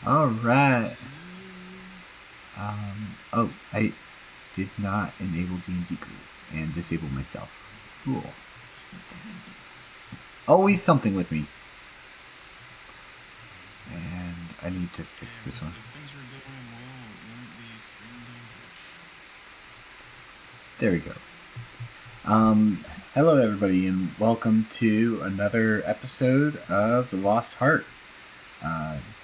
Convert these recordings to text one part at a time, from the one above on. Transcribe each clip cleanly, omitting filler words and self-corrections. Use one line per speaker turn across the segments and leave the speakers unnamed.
All right. Oh, I did not enable D&D group and disable myself. Cool. Always something with me. And I need to fix this one.
If things were going well, it wouldn't be screen damage.
There we go. Hello everybody, and welcome to another episode of The Lost Heart.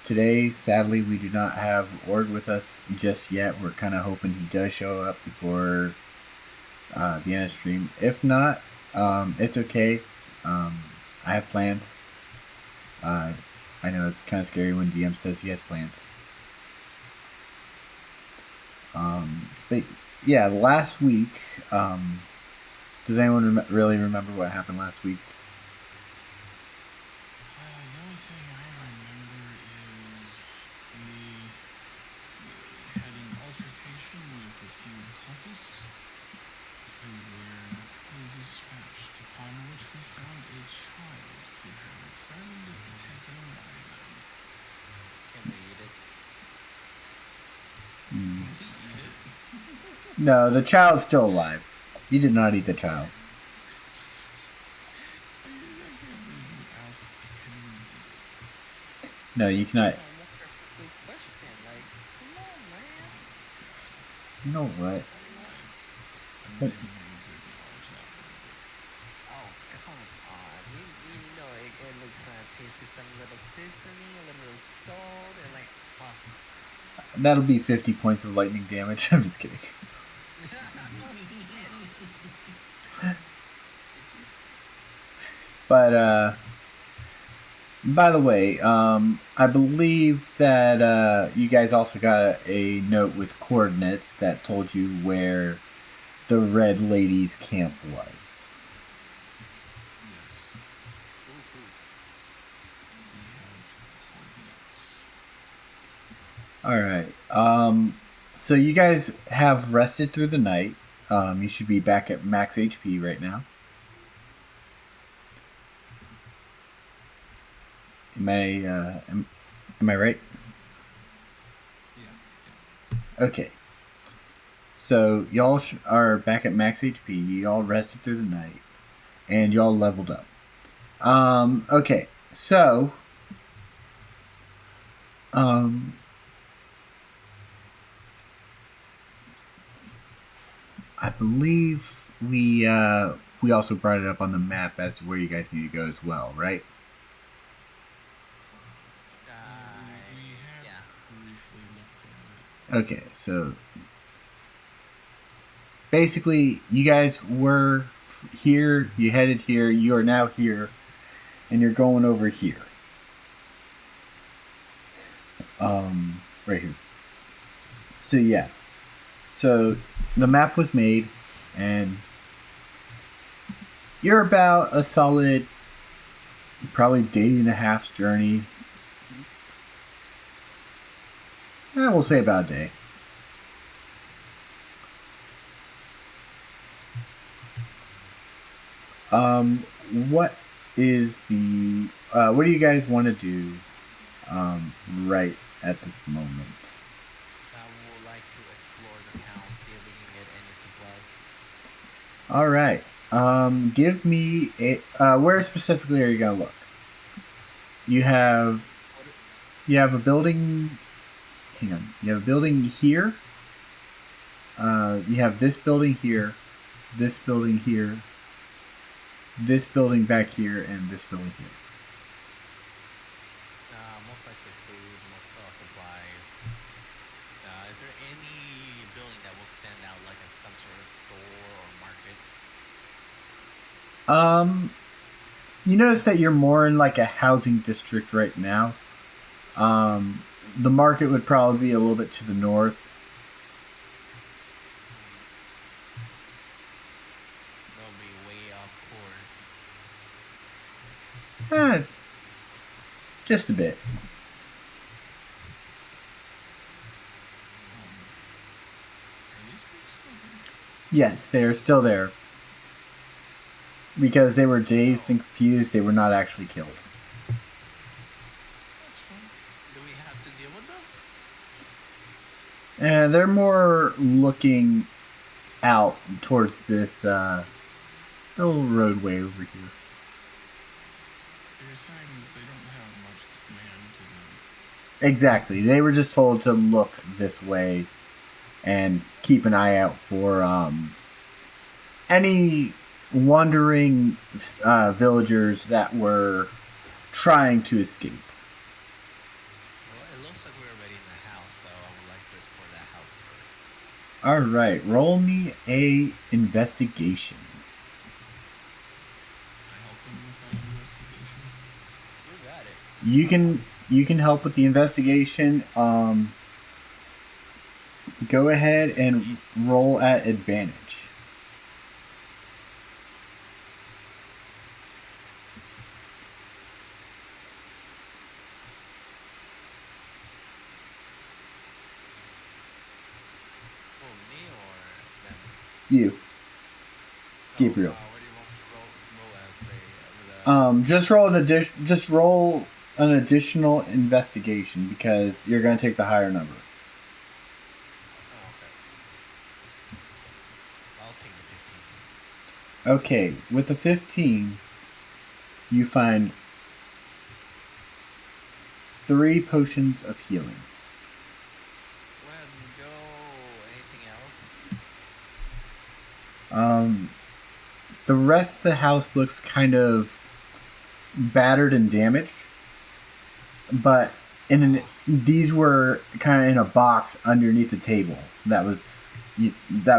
Today, sadly, we do not have Ord with us just yet. We're kind of hoping he does show up before the end of the stream. If not, it's okay. I have plans. I know it's kind of scary when DM says he has plans. But yeah, last week, does anyone really remember what happened last week?
The only thing I remember is we had an altercation with a few cultists who were dispatched, upon which we found a child who had a friend taken by them.
Can we eat it?
Mm.
Can we eat it?
No, the child's still alive. You did not eat the child.
I can't believe you asked, can we eat it?
No, you cannot.
Yeah, that's a perfectly question. Like, come on, man.
You know what?
I'm
What?
not even going to acknowledge that further.
Oh, come on. You know it looks tasty. Some little seasoning, a little salt, and like, oh.
That'll be 50 points of lightning damage. I'm just kidding. But, by the way, I believe that you guys also got a note with coordinates that told you where the Red Lady's camp was.
Yes.
Ooh.
We have coordinates.
Alright. So you guys have rested through the night. You should be back at max HP right now. Am I right?
Yeah.
Okay. So y'all are back at max HP. Y'all rested through the night, and y'all leveled up. Okay. So, I believe we also brought it up on the map as to where you guys need to go as well, right?
We have
Yeah.
briefly looked at it.
Okay. So basically, you guys were here. You headed here. You are now here, and you're going over here. Right here. So yeah. So the map was made, and you're about a solid, probably day and a half journey. We'll say about a day. What is the what do you guys want to do right at this moment?
I would like to explore the town, see if we can get any supplies.
All right. Give me a. Where specifically are you gonna look? You have a building. Hang on. You have a building here. You have this building here, this building here, this building back here, and this building here.
Most likely food, most supplies. Is there any building that will stand out like some sort of store or market?
You notice that you're more in like a housing district right now. The market would probably be a little bit to the north.
They'll be way off
Just a bit.
Are these things still there?
Yes, they are still there. Because they were dazed and confused, they were not actually killed.
That's fun.
Do we have to deal with them?
And they're more looking out towards this little roadway over here.
So you're saying that they don't have much command to them.
Exactly. They were just told to look this way and keep an eye out for any wandering villagers that were trying to escape.
Well, it looks like we're already in the house, so I would like to explore that house first.
All right, roll me a investigation.
I help them with that investigation.
You got it.
You can help with the investigation. Go ahead and roll at advantage.
Oh, me or them?
You,
Oh,
Gabriel.
what do you want me to roll as? Say, with a.
Just roll an additional investigation because you're going to take the higher number.
Oh, okay. I'll take the 15.
Okay, with the 15, you find 3 potions of healing.
Let's go. Anything else?
The rest of the house looks kind of battered and damaged, but these were kind of in a box underneath the table that was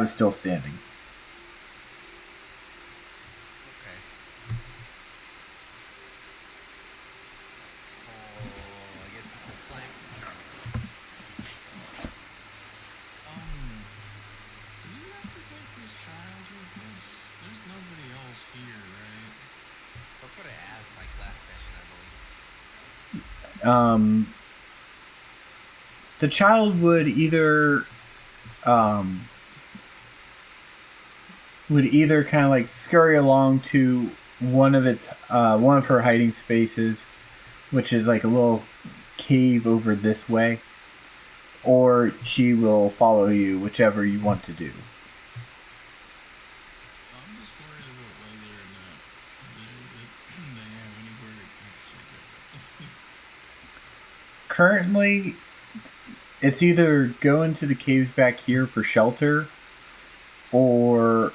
still standing.
Okay. Oh, I guess it's a slime.
Do we have to take this child with us? There's nobody else here, right?
That's what I asked like last session, I believe.
The child um, would either kind of like scurry along to one of her hiding spaces, which is like a little cave over this way, or she will follow you, whichever you want to do.
I'm just worried about whether or not they have anywhere to actually go.
Currently, it's either go into the caves back here for shelter, or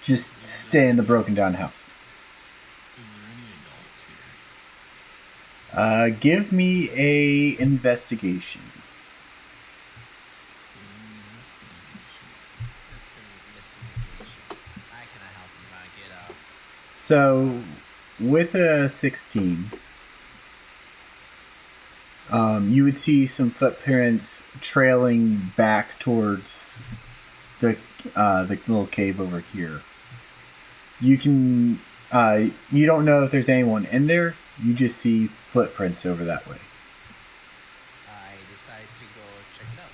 just stay in the broken down house.
Is there any adults here?
Give me a investigation.
Let's go with investigation. I cannot help him get up.
So, with a 16, you would see some footprints trailing back towards the little cave over here. You don't know if there's anyone in there. You just see footprints over that way.
I decide to go check it out.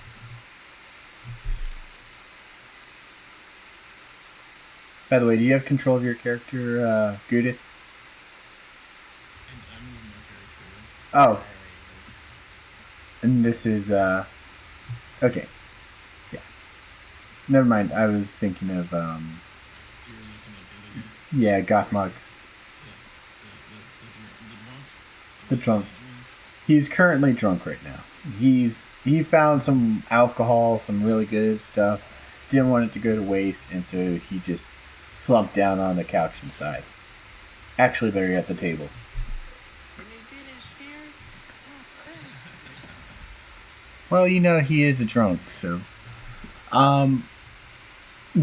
By the way, do you have control of your character, Gudis?
And I'm with my character.
Oh,
I
and this is okay. Yeah. Never mind. I was thinking of
You were looking at the other guy.
yeah, Gothmog.
The
The drunk.
I mean,
He's currently drunk right now. He found some alcohol, some really good stuff. Didn't want it to go to waste, and so he just slumped down on the couch inside. Actually, better at the table.
Can you finish here? Oh, crap.
Well, he is a drunk, so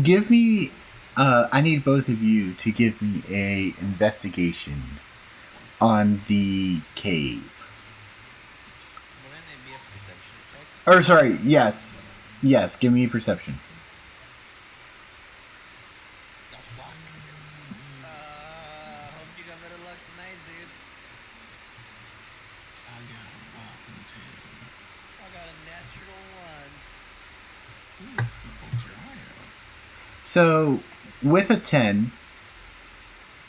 give me. I need both of you to give me a investigation on the cave.
Wouldn't it be a perception check?
Or sorry, yes, give me a perception.
The fuck? Hope you got better luck tonight, dude.
I got a walking tail.
I got a natural one.
Ooh, you poked your eye out.
So, with a 10,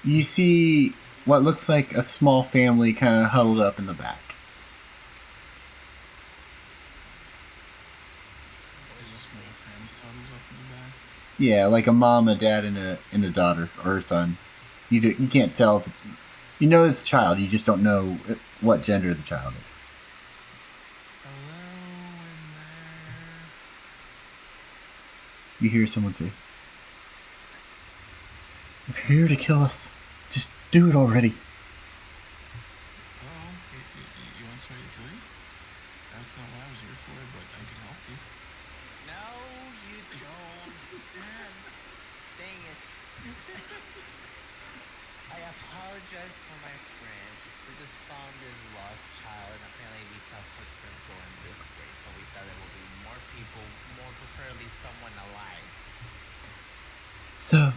you see what looks like a small family kind of huddled up in the back. Yeah, like a mom, a dad, and a daughter or a son. You can't tell if it's, you know it's a child. You just don't know what gender the child is.
Hello in there.
You hear someone say, "If you're here to kill us, just do it already."
Hello? You want somebody to kill you? That's not what I was here for, but I can help you.
No, you don't. Man, dang it. I apologize for my friend. We just found this lost child, and apparently we saw footprints going this way, so we thought there will be more people, more preferably someone alive.
So,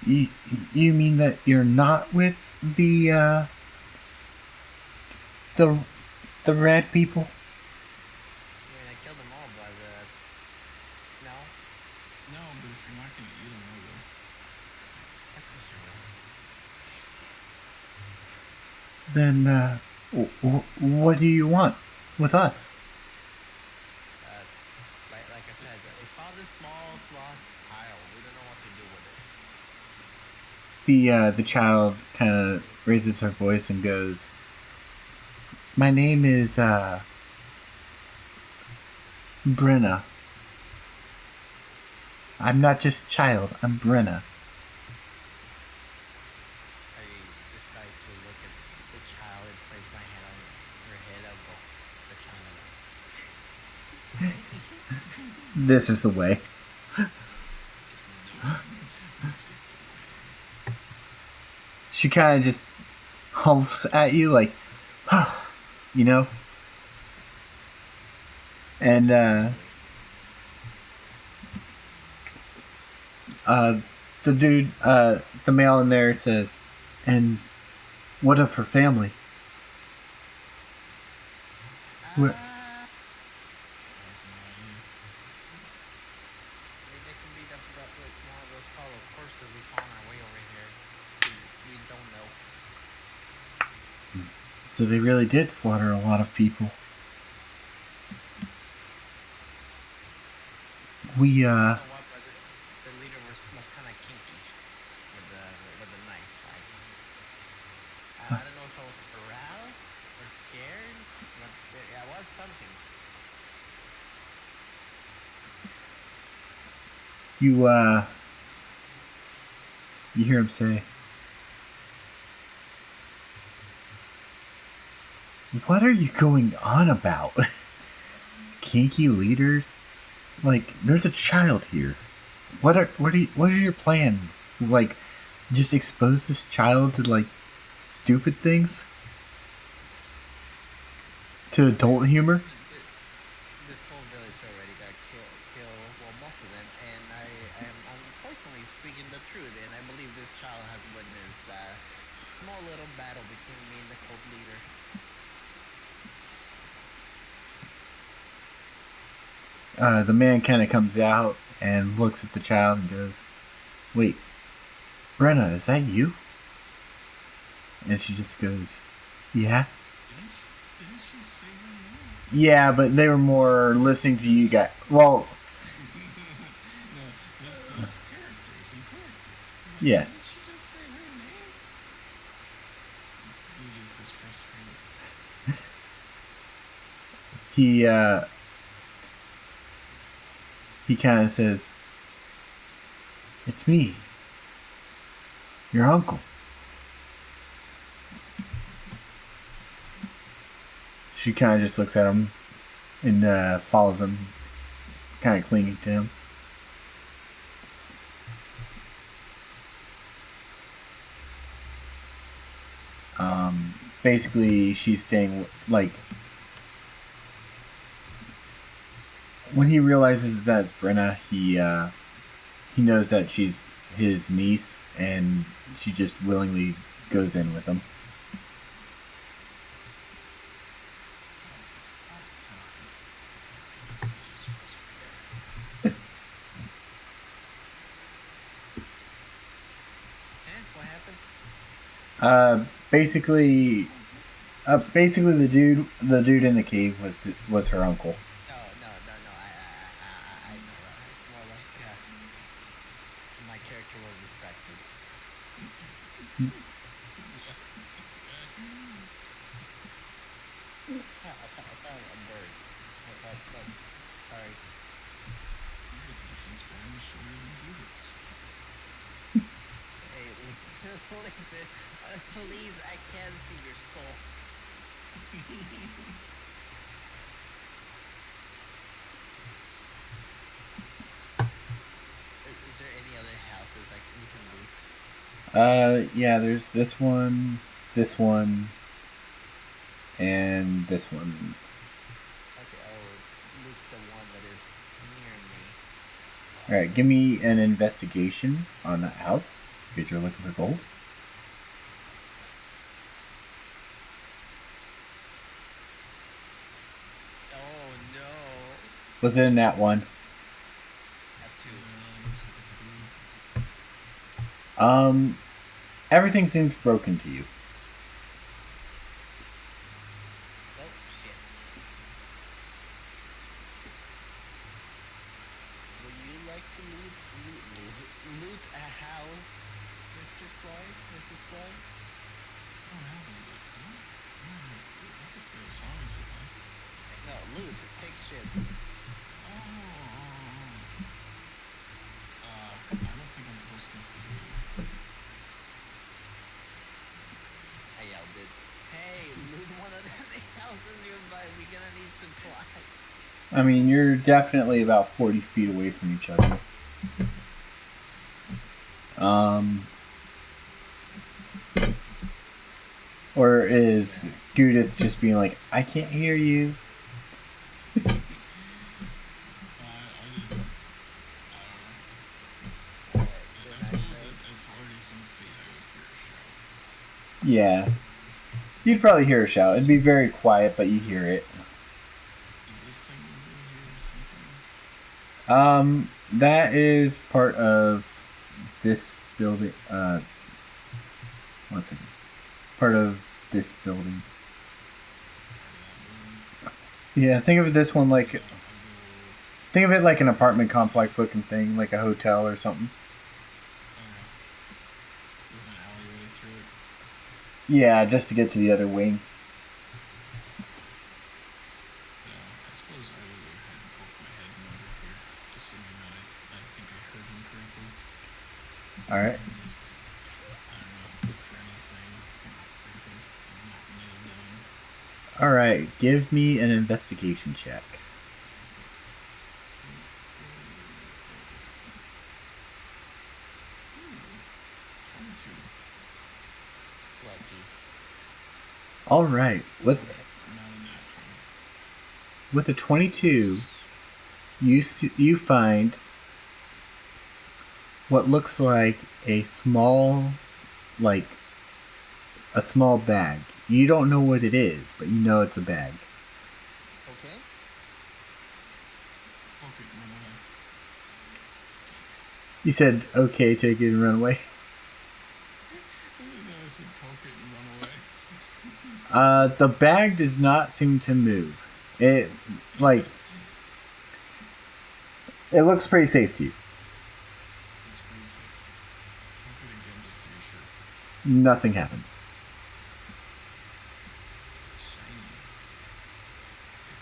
you, you mean that you're not with the the red people?
I mean, I killed them all, but no,
No, but if you're not gonna eat them, I will.
of course you will.
Then what do you want with us?
Uh, like I said, we found this small lost child. We don't know what to do with it.
The child kind of raises her voice and goes, "My name is Brenna. I'm not just a child. I'm Brenna."
I decide to look at the child and place my hand on her head. I'll go, the child alone.
This is the way.
No, this is the way.
She kind of just humps at you like, you know, and
Naturally.
uh, the dude, the male in there says, "And what of her family?" Where,
Ah,
I have no idea.
I mean, they can be one of those hollow corpses we found our way over here. We don't know.
so they really did slaughter a lot of people. We
I don't know what, but the leader was kind of kinky with the knife. I don't know if I was aroused or scared, but yeah, it was something.
you you hear him say, "What are you going on about? Kinky leaders? Like, there's a child here. What are your plan? Like, just expose this child to like stupid things, to
I mean,
adult humor?"
this whole village already got well, most of them, and I am unfortunately speaking the truth, and I believe this child has witnessed a small little battle between me and the cult leader.
The man kind of comes out and looks at the child and goes, "Wait, Brenna, is that you?" And she just goes, "Yeah."
Didn't she say her name?
Yeah, but they were more listening to you guys. Well,
No, this character is in character.
yeah.
Didn't she just say her name? Edith is frustrated.
He he kind of says, "It's me, your uncle." She kind of just looks at him and follows him, kind of clinging to him. Basically, she's saying like when he realizes that it's Brenna, he knows that she's his niece, and she just willingly goes in with him.
Oh God. Edith is frustrated.
What happened?
Uh, basically,
How's it?
basically the dude in the cave was her uncle.
No, no, no, no. I know. It's more like What? Sorry.
Your attention span is shorter than Judith's.
Hey, listen. Please, I can't see your soul. Is there any other houses we can loot?
Yeah, there's this one, and this one.
Okay, I'll loot the one that is near me.
All right, give me an investigation on that house because you're looking for gold.
Oh no!
Was it in that one?
A two.
Looks like a two.
Um, everything seems broken to you.
Well, shit. Would you like to loot a house, Mr. Sly? Mrs. Sly?
I don't have a loot. I could play a song if you'd like.
No, loot. Take shit.
Oh. I don't think I'm close enough to hear you.
I yelled it. Hey, loot one of the houses nearby. We're gonna need supplies.
I mean, you're definitely about 40 feet away from each other. Um, or is Judith just being like, I can't hear you?
I just, I don't know.
Alright,
I
then I
suppose
say,
at 40 some feet I would hear a shout.
Yeah. You'd probably hear a shout. It'd be very quiet, but you hear it.
Is this thing over here something?
That is part of this building. One second. Part of this building.
Part of that building?
Yeah, think of this one like,
I'll go.
think of it like an apartment complex looking thing, like a hotel or something.
Okay. With an alleyway through it.
Yeah, just to get to the other wing.
Yeah, I suppose I will go ahead and poke my head in under here, assuming that I think I heard him correctly.
All right.
And just, I don't know, look for anything that I can not nail down.
All right. Give me an investigation check.
Where is it? Ooh, 22.
lucky.
All right.
Not a nat 20.
With a 22, you find what looks like a small, like a small bag. You don't know what it is, but you know it's a bag.
Okay?
Poke it and run away.
You said, okay, take it and run away.
No, I said poke it and run away.
The bag does not seem to move. It, like, it looks pretty safe to you.
Looks pretty safe. Poke it again just to be sure.
Nothing happens.
Shiny. Pick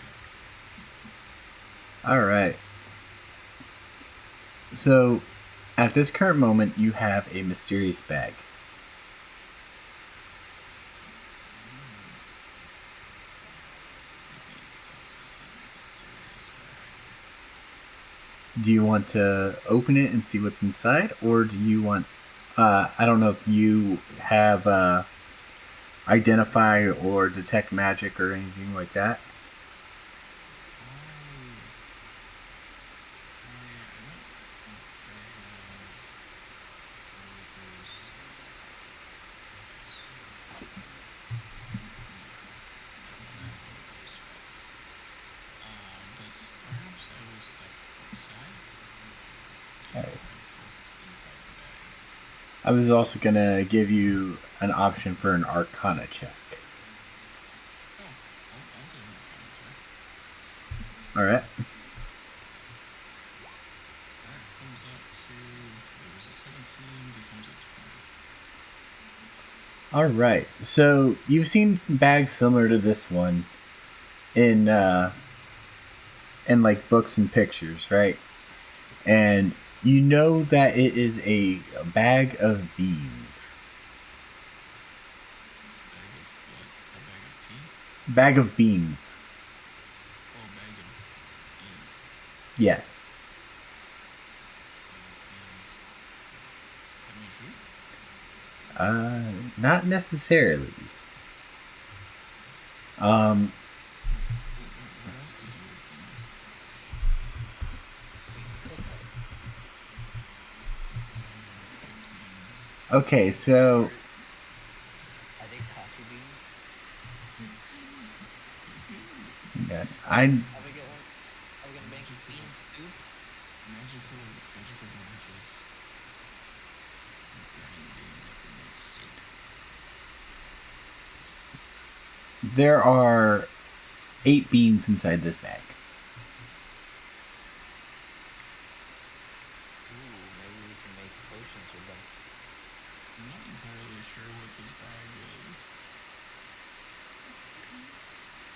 up.
All right. So, at this current moment, you have a mysterious bag.
Creepy stuff is in a mysterious bag.
Do you want to open it and see what's inside, or do you want? I don't know if you have identify or detect magic or anything like that.
I don't think I have one of those spells. No, I don't have one of those spells. But perhaps I will step outside
All
and
right.
try to poke inside the bag.
I was also gonna give you an option for an Arcana check.
Oh, I'll do an Arcana check.
All right.
That comes up to, it was a 17, becomes a 20.
All right. So you've seen bags similar to this one in in like books and pictures, right? And you know that it is a bag of beans.
Bag of what? A bag of pee?
Bag of beans.
Oh, bag of beans.
Yes.
Bag of beans. Does that mean food?
Not necessarily. Um,
What else could you have been?
Maybe cookout.
Baked beans.
okay, so
Or are they coffee beans?
yeah, I
Are we going? Are we gonna make
Magical,
bean soup?
magical branches of grind beans that can make soup.
there are 8 beans inside this bag.
Ooh, maybe we can make potions with them.
I'm not entirely sure what this bag is.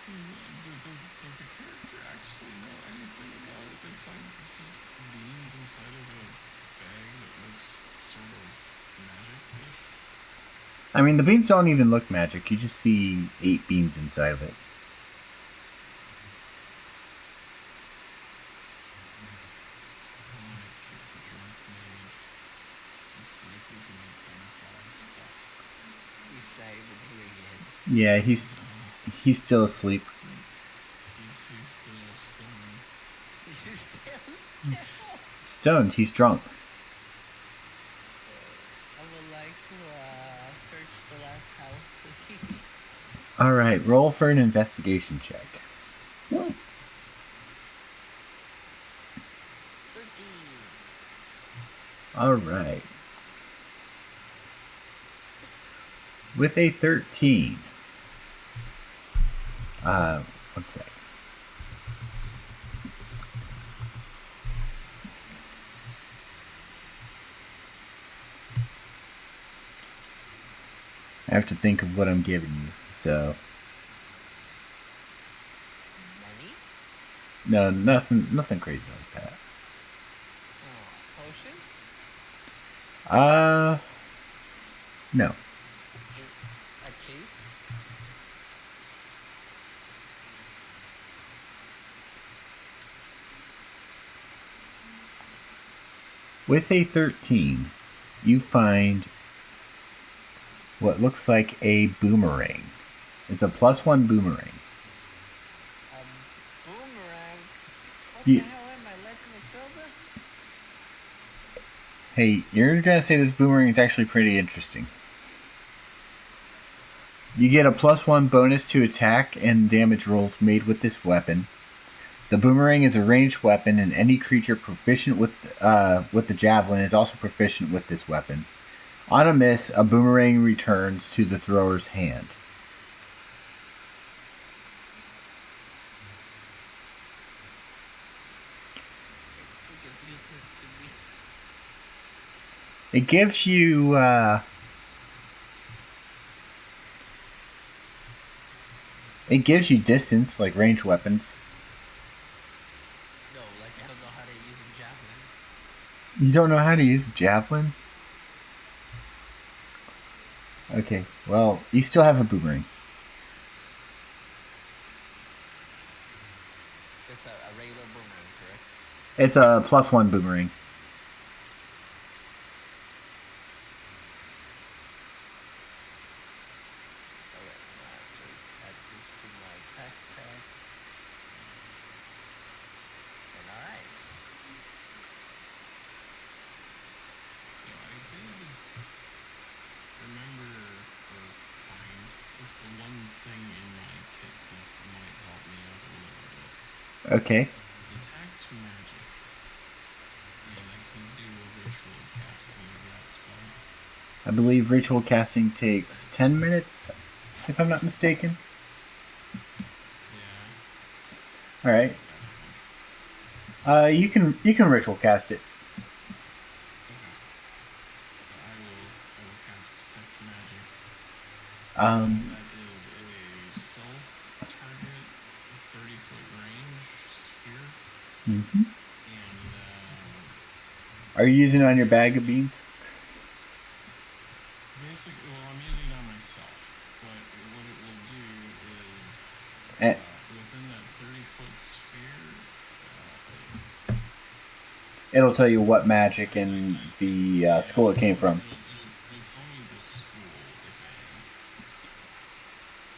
Does the character actually know anything about it besides it's just beans inside of a bag that looks sort of magic-ish?
I mean, the beans don't even look magic. You just see 8 beans inside of it.
Alright, take the drunk mage and see if we can identify stuff.
He's not even here yet.
Yeah,
No,
he's still asleep.
he's he's still stoned.
He's still.
Stoned. He's drunk.
I would like to search the last house to see.
All right, roll for an investigation check.
13.
All right. With a 13. One sec. I have to think of what I'm giving you. So,
Money?
no, nothing crazy like that.
Oh, potion?
Uh, no.
Ca- A cape?
With a 13, you find what looks like a boomerang. It's a +1 boomerang.
A boomerang? What the
You,
hell am I, Legend of Zelda?
hey, you're gonna say this boomerang is actually pretty interesting. You get a +1 bonus to attack and damage rolls made with this weapon. The boomerang is a ranged weapon, and any creature proficient with the javelin is also proficient with this weapon. On a miss, a boomerang returns to the thrower's hand.
You can give this to me.
It gives you distance like ranged weapons.
No, like I don't know how to use a javelin.
You don't know how to use a javelin? Okay, well, you still have a boomerang.
Just a regular boomerang, correct?
It's a +1 boomerang.
Okay, now just add this to my backpack. And alright.
So I did remember or find just the one thing in my kit that might help me out a little bit.
Okay.
Detect magic. And I can do a ritual casting of that spell.
I believe ritual casting takes 10 minutes, if I'm not mistaken.
Yeah,
All right.
about that, I think.
You can ritual cast it.
Okay. So I will cast detect magic.
Um,
That is a self target 30-foot range sphere.
Mm-hmm.
And
Are you using it on your bag of beans?
basically, well, I'm using it on myself, but what it will do is
Eh,
within that 30-foot sphere,
it'll tell you what magic and the
yeah,
school it came from.
it'll tell me the school, if any,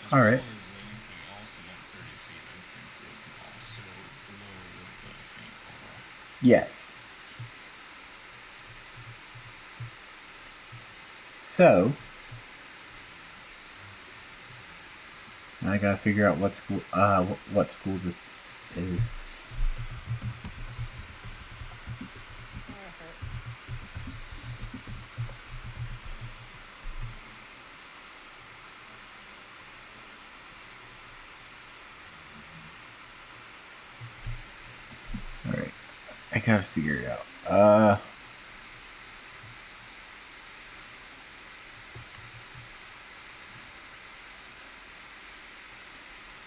as
All
well
right.
as anything else in that 30 feet. I think would also glow with a faint aura.
Yes. So I gotta figure out what school this is. All right. I gotta figure it out.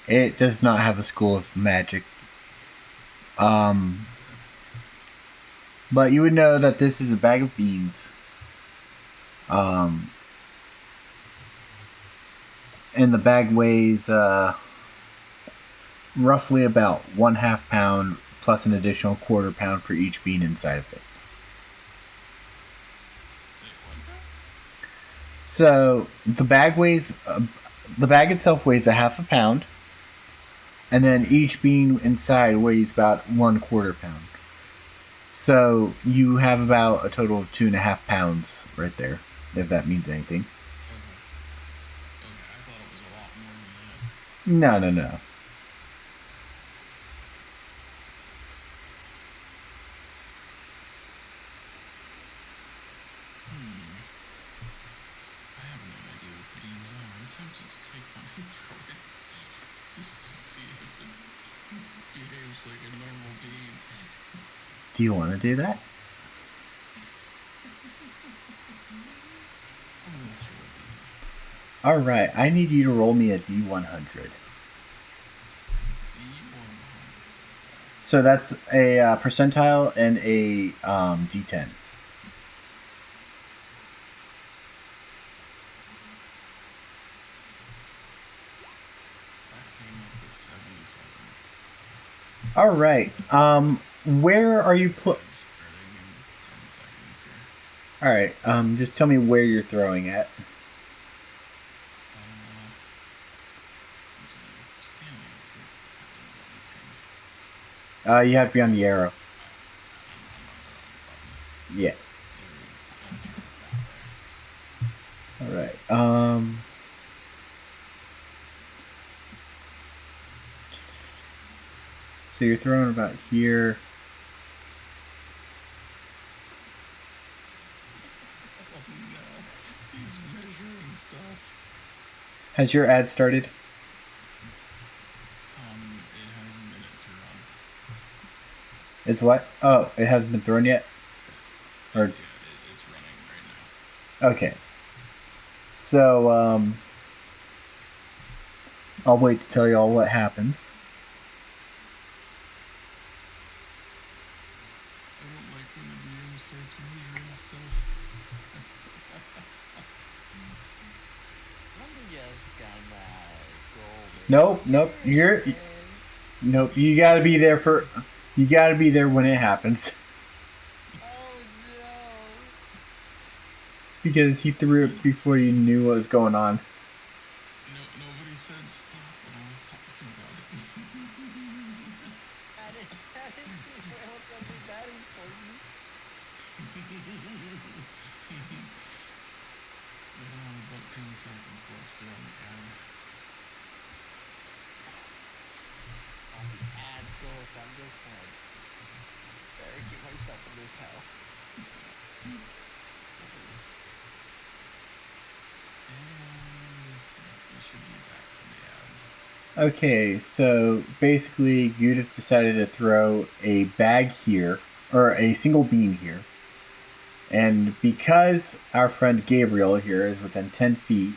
It does not have a school of magic. Um, but you would know that this is a bag of beans. Um, and the bag weighs roughly about 1/2 pound plus an additional quarter pound for each bean inside of it.
Say what now?
So the bag itself weighs a 1/2 pound, and then
Okay.
each bean inside weighs about 1/4 pound. So you have about a total of 2.5 pounds right there, if that means anything.
Okay. Okay. I thought it was a lot more than that.
No, no, no.
Hmm. I have no idea what the beans are. I'm tempted to take one and throw it just to see if it behaves like a normal bean.
Do you want to do that?
I'm gonna throw a bean.
All right. I need you to roll me a D100.
D100. Okay.
So that's a percentile and a D10.
That came up with 77.
All right. Where are you put?
Starting in 10 seconds here.
All right. Just tell me where you're throwing at.
Since I'm standing up here, I don't know anything.
You have to be on the arrow.
I'm on the button.
Yeah.
There we go. I'll throw it that way.
All right. So you're throwing about here.
Oh no, he's measuring stuff.
Has your ad started?
It has a minute to run.
It's what? Oh, it hasn't been thrown yet? Or
It's running right now.
okay. So I'll wait to tell y'all what happens.
I don't like when the DM starts measuring stuff.
I'm just gonna go over
Nope, nope.
here and
Nope. You gotta be there for. You gotta be there when it happens.
oh no!
Because he threw it before you knew what was going on.
No, nobody said stop when I was talking about it.
I didn't see where I was gonna be that important.
We have about 10 seconds left here on the ad.
On the ad goes, I'm just gonna barricade myself in this house.
And yeah, we should be back from the ads.
Okay, so basically, Judith decided to throw a bag here, or a single bean here. And because our friend Gabriel here is within 10 feet,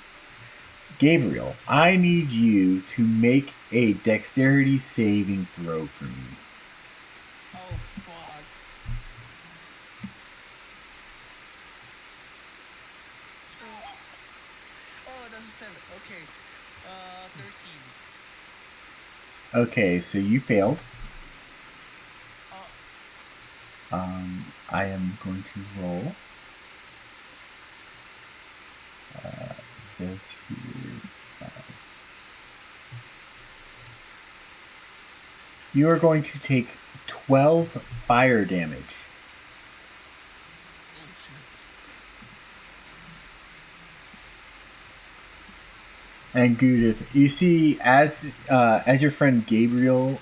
Gabriel, I need you to make a dexterity saving throw for me. Okay, so you failed.
Oh,
I am going to roll. It says here 5. You are going to take 12 fire damage.
Oh shit.
And Judith, you see as your friend Gabriel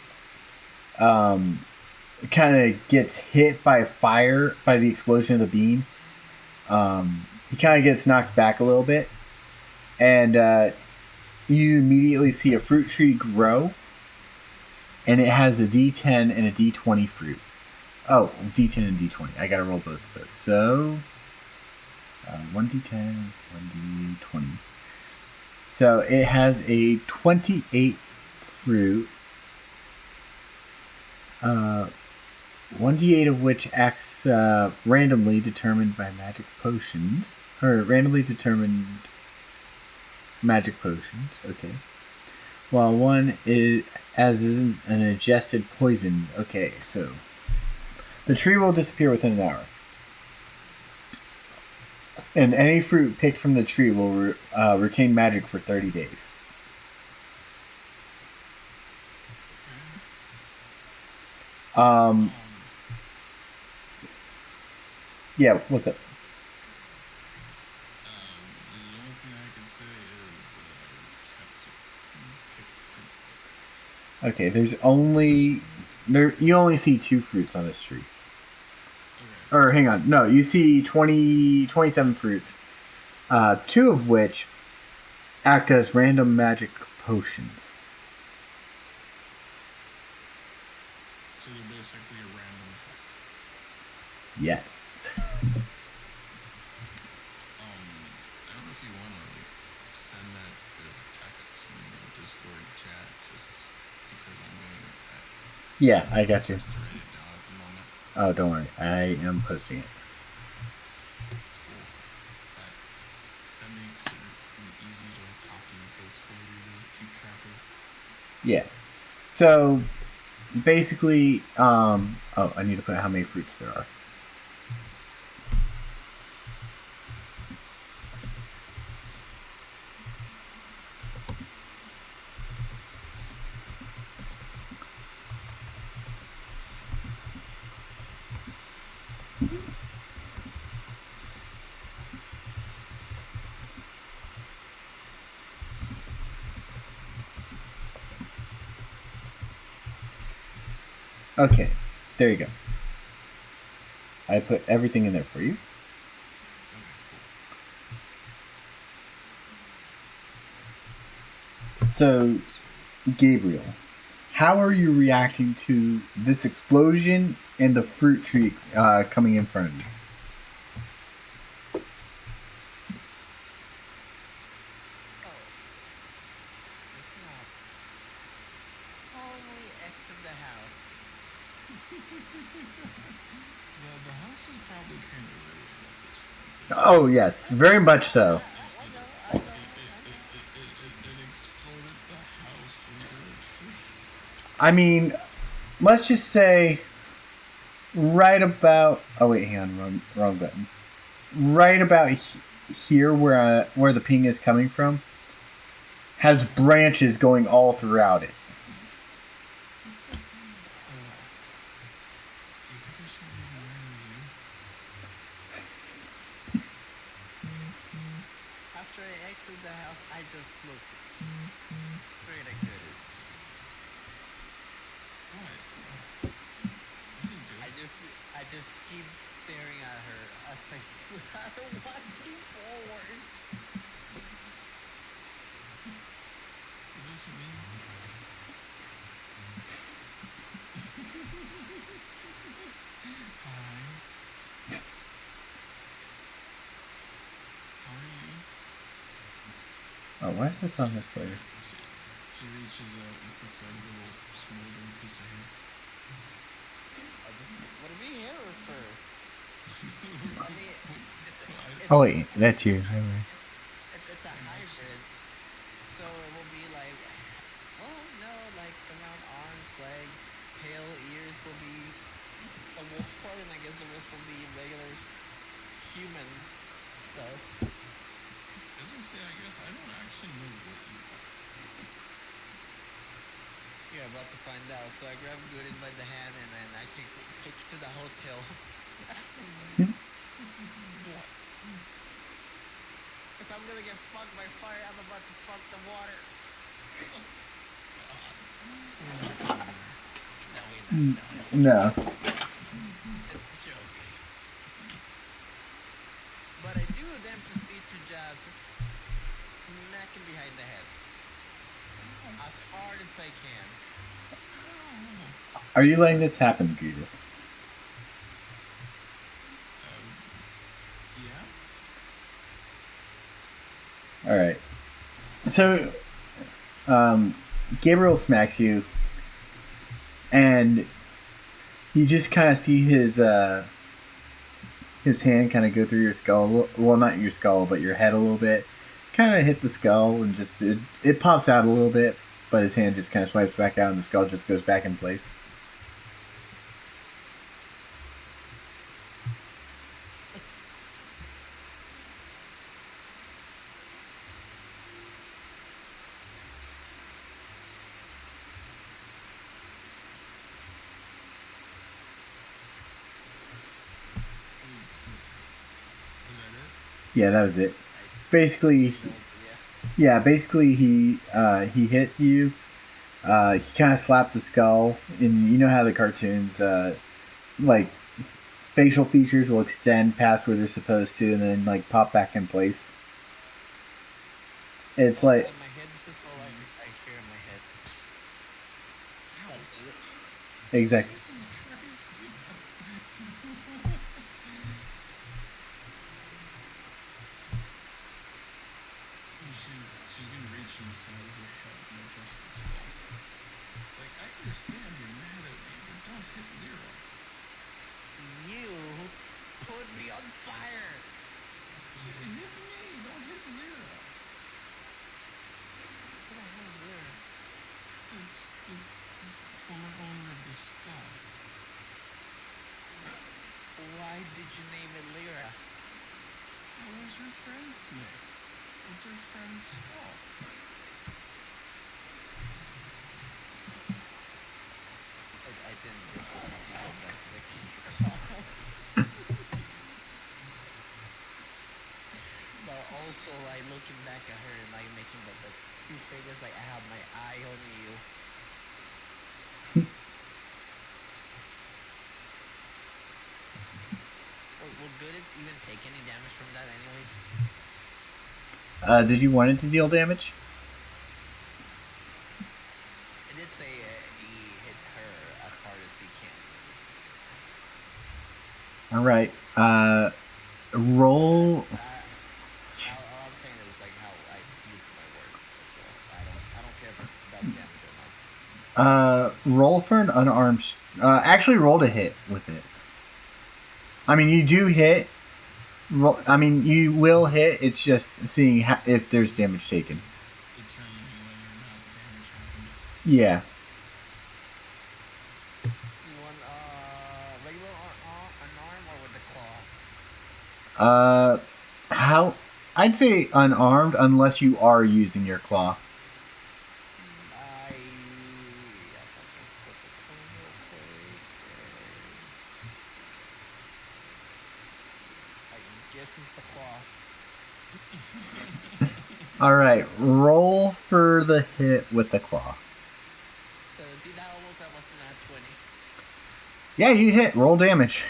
kind of gets hit by fire by the explosion of the beam, he kind of gets knocked back a little bit, and you immediately see a fruit tree grow, and it has a D10 and a D20 fruit. Oh, D10 and D20. I gotta roll both of those. So, 1D10, 1D20. So it has a 28 fruit, 1d8 of which acts randomly determined by magic potions. Or randomly determined magic potions, okay. While one is as is an ingested poison. Okay, so the tree will disappear within an hour. And any fruit picked from the tree will retain magic for 30 days. Um, yeah, what's up?
The only thing I can say is just have to pick fruit.
Okay, there's only you only see 2 fruits on this tree.
Okay.
Or hang on, no, you see 27 fruits, 2 of which act as random magic potions.
So they're basically a random effect.
Yes.
I don't know if you want to like send that as text in the Discord chat, just because I'm going
Yeah, I
at
got you.
first to write it down at the moment.
Oh, don't worry, I am posting it.
Cool. That makes it easy to copy and paste later to keep track of.
Yeah. So basically, oh, I need to put how many fruits there are. Okay, there you go. I put everything in there for you.
Okay, cool.
So, Gabriel, how are you reacting to this explosion and the fruit tree coming in front of you?
oh, let's not calmly exit the house.
The house is probably kind of ruined at this point.
Oh, yes, very much so.
I know, I know, I know.
It exploded the house into a tree.
I mean, let's just say right about. Oh wait, hang on, wrong button. Right about here, where the ping is coming from, has branches going all throughout it.
Do you think I should leave a review?
After I exit the house, I just look straight at Goodis.
What? You didn't do
I
it.
just, I just keep staring at her as I start walking forward.
What does it mean? Hi. How are you?
Oh, why is this on this layer?
She reaches out and puts a little smoldering piece of hair.
What do you mean hair or fur? I mean,
Oh
it's
wait, that's you.
it's a
I actually,
hybrid, so it will be like, well, no, like around You're about to find out. So I grab Gooden by the hand and then I take it to the hotel.
What?
If I'm gonna get fucked by fire, I'm about to fuck the water.
Oh God. We're not going there.
No, we're not. No, no.
No.
It's a joke. But I do then proceed to just smack him behind the head
Ow.
as hard as I can.
Ow.
Are you letting this happen, Judith?
Um, yeah?
All right. So, Gabriel smacks you, and you just kind of see his hand kind of go through your skull. Well, not your skull, but your head a little bit. Kind of hit the skull, and just it pops out a little bit, but his hand just kind of swipes back out, and the skull just goes back in place.
Was that it?
Yeah, that was it.
I
Basically,
don't. Yeah.
yeah, basically he hit you. He kind of slapped the skull, and you know how the cartoons like facial features will extend past where they're supposed to, and then like pop back in place. It's like
Outside my head, this is all I hear in my head.
Ow.
That's it.
exactly.
Jesus Christ. She's gonna reach inside of your head and adjust the skull. Like, I understand you're mad at me, but don't hit Lyra.
You put me on fire.
Hit me, don't hit Lyra.
Who the hell is there?
It's the former owner of the skull.
Why did you name it Lyra?
That was her friend's name. It's her friend's skull.
I didn't just proceed to go back to the keycraft. But also, like looking back at her and like making the two fingers, like I have my eye on you. Will good it even take any damage from that, anyways?
Did you want it to deal damage?
It did say he hit her as hard as he can.
All right. Roll.
All I'm saying is like how I use my words. That's all. I don't care if it does damage or not.
Roll for an unarmed. Actually, roll to hit with it. I mean, you do hit. I mean, you will hit. It's just seeing if there's damage taken.
Determining whether or not damage happened.
Yeah.
You want regular an arm or with the claw?
How? I'd say unarmed unless you are using your claw.
Yes, I'll just flip a coin real quick. I guess it's the claw.
All right. Roll for the hit with the claw.
17, that almost not 20.
Yeah, you hit. Roll damage.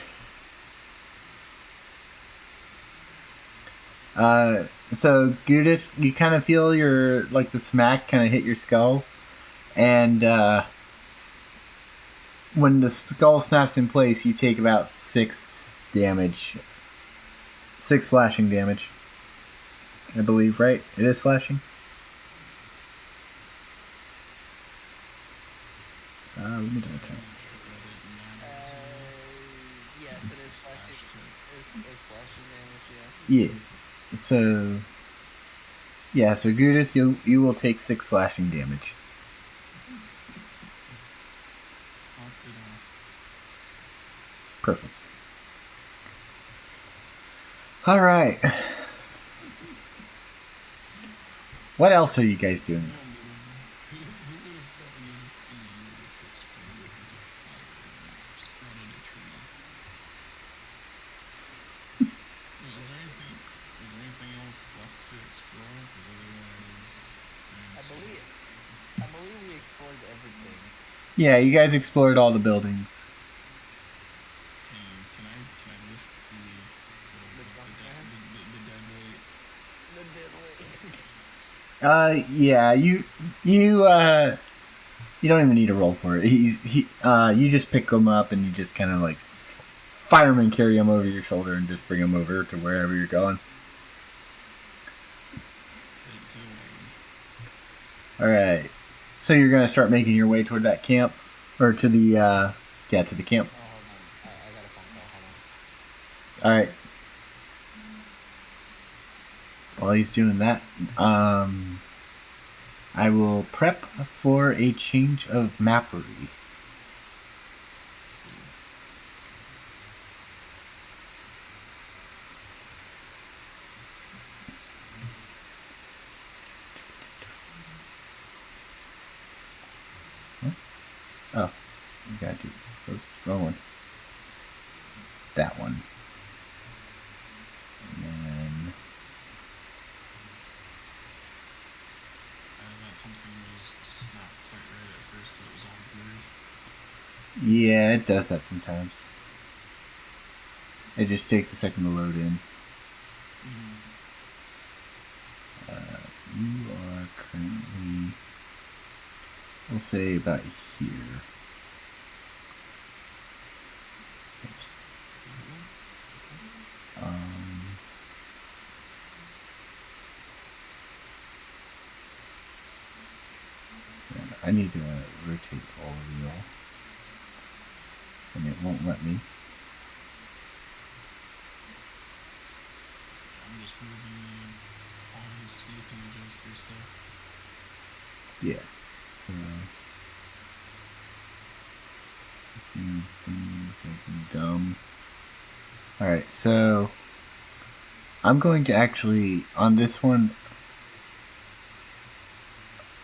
So Judith, you kind of feel your like the smack kind of hit your skull, and when the skull snaps in place, you take about 6 damage, 6 slashing damage. I believe, right? It is slashing. Let me double check.
Yes, it is slashing. It's slashing damage, yeah.
Yeah. So yeah, so Judith, you will take 6 slashing damage.
Knocked it off.
Perfect. All right. What else are you guys doing?
Who would have thought you'd
Yeah, you guys explored all the buildings.
Can I lift
The drunk man,
the dead weight?
the dead weight.
Yeah, you don't even need to roll for it. You just pick him up and you just kind of like fireman carry him over your shoulder and just bring him over to wherever you're going.
To the wagon.
All right. So you're gonna start making your way toward that camp, or to the to the camp.
Oh, hold on. I got a phone call. Hold on.
All right. While he's doing that, I will prep for a change of mappery. Oh, you gotta do. Oops, wrong one. That one. And then
That something was not quite right at first because it was all blurred.
yeah, it does that sometimes. It just takes a second to load in. You are currently, we'll say, about here. Oops. I need to rotate all of y'all, and it won't let me.
I'm just moving pawns so you can adjust your stuff.
Yeah. So things dumb. All right. So I'm going to actually on this one.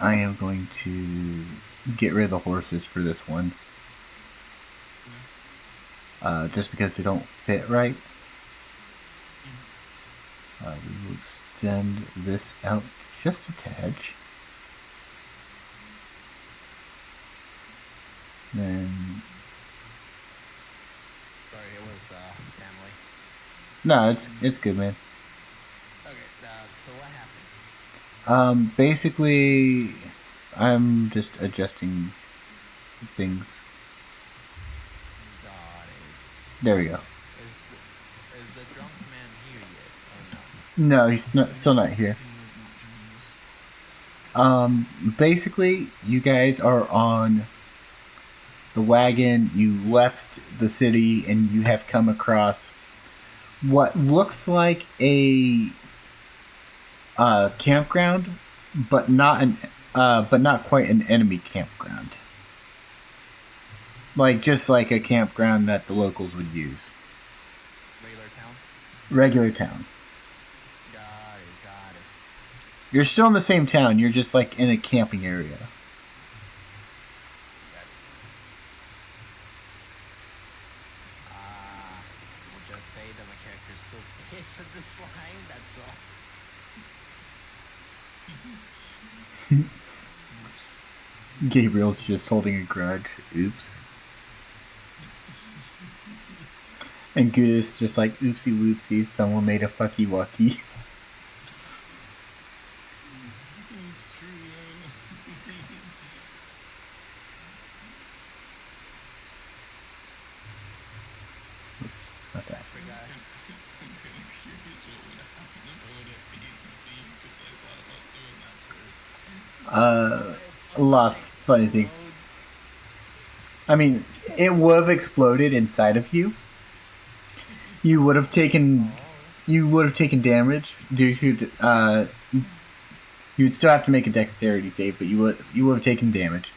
I am going to get rid of the horses for this one. Just because they don't fit right. We will extend this out just a touch. Then
Sorry, it was family.
no, it's good, man.
Okay. So what happened?
Basically, I'm just adjusting things.
Got it.
There we go.
Is the drunk man here yet or no?
No, he's not, still not here.
He has not joined us.
Basically, you guys are on the wagon. You left the city and you have come across what looks like a campground, but not quite an enemy campground. Like just like a campground that the locals would use.
Regular town.
Regular town.
Got it. Got it.
You're still in the same town. You're just like in a camping area.
Got it. We'll just say that my character's still pissed at this line. That's all.
Gabriel's just holding a grudge. Oops. And Gouda's just like, oopsie whoopsie, someone made a fucky wucky.
It's true though.
Not that.
Forgot.
I'm kind of curious what would happen if I would have ate the thing because I thought about doing that first.
A lot of funny things. I mean, it would have exploded inside of you. You would have taken damage due to you would still have to make a dexterity save, but you would have taken damage.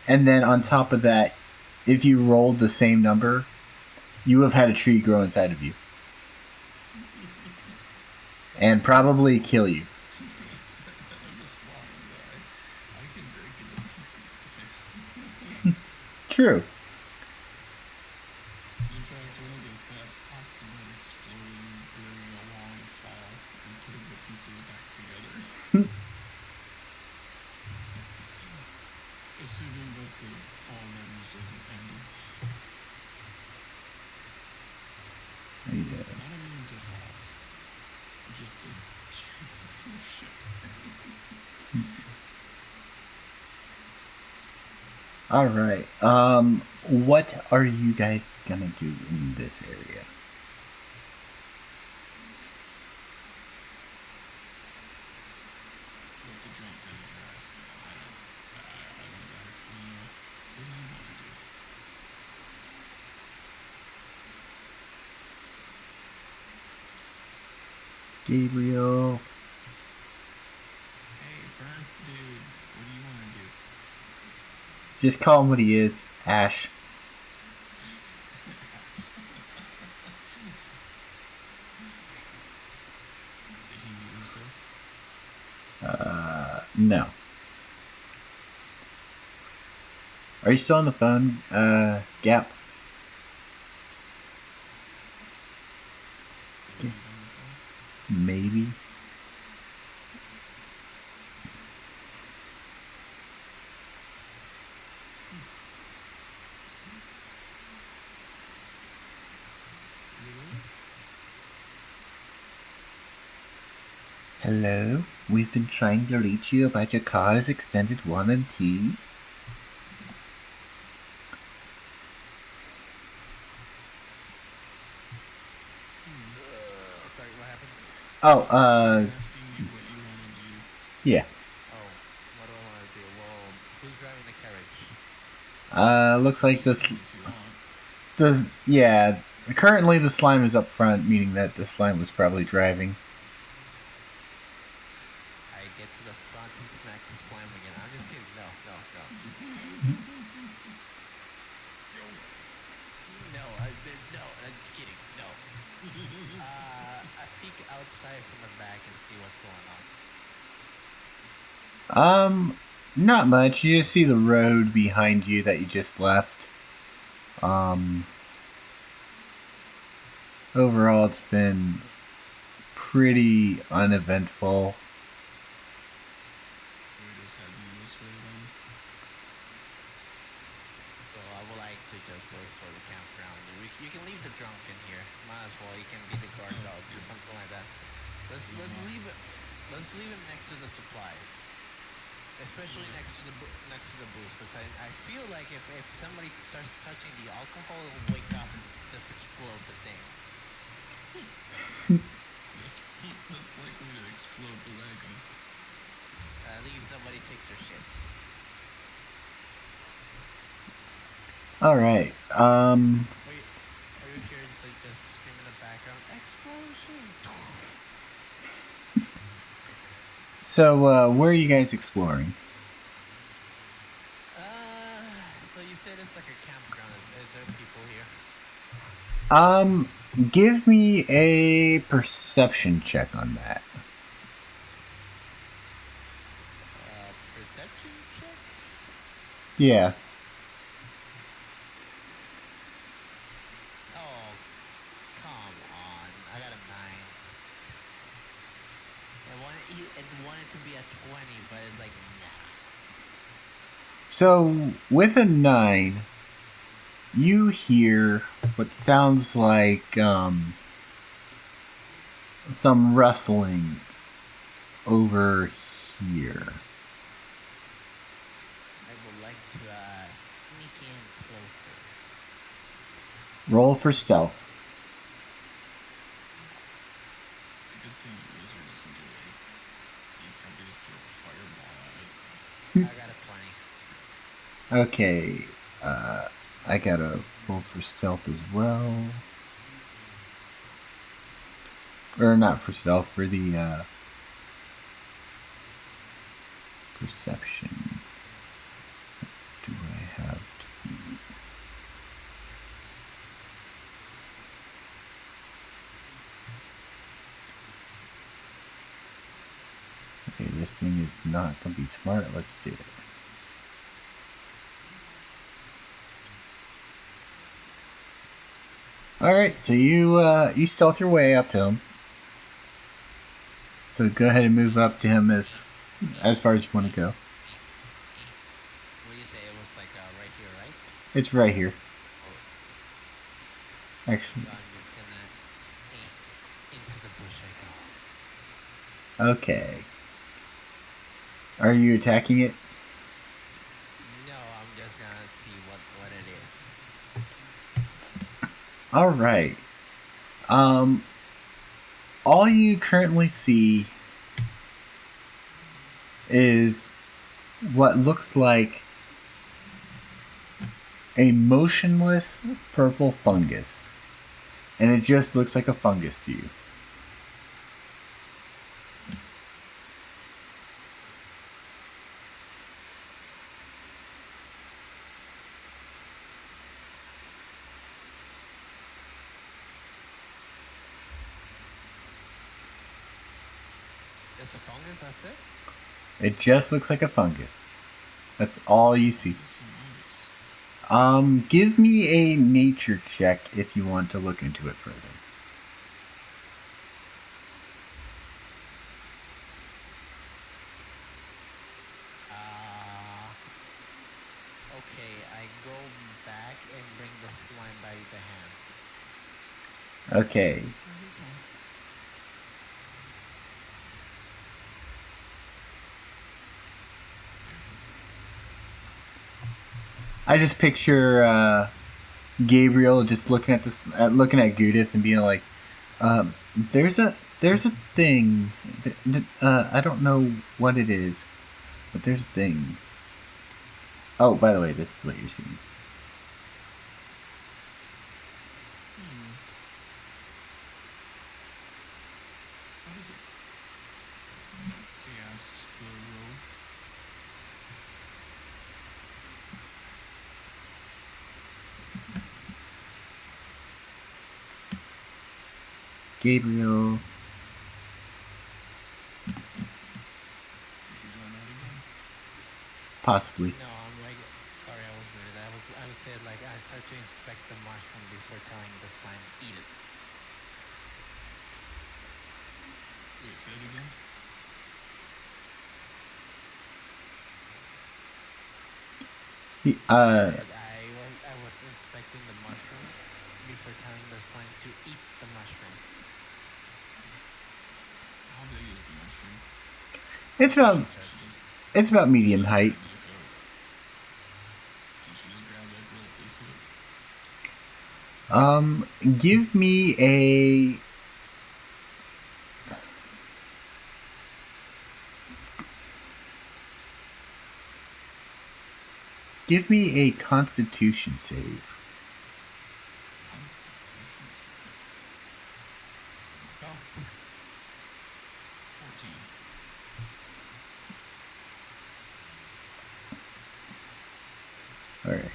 And then on top of that, if you rolled the same number, you would have had a tree grow inside of you. And probably kill you.
I'm a slime guy. I can break into pieces.
True.
In fact, one of those stats talks about exploding during a long fall and putting the pieces back together. Assuming that to fall that much less entangled.
Yeah.
Not immune to falls, just a smooth ship.
All right. What are you guys gonna do in this area?
Let the drunk guy drive. I don't got it. Leah, what do you want to do?
Gabriel.
Hey, burnt dude, what do you want to do?
Just call him what he is, Ash.
Did he mute himself?
No. Are you still on the phone, Gap?
Maybe he's on the phone.
Maybe.
Hello?
Hello? We've been trying to reach you about your car's extended warranty.
Sorry, what happened?
Oh,
He's asking you what you want to do.
yeah.
Oh, what do I want to do? Well, who's driving the carriage?
Looks like
You
this.
can if you want.
Yeah. Currently, the slime is up front, meaning that the slime was probably driving.
I get to the front and smack the slime again. I'm just kidding. No, no, no.
Go.
No, no, I'm just kidding. No. I peek outside from the back and see what's going on.
Not much. You just see the road behind you that you just left. Overall, it's been pretty uneventful.
We're just heading this way then.
So I would like to just look for the campground. You can leave the drunk in here. Might as well. You can be the guard dogs or something like that. Let's
Uh-huh.
leave it. Let's leave him next to the supplies, especially
Okay.
next to the booze, because I feel like if somebody starts touching the alcohol, it'll wake up and just explode the thing.
That's likely to explode the wagon.
At least nobody takes their shit.
All right.
Or you hear like just scream in the background, explosion.
So, where are you guys exploring?
So you said it's like a campground. Is there people here?
Give me a perception check on that.
Perception check?
Yeah.
Oh, come on. I got a 9. It wanted to be a 20, but it's like, nah.
So, with a 9, you hear what sounds like some rustling over here.
I would like to sneak in closer.
Roll for stealth.
Good thing the wizard doesn't do it. He'd probably just throw a fireball at it.
I got a 20.
Okay, I gotta roll for stealth as well. Or not for stealth, for the perception. What do I have to be? Okay, this thing is not gonna be smart. Let's do it. All right, so you stealth your way up to him. So go ahead and move up to him as far as you want to go.
Will you say it was like right here, right?
It's right here.
Oh,
Actually,
so I'm just gonna eh, into the bush I go.
okay. Are you attacking it?
No, I'm just gonna see what it is.
All right. Um, all you currently see is what looks like a motionless purple fungus, and it just looks like a fungus to you.
Just a fungus. That's it.
It just looks like a fungus. That's all you see.
Fungus fungus.
Give me a nature check if you want to look into it further.
Uh, okay. I go back and bring the slime by the hand.
Okay.
Where'd it go? There.
I just picture Gabriel just looking at this, looking at Gudith and being like, there's a thing. I don't know what it is, but there's a thing. Oh, by the way, this is what you're seeing.
Hmm. What is it? He asks the rogue.
Gabriel,
Think he's going out again?
possibly.
No, I'm like, sorry, I was muted. I was said like I start to inspect the mushroom before telling the slime eat it.
Wait, say it again.
He,
I
uh,
said I was inspecting the mushroom before telling the slime to eat the mushroom.
How big is the mushroom?
it's about
Just
She just
it's about
she
medium
just
height.
grabs like a. Did she just grab like a little piece of it?
Give me a Constitution save.
Constitution save.
Go.
14.
All right.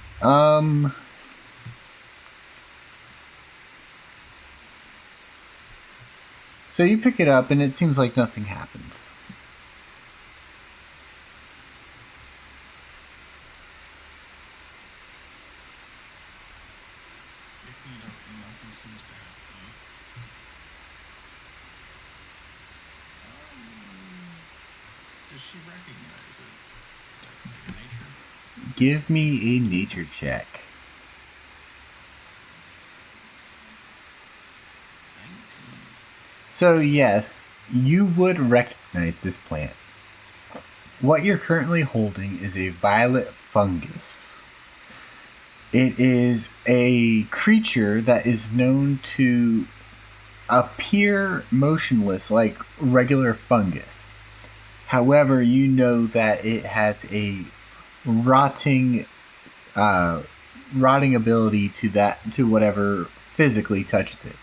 So you pick it up, and it seems like nothing happens.
Picking it up and nothing seems to happen. Does she recognize it? Is that like a nature?
Give me a nature check.
19.
So yes, you would recognize this plant. What you're currently holding is a violet fungus. It is a creature that is known to appear motionless like regular fungus. However, you know that it has a rotting uh, rotting ability to whatever physically touches it.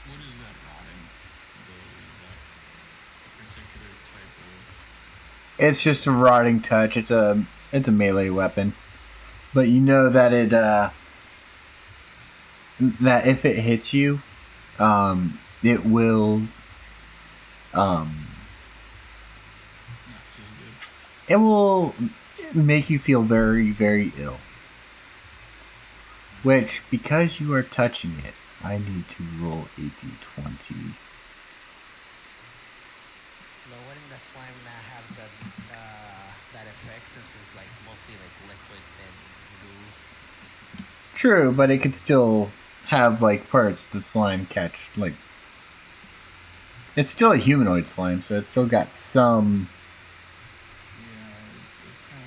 What is that rotting ability? Is that a particular type of.
It's just a rotting touch. It's a melee weapon, but you know that that if it hits you, it will um,
Not feel good?
it will make you feel very very ill. Which, because you are touching it, I need to roll a d20.
But wouldn't the slime not have the since it's like mostly like liquid and goo.
True, but it could still have like parts the slime catch. Like it's still a humanoid slime, so it's still got some.
Yeah, it's got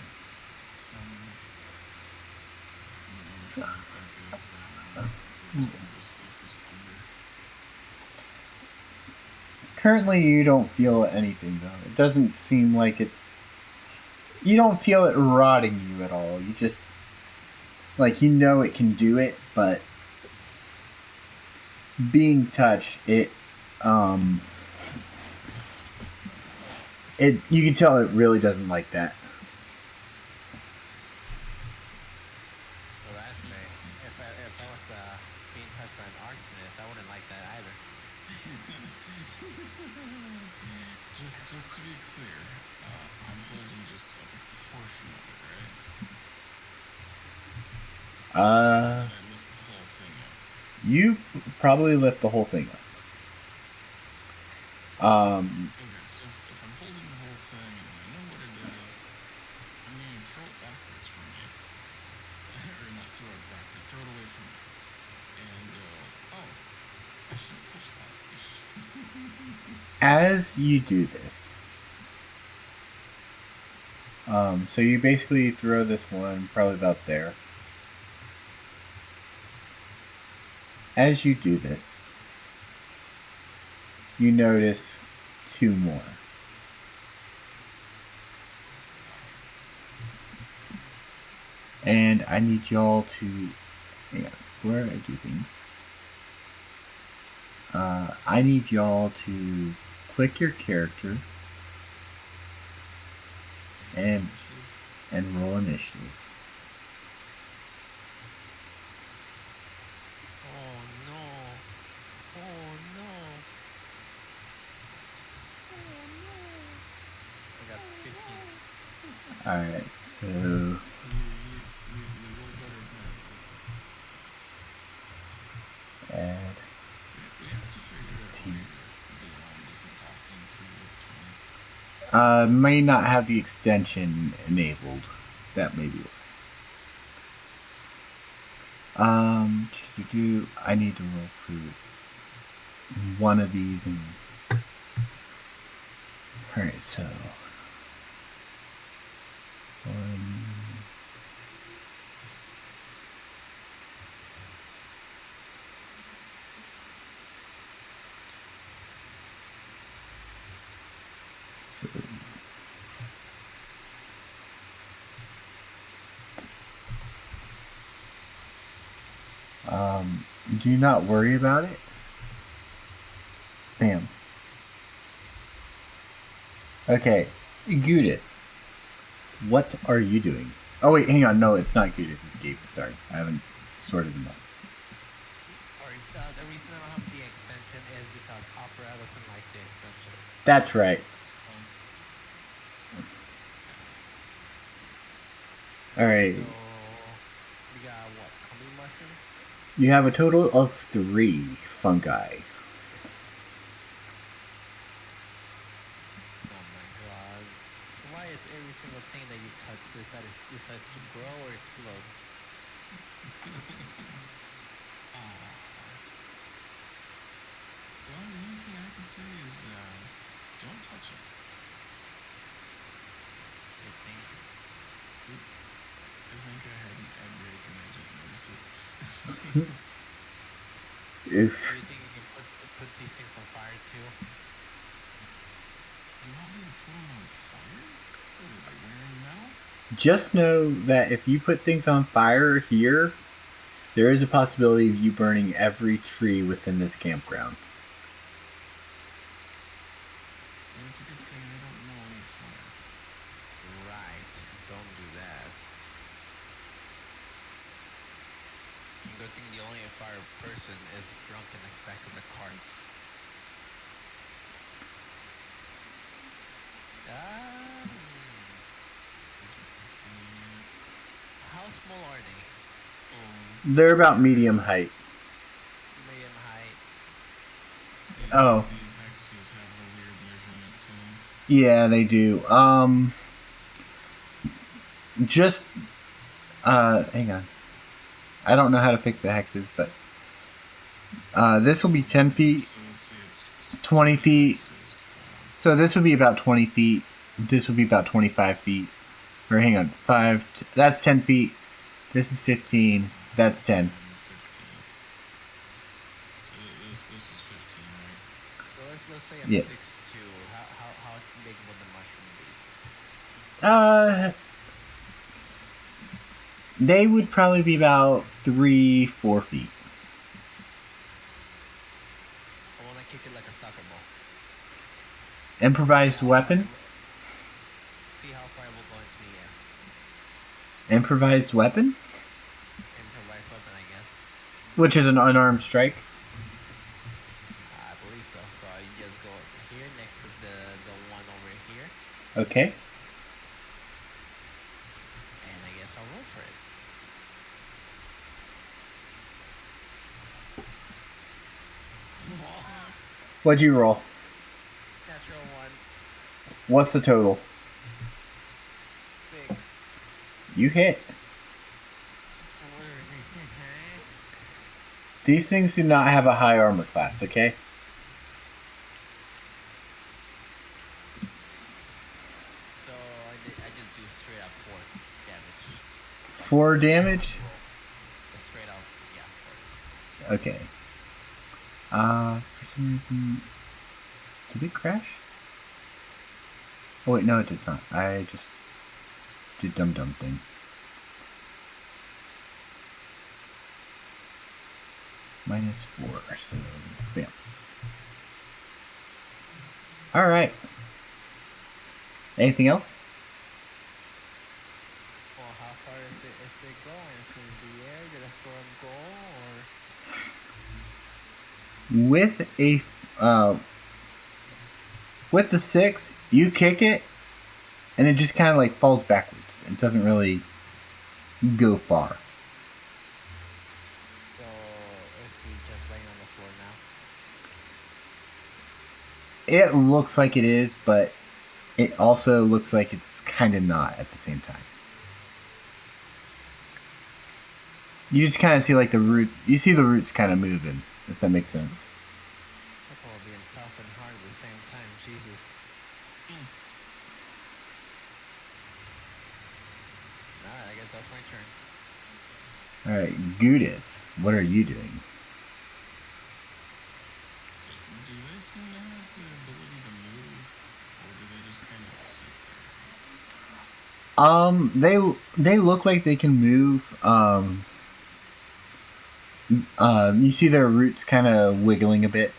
some. I'm trying to think of if some of the stuff is under.
Currently, you don't feel anything though. It doesn't seem like it's. You don't feel it rotting you at all. You just like you know it can do it, but being touched, um, it you can tell it really doesn't like that.
Well, that's fair. If I was being touched by an arsonist, I wouldn't like that either.
Just to be clear, I'm holding just a portion of it, right? Or
Uh,
did I lift the whole thing up?
you probably lift the whole thing up.
Okay, so if I'm holding the whole thing and I know what it is, I'm gonna throw it backwards from me. Or not throw it backwards, throw it away from me. And, oh, I shouldn't touch that.
As you do this, so you basically throw this one probably about there. As you do this, you notice two more. And I need y'all to, hang on, before I do things, I need y'all to click your character and roll initiative.
Oh no! Oh no! Oh no! I got 15.
Alright, so
You roll better than that.
add
We have to figure out why
15.
your beyond isn't locked into 20.
May not have the extension enabled. That may be why. I need to roll for one of these and. Alright, so. One. So. Do not worry about it. Bam. Okay, Judith, what are you doing? Oh wait, hang on. No, it's not Judith. It's Gabe. Sorry, I haven't sorted them out.
Sorry, the reason I don't have the extension is because Opera doesn't like the extension.
That's right. All right.
So we got what? Kami mushroom?
You have a total of 3 fungi.
Oh my god. Why is every single thing that you touch decides to grow or explode?
Well, the only thing I can say is, don't touch it.
You think?
I think I had an egg break and I didn't notice it.
Do
If
you think you can put these things on fire too?
You want me to put them on fire? What are they wearing metal?
just know that if you put things on fire here, there is a possibility of you burning every tree within this campground.
And it's a good thing I don't know any fire.
Right. Don't do that. Good thing the only fire person is drunk in the back of the cart. Um, how small are they?
They're about medium height.
Medium height.
Oh.
These hexes have a weird measurement to them.
Yeah, they do. just hang on. I don't know how to fix the hexes, but this will be 10 feet,
So let's say it's
20
10
feet.
hexes.
So this would be about 20 feet. This would be about 25 feet. Or hang on, that's 10 feet. This is 15. That's 10.
15. So this is 15, right?
So let's say I'm
Yeah.
6'2". How big would the mushroom be?
Uh, they would probably be about 3, 4 feet.
I want to kick it like a soccer ball.
Improvised weapon.
See how far it will go into the air.
Improvised weapon,
Improvised weapon, I guess.
which is an unarmed strike.
I believe so. So you just go here next to the one over here,
Okay.
and I guess I'll roll for it.
What'd you roll?
Natural one.
What's the total?
6.
You hit. These things do not have a high armor class, okay?
So I just do straight up 4 damage.
4 damage?
Straight up, yeah, 4.
Okay. For some reason... Did it crash? Oh wait, no it did not. I just did dumb thing. -4, so bam. Alright. Anything else?
Well, how far is it going? Is it in the air? Did I throw a goal, or?
With the 6, you kick it, and it just kind of like falls backwards. It doesn't really go far.
So is he just laying on the floor now?
It looks like it is, but it also looks like it's kind of not at the same time. You just kind of see like the root. You see the roots kind of moving, if that makes sense.
That's all being tough and hard at the same time. Jesus. Alright, I guess that's my turn.
Alright, Gudis, what are you doing?
So do they seem to have the ability to move, or do they just kind of sit there?
They look like they can move. You see their roots kind of wiggling a bit.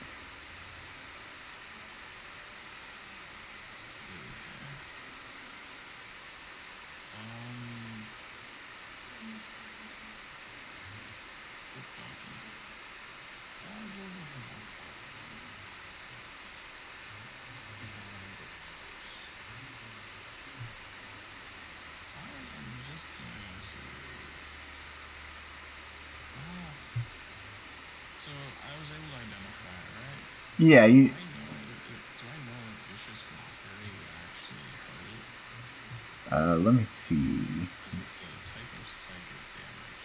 So I was able to identify it, right?
Yeah, you.
Do I know if vicious mockery would actually hurt it?
Let me see.
Because it's a type of psychic damage.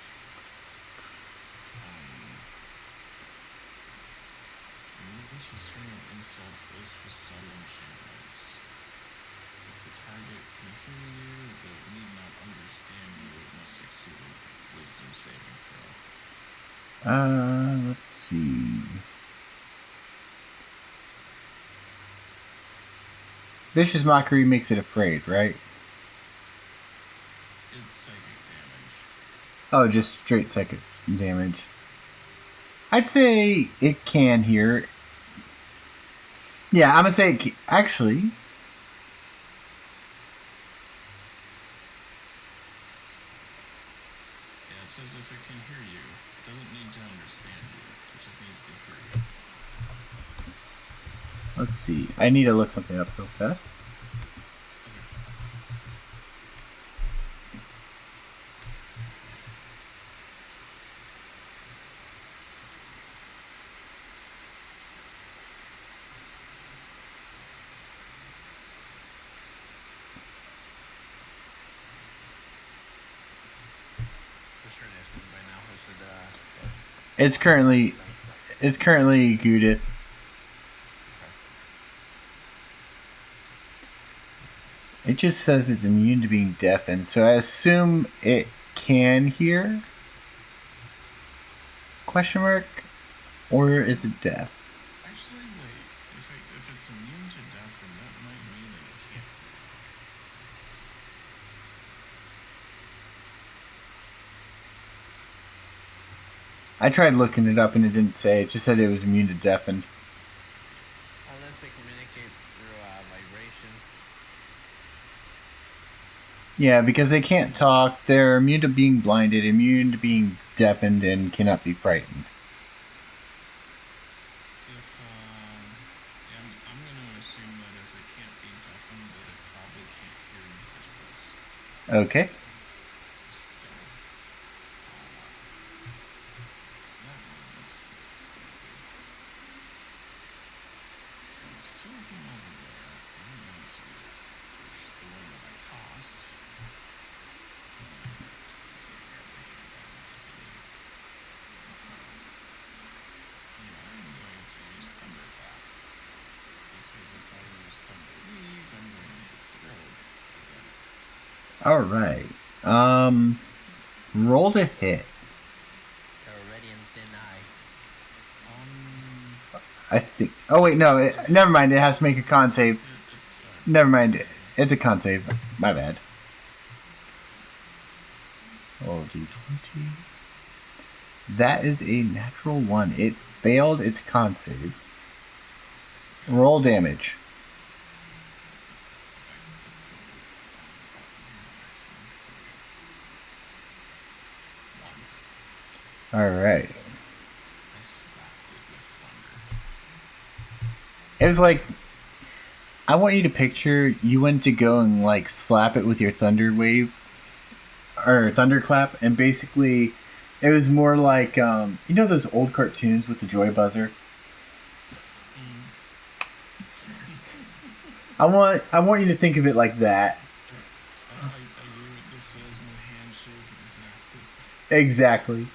Malicious string of insults, those for subtle enchantments. If the target can hear you, but need not understand you, it must succeed a wisdom saving throw.
Let's see. Vicious mockery makes it afraid, right?
It's psychic damage.
Oh, just straight psychic damage. I'd say it can hear. Yeah, I'm gonna say actually.
Yeah, it says if it can hear you, it doesn't need to understand you, it just needs to hear you.
Let's see. I need to look something up real fast. It's currently it's currently Judith.
Okay.
It just says it's immune to being deafened, so I assume it can hear? Question mark? Or is it deaf?
Actually, wait. If it's immune to death, then that might mean that it can't hear.
I tried looking it up and it didn't say. It just said it was immune to deafened.
Unless they communicate through vibration.
Yeah, because they can't talk. They're immune to being blinded, immune to being deafened, and cannot be frightened.
If yeah, I'm gonna assume that if it can't be deafened, that it probably can't hear in the first place.
Okay.
So that means since two of them over there, I'm going to push the one that I tossed. Grab the hand balance thingy. And I'm going to use Thunderclap. Because if I use Thunder Weave, I'm going to get thrilled again.
Alright. Roll to hit.
They're already in thin ice.
I think. Oh, wait, no. Never mind. It has to make a con save.
It's
Never mind. It's a con save. My bad. Roll d20. That is a natural 1. It failed its con save. Roll damage. Alright.
I slapped it with thunder.
It was like. I want you to picture you went to go and like slap it with your thunder wave or thunderclap, and basically it was more like you know those old cartoons with the joy buzzer. I want you to think of it like that.
I gave it the salesman handshake and zapped it.
Exactly.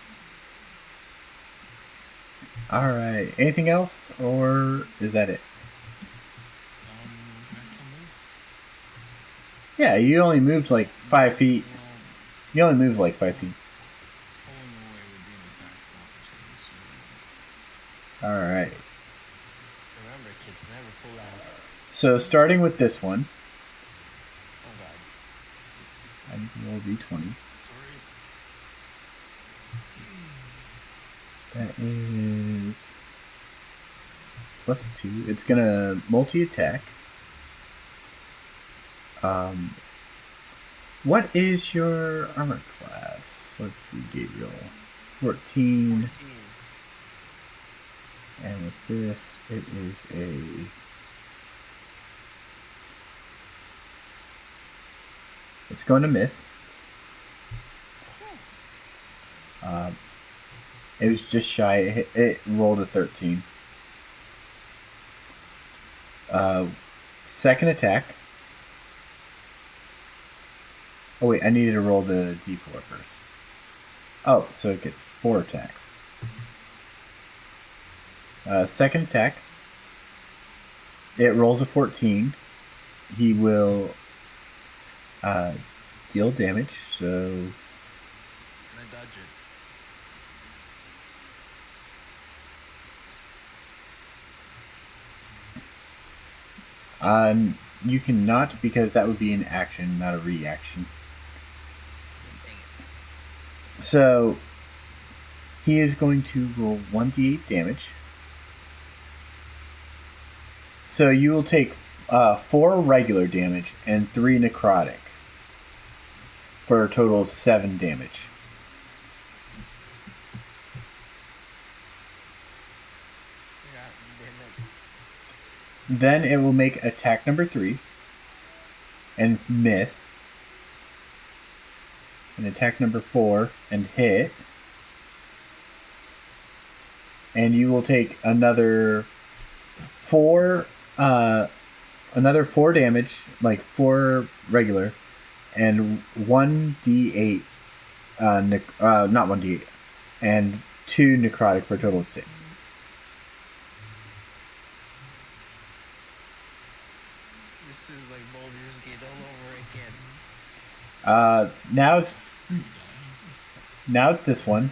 All right. Anything else, or is that it?
Can I still move?
Yeah, you only moved like 5 feet.
Well,
You only moved like 5 feet.
pulling away would be an attack of opportunity, so
All right.
Remember, kids, never pull out.
So starting with this one,
Oh god.
I need to roll d20.
sorry.
That is +2. It's gonna multi-attack. What is your armor class? Let's see, Gabriel. 14.
14.
And with this, it is a... It's going to miss. It was just shy. It rolled a 13. Second attack. Oh wait, I needed to roll the d4 first. Oh, so it gets 4 attacks. Second attack. It rolls a 14. He will deal damage, so...
And I dodge it.
You cannot, because that would be an action, not a reaction.
Dang it.
So, he is going to roll 1d8 damage. So you will take 4 regular damage and 3 necrotic. For a total of 7 damage.
God damn it.
Then it will make attack number 3 and miss. And attack number 4 and hit. And you will take another 4 damage, like 4 regular, and 1d8 not 1d8, and 2 necrotic for a total of 6.
This is like Baldur's Gate all over again.
Now it's
Free die.
now it's this one,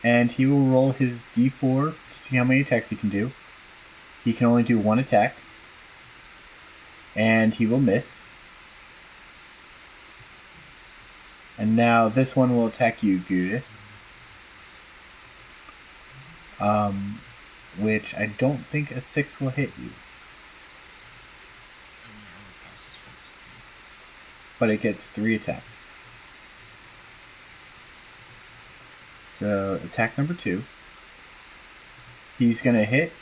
and he will roll his d4 to see how many attacks he can do. He can only do 1 attack, and he will miss. And now this one will attack you, Gudis. Which I don't think a 6 will hit you.
And my armor class is focused.
But it gets 3 attacks. So attack number 2. He's gonna hit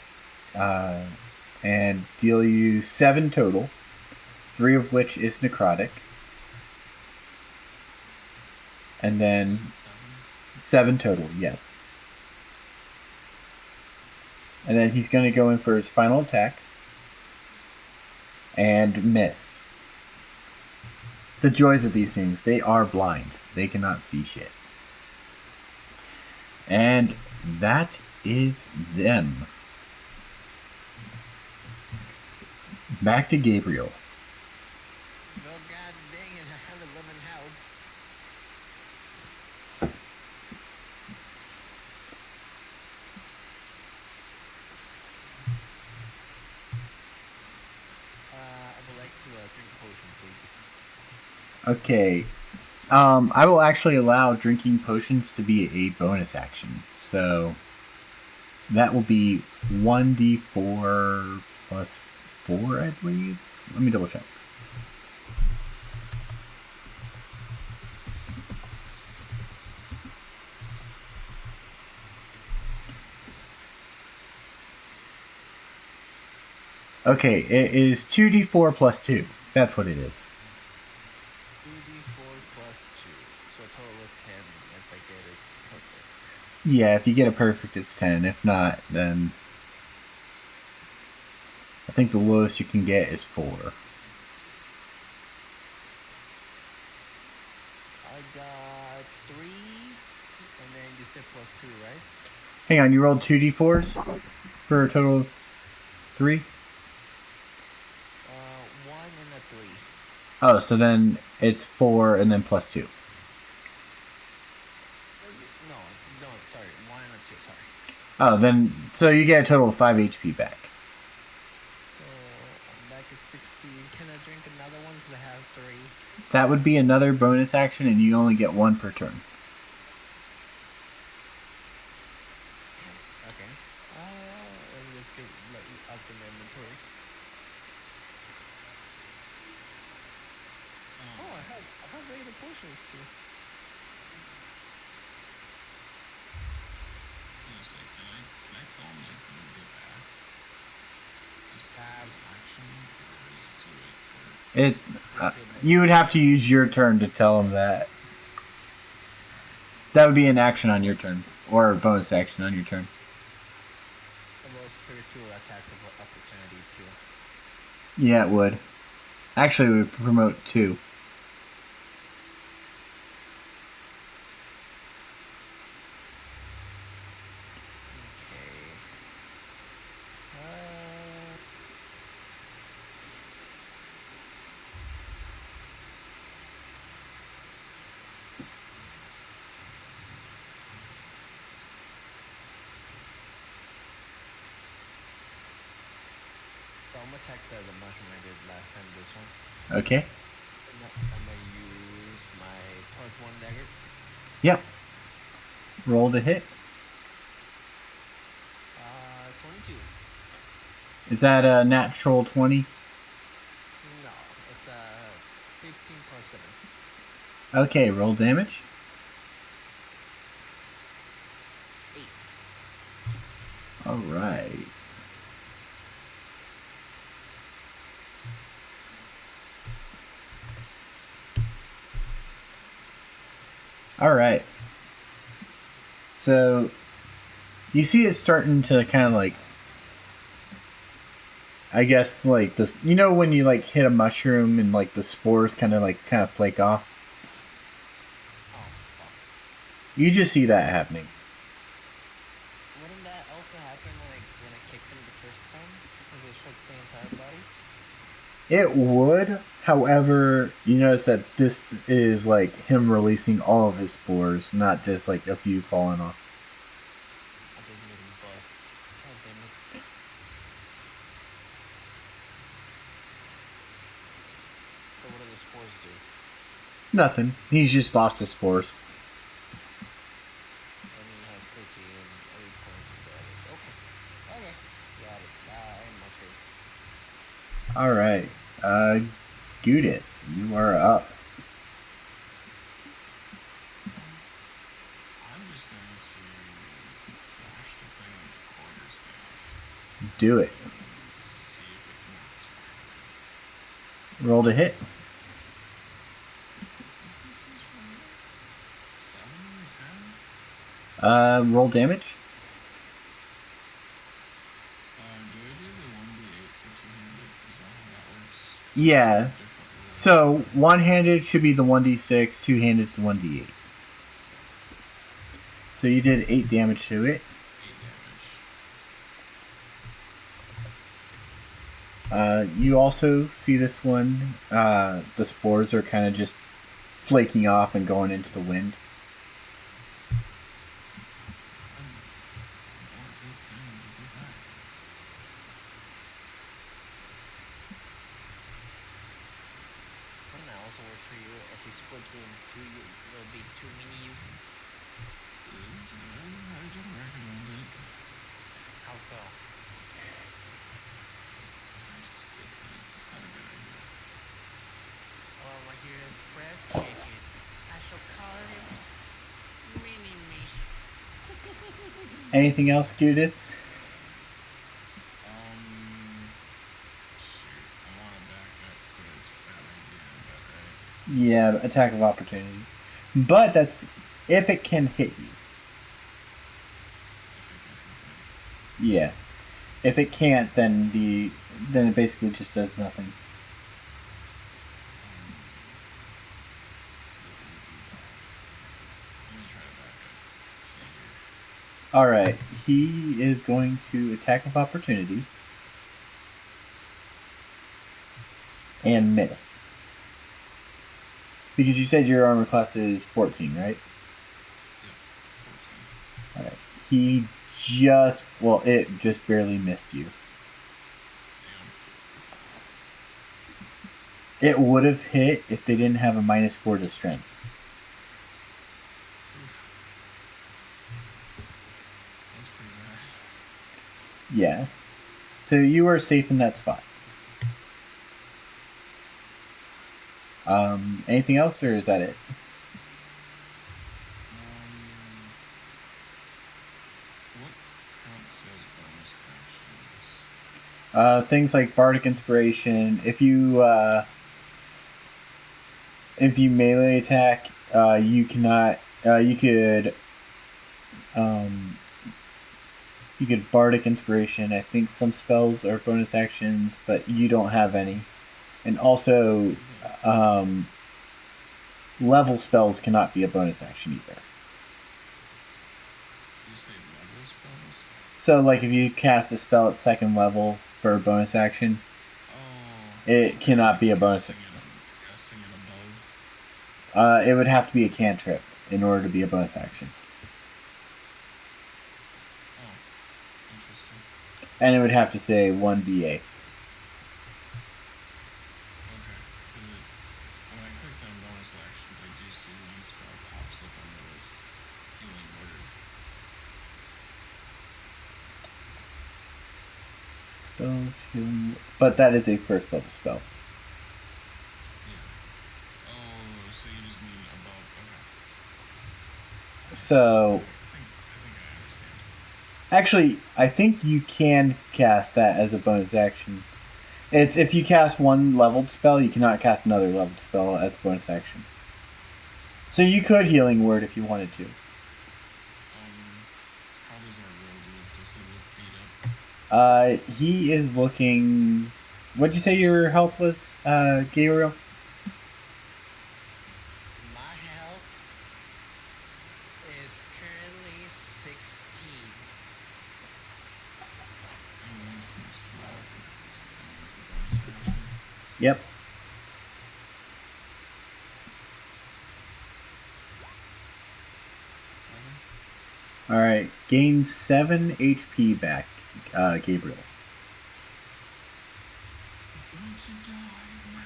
and deal you 7 total, 3 of which is necrotic. And then 7 total, yes. And then he's going to go in for his final attack and miss. The joys of these things, they are blind. They cannot see shit. And that is them. Back to Gabriel.
Well, god dang it, I have 11 health. I would like to drink a potion, please.
Okay. I will actually allow drinking potions to be a bonus action. So that will be 1d4 plus 4, I believe. Let me double check. Okay, it is 2d4 plus 2. That's what it is.
2d4 plus 2. So a total of 10 if I get it perfect.
Yeah, if you get a perfect, it's 10. If not, then I think the lowest you can get is 4.
I got 3, and then you said plus 2, right?
Hang on, you rolled 2d4s for a total of 3?
1 and a 3.
Oh, so then it's 4 and then plus 2.
No, sorry. 1 and a 2, sorry.
Oh, then, so you get a total of 5 HP back.
So I'm back at 60. Can I drink another one because I have 3?
That would be another bonus action, and you only get 1 per turn.
Okay. Let me just get up in the inventory. Oh, I have regular potions too.
Can I tell him like when we get back? Just pass action, or is it too late for it?
You would have to use your turn to tell him that. That would be an action on your turn, or a bonus action on your turn.
The most spiritual attack of opportunity too.
Yeah, it would. Actually, it would promote 2.
Okay. So I'm gonna attack the mushroom I did last time. This one.
Okay.
I'm gonna use my +1 dagger.
Yep. Roll to hit.
22.
Is that a natural 20?
No, it's 15 plus 7.
Okay, roll damage.
8.
Alright. Alright. So, you see it starting to kind of like, I guess like this, you know when you like hit a mushroom and like the spores kind of flake off?
Oh, fuck.
You just see that happening. It would. However, you notice that this is like him releasing all of his spores, not just like a few falling off.
I didn't even buff. God damn it. So what do the spores do?
Nothing. He's just lost his spores.
And he has 13 points of damage. Okay. Okay. Got it. I am okay.
All right. Judith, you are up.
I'm just going to flash the thing with the quarterstaff
Do it.
and see if it knocks backwards.
Roll to hit.
I think this is right. 7 or 10?
Roll damage.
Do I do the 1d8 for two-handed? Is that how that works?
Yeah.
Different rules.
So one-handed should be the 1d6. Two-handed is the 1d8. So you did 8 damage to it.
8 damage.
You also see this one. The spores are kind of just flaking off and going into the wind.
What a good thing to do that.
Wouldn't that also work for you? If he splits you in two, there'll be two mini yous.
I don't recommend it.
How so?
It's not a good idea.
Well, my hero is breathtaking. I shall call him Mini Me.
Anything else, Judith?
Shoot. I want to back up, but it's a bad idea, but right?
Yeah, attack of opportunity. But that's if it can hit you.
It's if it can hit me.
Yeah. If it can't, then it basically just does nothing.
Let me try to back up to here.
All right. He is going to attack of opportunity and miss. Because you said your armor class is 14, right?
Yep, 14.
All right. It just barely missed you.
Damn.
It would have hit if they didn't have a -4 to strength.
That's pretty bad.
Yeah. So you are safe in that spot. Anything else, or is that it?
What counts as bonus actions?
Things like bardic inspiration. If you melee attack, you cannot. You could bardic inspiration. I think some spells are bonus actions, but you don't have any. And also, level spells cannot be a bonus action either.
You say level spells?
So, like, if you cast a spell at 2nd level for a bonus action, it cannot be a bonus.
Casting it above?
It would have to be a cantrip in order to be a bonus action.
Oh, interesting.
And it would have to say 1d8.
Okay, because when I clicked on bonus actions, I do see one spell pops up on the list. Healing Word.
Spells, healing. But that is a 1st level spell.
Yeah. Oh, so you just mean above. Okay.
So,
I think I understand.
actually, I think you can cast that as a bonus action. It's if you cast one leveled spell, you cannot cast another leveled spell as a bonus action. So you could Healing Word if you wanted to.
How does our rogue look? Does he look beat up?
He is looking. What'd you say your health was, Gabriel?
My health is currently 16.
And 16. And what's the bonus action?
Yep.
Seven.
All right. Gain 7 HP back, Gabriel.
You're going to die now.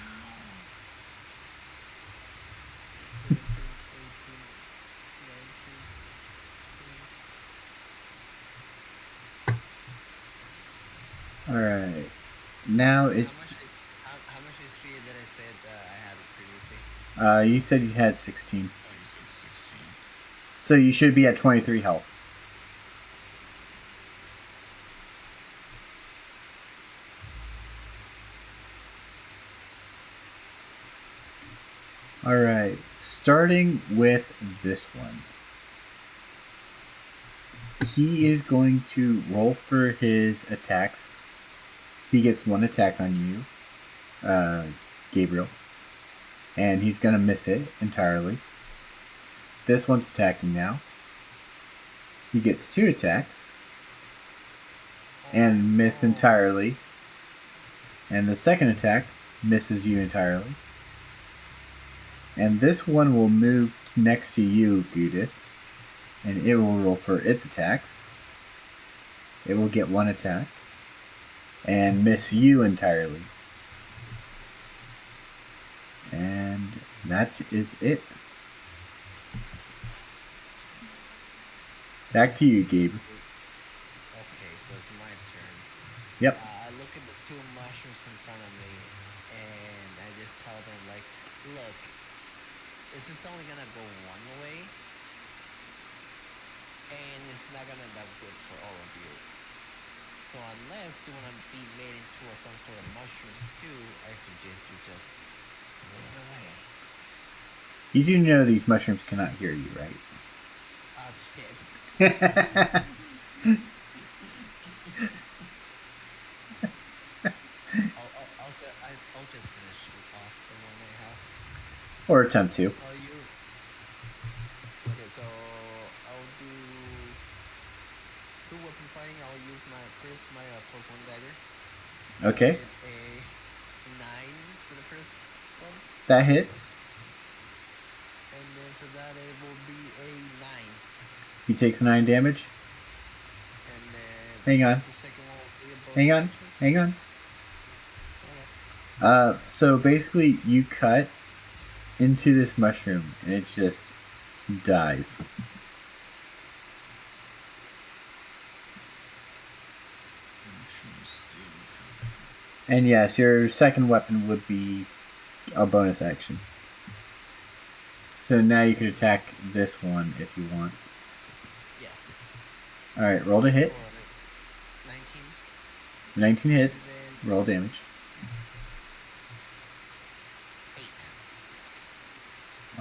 17, 18, 19, 20.
All right. Now
And
it.
how much HP did I said I had previously?
You said you had 16,
Oh, you said 16.
so you should be at 23 health. All right. Starting with this one. He is going to roll for his attacks. He gets one attack on you, Gabriel, and he's going to miss it entirely. This one's attacking now. He gets 2 attacks
Oh
and miss
no.
entirely. And the second attack misses you entirely. And this one will move next to you, Judith, and it will roll for its attacks. It will get 1 attack and miss you entirely. And that is it. Back to you, Gabe.
Okay, so it's my turn.
Yep.
I look at the two mushrooms in front of me, and I just tell them like, "Look, this is only gonna go one way, and it's not gonna end up good for all of you. So unless you wanna be made into some sort of mushroom stew, I suggest you just run away."
You do know these mushrooms cannot hear you, right?
Oh shit. I'll just finish off the one I have.
Or attempt to.
I'll use. Okay, so I'll do two weapon fighting. I'll use my first my plus one dagger
Okay.
with a 9 for the first one,
That hits.
and then for that it will be a 9,
He takes 9 damage.
and then
Hang on.
the second one will be a
Hang
bonus
on.
action.
Hang on.
Okay.
So basically, you cut into this mushroom and it just dies.
Mushroom stew. Okay.
And yes, your second weapon would be a bonus action. So now you could attack this one if you want.
Yeah.
Alright, roll to hit.
For 19,
19
and
hits.
then
Roll damage.
8.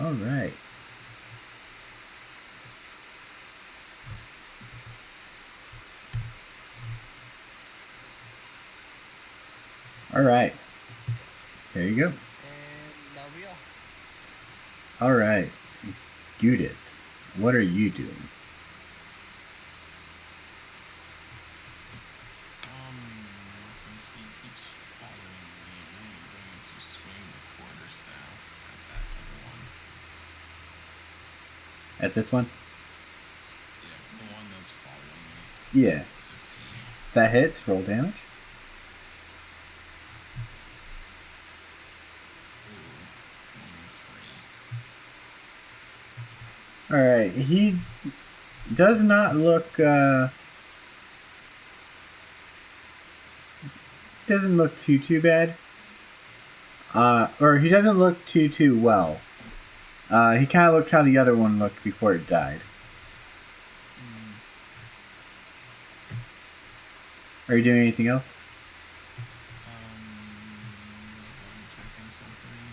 Alright. Alright. There you go.
And that'll be all.
Alright. Judith, what are you doing?
Since he keeps following me, I am going to swing the quarterstaff at that other one.
At this one?
Yeah, the one that's following me.
Yeah.
It's a 15.
That hits. Roll damage.
Ooh, 23.
Alright. He does not look, doesn't look too bad. Or he doesn't look too well. He kind of looked how the other one looked before it died.
Mm.
Are you doing anything else?
Double checking something.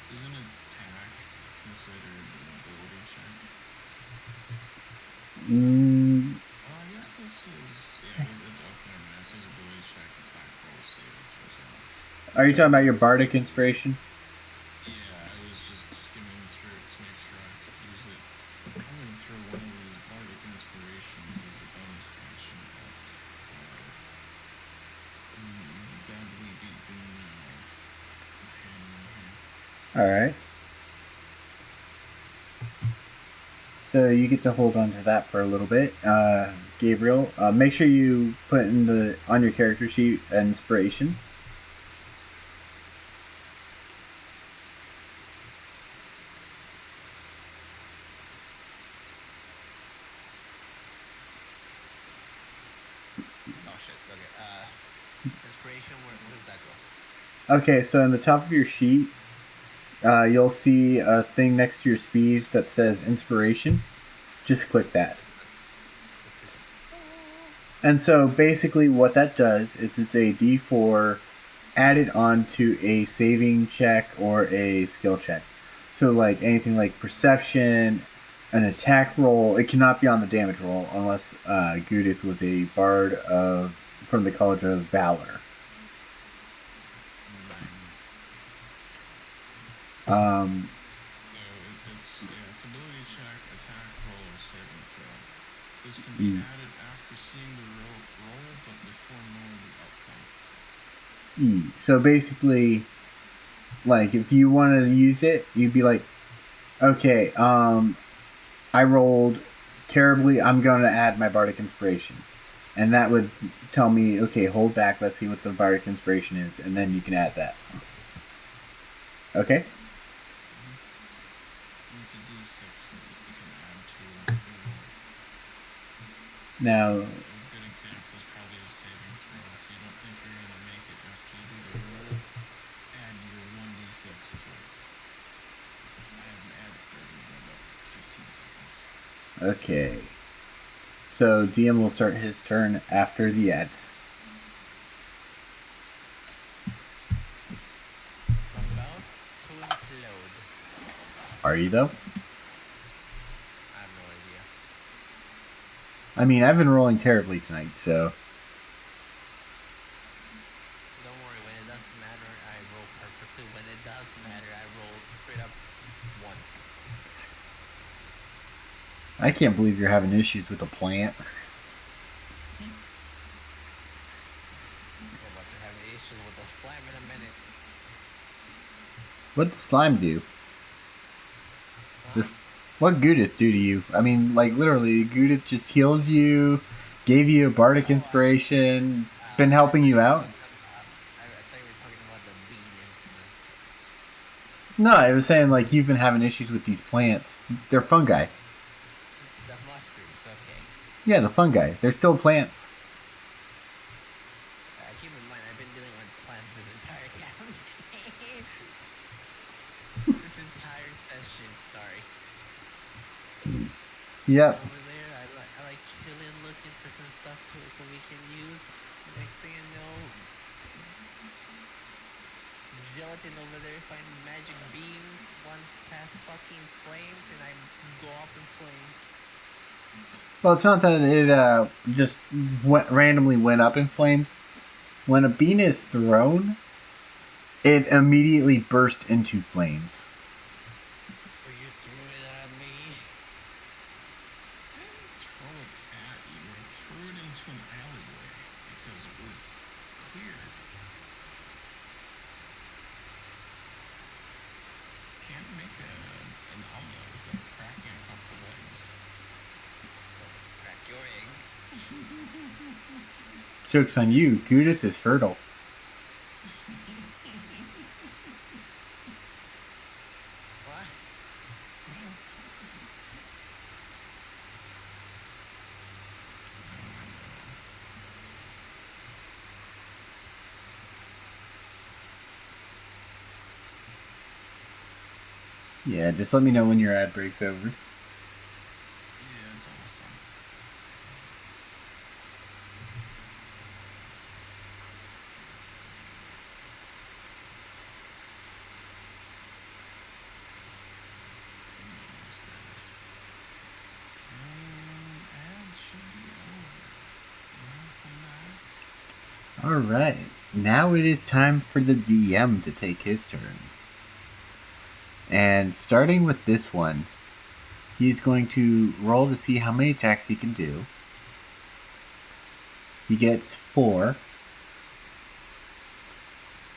Is an attack considered an ability check?
Mm,
Oh, I guess this is. Yeah, okay, never mind. It says ability check, attack roll, save throws.
are you talking about your bardic inspiration?
Yeah, I was just skimming through it to make sure I could use it. I'm going to throw one of these bardic inspirations as a bonus action.
All right. So you get to hold on to that for a little bit, Gabriel. Make sure you put in the on your character sheet inspiration.
Oh shit. Okay. Inspiration. Where does that go?
Okay, so in the top of your sheet, you'll see a thing next to your speed that says inspiration. Just click that.
Let's click it. Oh.
And so basically, what that does is it's a D4 added onto a saving check or a skill check. So, like anything like perception, an attack roll, it cannot be on the damage roll unless Gudith was a bard of from the College of Valor.
9.
Um,
So it's ability check, attack, roll, or saving throw. This can be
e,
added after seeing the roll, but before knowing the outcome.
So basically, like if you wanted to use it, you'd be like, okay, I rolled terribly. I'm going to add my bardic inspiration, and that would tell me, okay, hold back. Let's see what the bardic inspiration is, and then you can add that. Okay.
And it's a d6 that you can add to a roll.
Now,
A good example is probably a saving throw. If you don't think you're going to make it after you do the roll, add your 1d6 to it. I haven't added 30 in about 15 seconds.
okay. So DM will start his turn after the ads.
About to implode.
Are you though?
I have no idea.
I mean, I've been rolling terribly tonight, so
Don't worry. When it doesn't matter, I roll perfectly. When it does matter, I roll straight up 1.
I can't believe you're having issues with a plant.
We're about to have issues with the slime in a minute.
What does slime do?
Huh?
This, what Gudith do to you? I mean, like literally, Gudith just healed you, gave you a bardic
Oh,
inspiration, been
I
helping
thought
you
you were
out.
talking about. I thought you were talking about the bean incident.
No, I was saying like you've been having issues with these plants. They're fungi.
The mushrooms. Okay.
Yeah, the fungi. They're still plants.
Keep in mind, I've been dealing with plants this entire campaign. This entire session. Sorry.
Yep.
Over there, I like chilling, looking for some stuff so we can use. Next thing you know, gelatin over there finding magic beans. One past fucking flames, and I go up in flames.
Well, it's not that it just randomly went up in flames. When a bean is thrown, it immediately burst into flames.
So you threw it at me.
I didn't throw it at you. I threw it into an alleyway because it was clear. Can't make an omelet without cracking a couple of eggs.
Well, crack your egg.
Joke's on you. Gudith is fertile.
What?
Yeah, just let me know when your ad breaks over.
Yeah, it's almost done. Ads should be over. Welcome back.
Alright, now it is time for the DM to take his turn. And starting with this one, he's going to roll to see how many attacks he can do. He gets 4.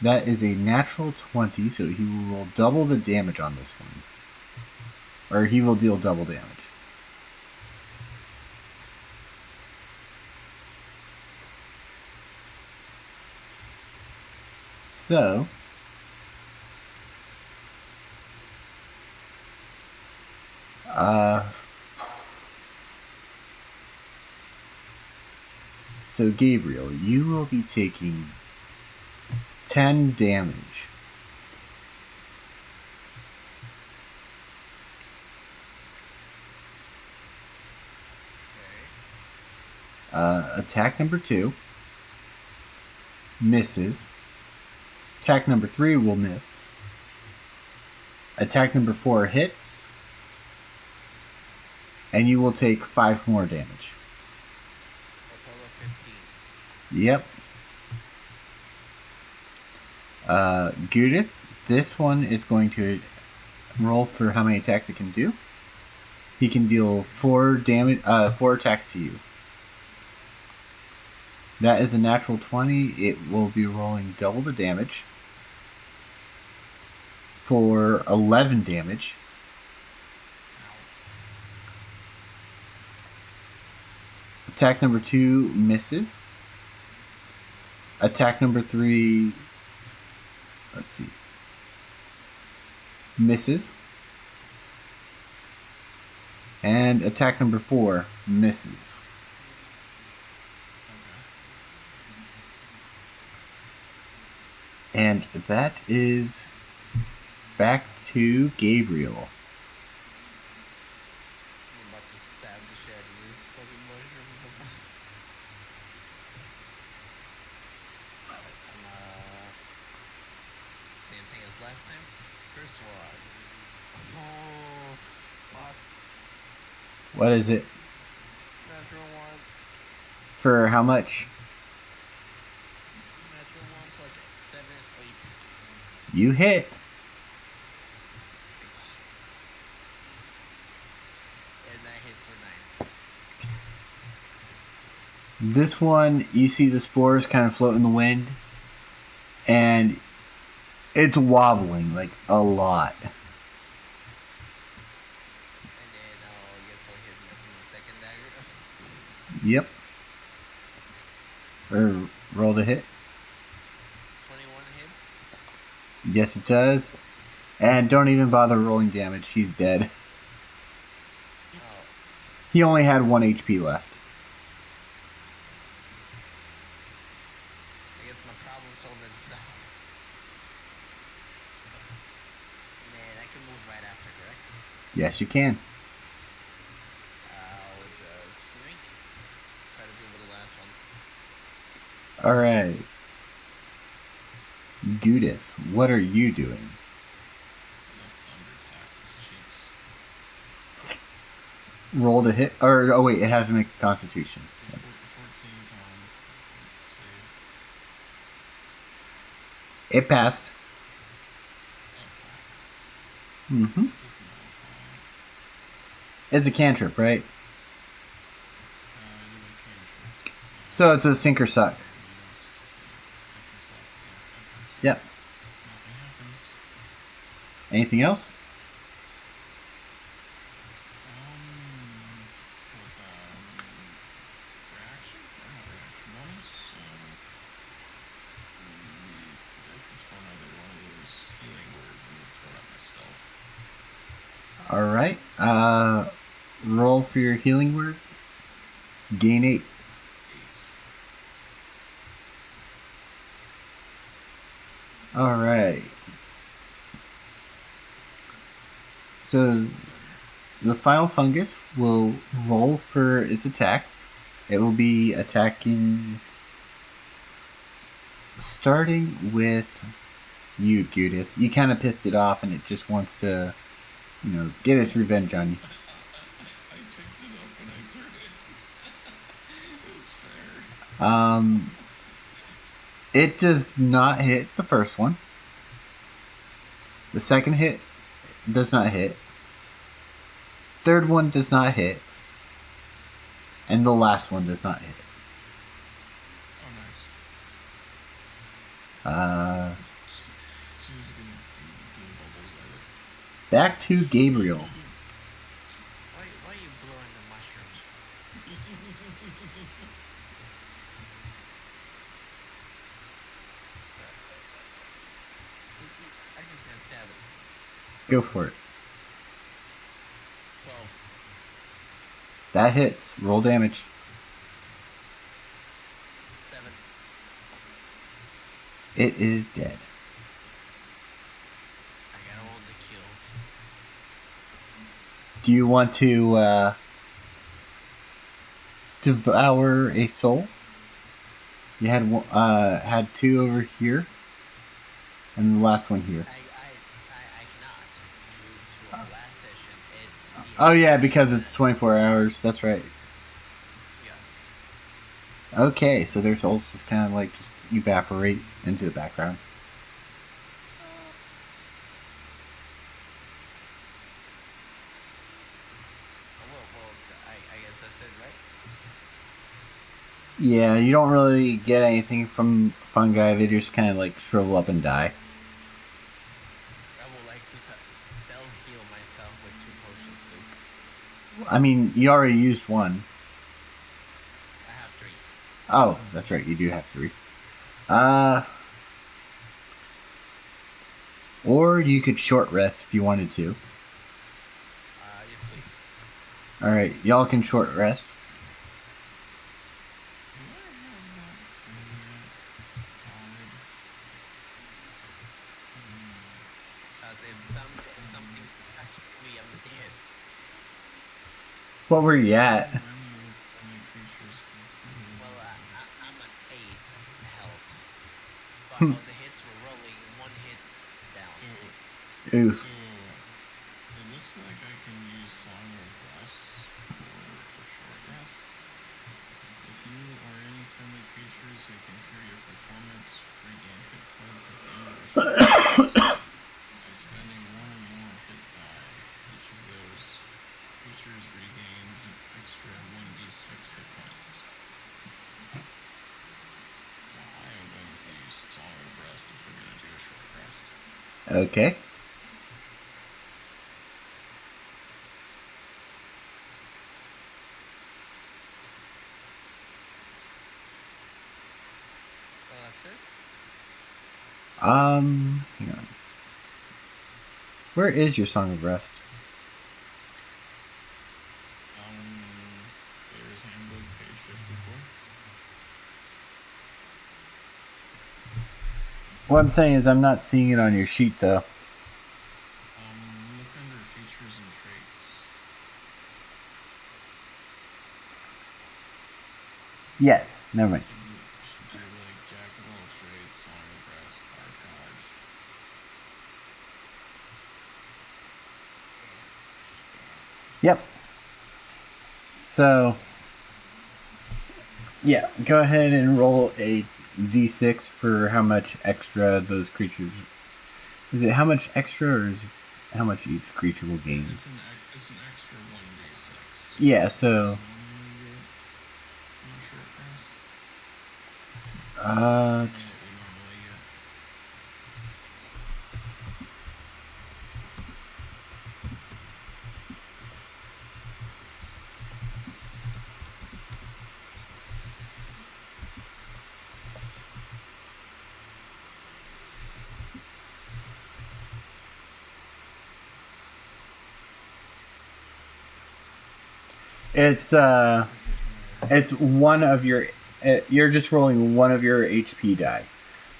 That is a natural 20, so he will roll double the damage on this one. Or he will deal double damage. So, Gabriel, you will be taking 10 damage. Attack number 2 misses. Attack number 3 will miss. Attack number 4 hits. And you will take 5 more damage.
A total of 15.
Yep. Judith, this one is going to roll for how many attacks it can do. He can deal 4 attacks to you. That is a natural 20. It will be rolling double the damage for 11 damage. Attack number 2 misses. Attack number 3, let's see, misses. And attack number 4 misses. And that is back to Gabriel.
I'm about to stab the shit out of these fucking mushrooms. Same thing as last time. First one. Oh, fuck.
What is it?
Natural 1.
For how much?
Natural 1 plus 7 is 8.
You hit.
And I hit for 9.
This one, you see the spores kind of float in the wind. And it's wobbling like a lot.
And then I'll guess I'll hit the second dagger.
Yep. Or roll to hit.
21 hit.
Yes, it does. And don't even bother rolling damage. He's dead.
Oh.
He only had 1 HP left.
I guess my problem solving is done. Man, I can move right after, correct?
Yes, you can.
I'll just shrink. Try to deal with the last one.
Alright. Judith, what are you doing?
The thunder attack his cheeks.
Roll to hit. Or, oh wait, it has to make a constitution.
14 save.
It passed. Mm-hmm.
Just
It's a cantrip, right?
it is a cantrip.
So it's a sink or suck. Yep.
Nothing happens.
Anything else?
Reaction? Or not reaction bonus? It's another one of those healing words and throw it myself.
Alright. Roll for your healing word. Gain 8.
8.
Alright. So the final fungus will roll for its attacks. It will be attacking, starting with you, Judith. You kind of pissed it off and it just wants to, get its revenge on you.
I picked it up and I threw it. It's fair.
It does not hit the first one. The second hit does not hit. Third one does not hit. And the last one does not hit.
Oh, nice.
Back to Gabriel.
Why you blowing the mushroom? I'm just gonna stab it.
Go for it.
12.
That hits. Roll damage.
7.
It is dead.
I got all the kills.
Do you want to devour a soul? You had 2 over here, and the last one here.
I cannot. Due to our last session, he
Oh
had
yeah,
said
because it's
that.
24 hours. That's right.
Yes.
Okay, so their souls just kind of like just evaporate into the background.
I guess that's it, right?
Yeah, you don't really get anything from fungi. They just kind of like shrivel up and die.
I would like to self heal myself with 2 potions, please.
I mean, you already used one.
I have 3.
Oh, that's right. You do have 3. Uh, or you could short rest if you wanted to.
Yes, please.
All right, y'all can short rest.
Do I have that thing yet? Hide.
Cause if something touches me, I'm dead.
What were you
Remind
at?
me what friendly creatures can heal.
Well, I'm at 8 health, but
Hmm.
all the hits were rolling 1 hit down.
Oof.
So it looks like I can use Song of Rest for a short rest. If you or any friendly creatures who can hear your performance regain hit points at the end of your session by spending 1 or more hit die. Each of those creatures regains an extra 1d6 hit points. So I am going to use Song of Rest if we're going to do a short rest.
Okay.
So that's it.
Hang on. Where is your Song of Rest?
Player's Handbook, page 54.
What I'm saying is I'm not seeing it on your sheet though.
Look under features and traits.
Yes. Never mind.
Should do like Jack of all trades, Song of Rest, Arcage.
Yep. So, yeah, go ahead and roll a d6 for how much extra those creatures. Is it how much extra, or is it how much each creature will gain?
It's an extra 1d6.
Yeah. So,
Short rest.
uh,
What we normally get.
it's it's one of your. You're just rolling one of your HP die.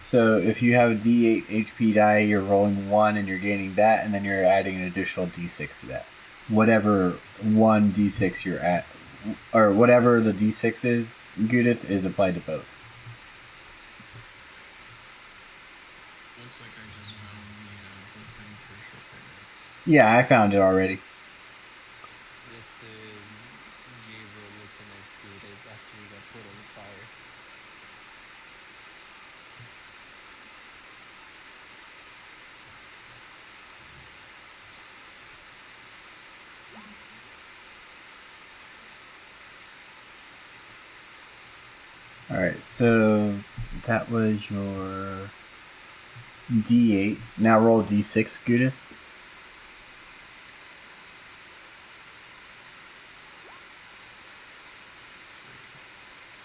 So if you have a D8 HP die, you're rolling 1 and you're gaining that, and then you're adding an additional D6 to that. Whatever 1d6 you're at, or whatever the d6 is, Judith, is applied to both.
Looks like I just found the blueprint for short rest.
Yeah, I found it already.
Just Gabriel looking at Judith after he got put on fire.
Alright, so that was your D8. Now roll D6, Judith.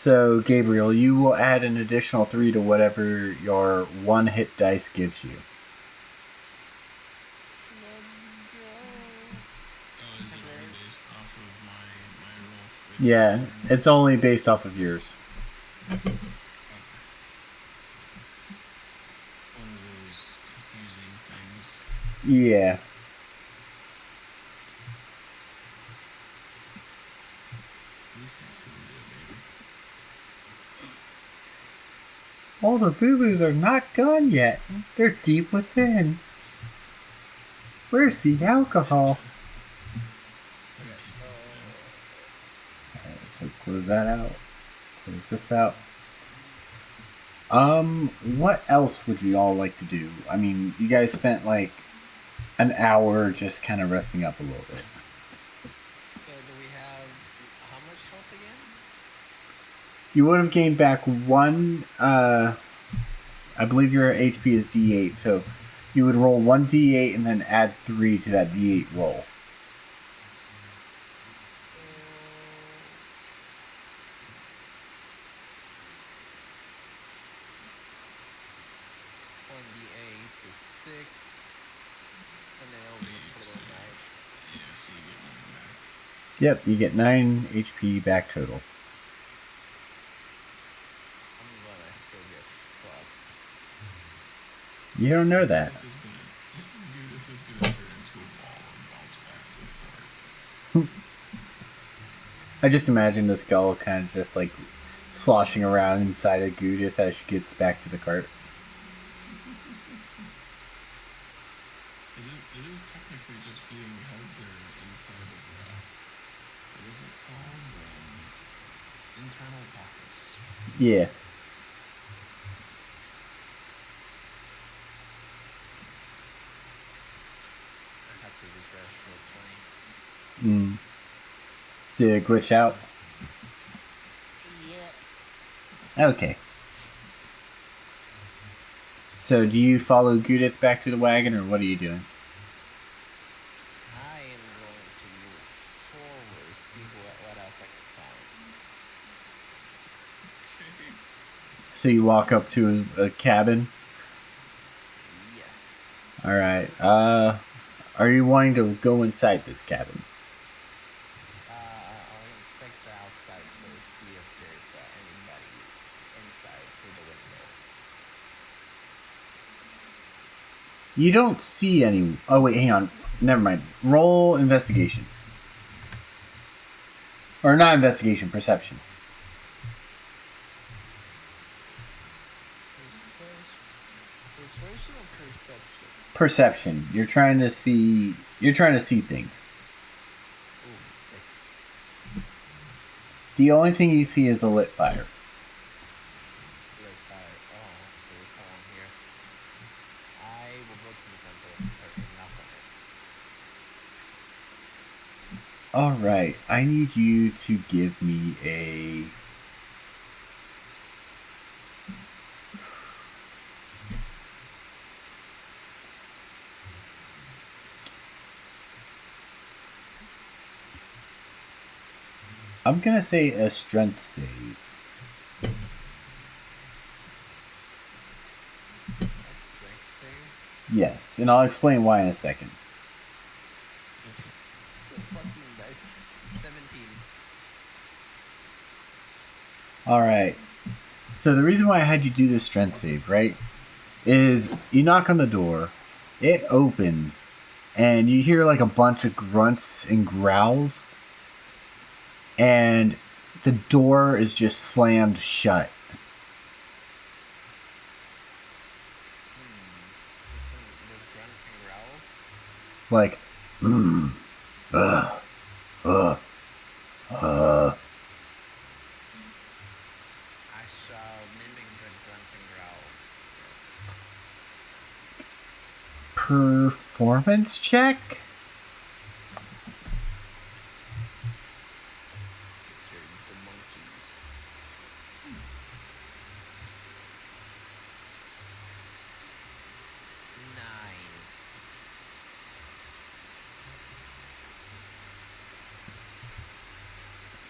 So, Gabriel, you will add an additional 3 to whatever your one hit dice gives you.
Let's go.
Oh, is it only
Temporary.
based off of my roll, which
Yeah,
I'm
it's only based off of yours.
okay. One of those confusing things.
Yeah.
At least don't feel good, baby.
All the boo boos are not gone yet. They're deep within. Where's the alcohol?
Okay,
Easy,
so
man.
So close that out. Close this out. What else would you all like to do? I mean, you guys spent like an hour just kind of resting up a little bit.
so do we have how much health again?
You would have gained back one. I believe your HP is D8, so you would roll one D8 and then add 3 to that D8 roll.
So 1d8 is 6, and then it'll
So
be a
you,
total
so
of 9.
yeah, so you get 9 back.
Yep, you get 9 HP back total.
I'm gonna still get fucked.
You don't know that.
Gudith is gonna turn into a ball and bounce back to the cart.
I just imagine the skull kind of just like sloshing around inside of Gudith as she gets back to the cart.
It is technically just being held there inside of what is it called? Internal pockets.
Yeah.
I have to refresh roll 20.
Did it glitch out?
Yep.
Okay. So do you follow Gudith back to the wagon, or what are you doing?
I am going to move forward, see what else I can find.
Okay.
So you walk up to a cabin.
Yes.
All right. Are you wanting to go inside this cabin?
I'll inspect the outside first, see if there's anybody inside through the window.
You don't see any. Oh wait, hang on. Never mind. Roll investigation, or not investigation, perception.
Persuasion or perception?
Perception. You're trying to see. You're trying to see things.
Ooh, 6.
The only thing you see is the lit fire.
Lit fire. Oh, so there's someone here. I will go to the front door and knock on it.
All right. I need you to give me a. I'm gonna say a strength save.
A strength save?
Yes, and I'll explain why in a second.
The fucking dice. 17.
All right. So the reason why I had you do this strength save, right, is you knock on the door, it opens, and you hear like a bunch of grunts and growls, and the door is just slammed shut.
There's grunts and growls.
Like, uh, uh, uh.
I shall mimic the grunts and growls.
Performance check?
Picture the monkeys. 9.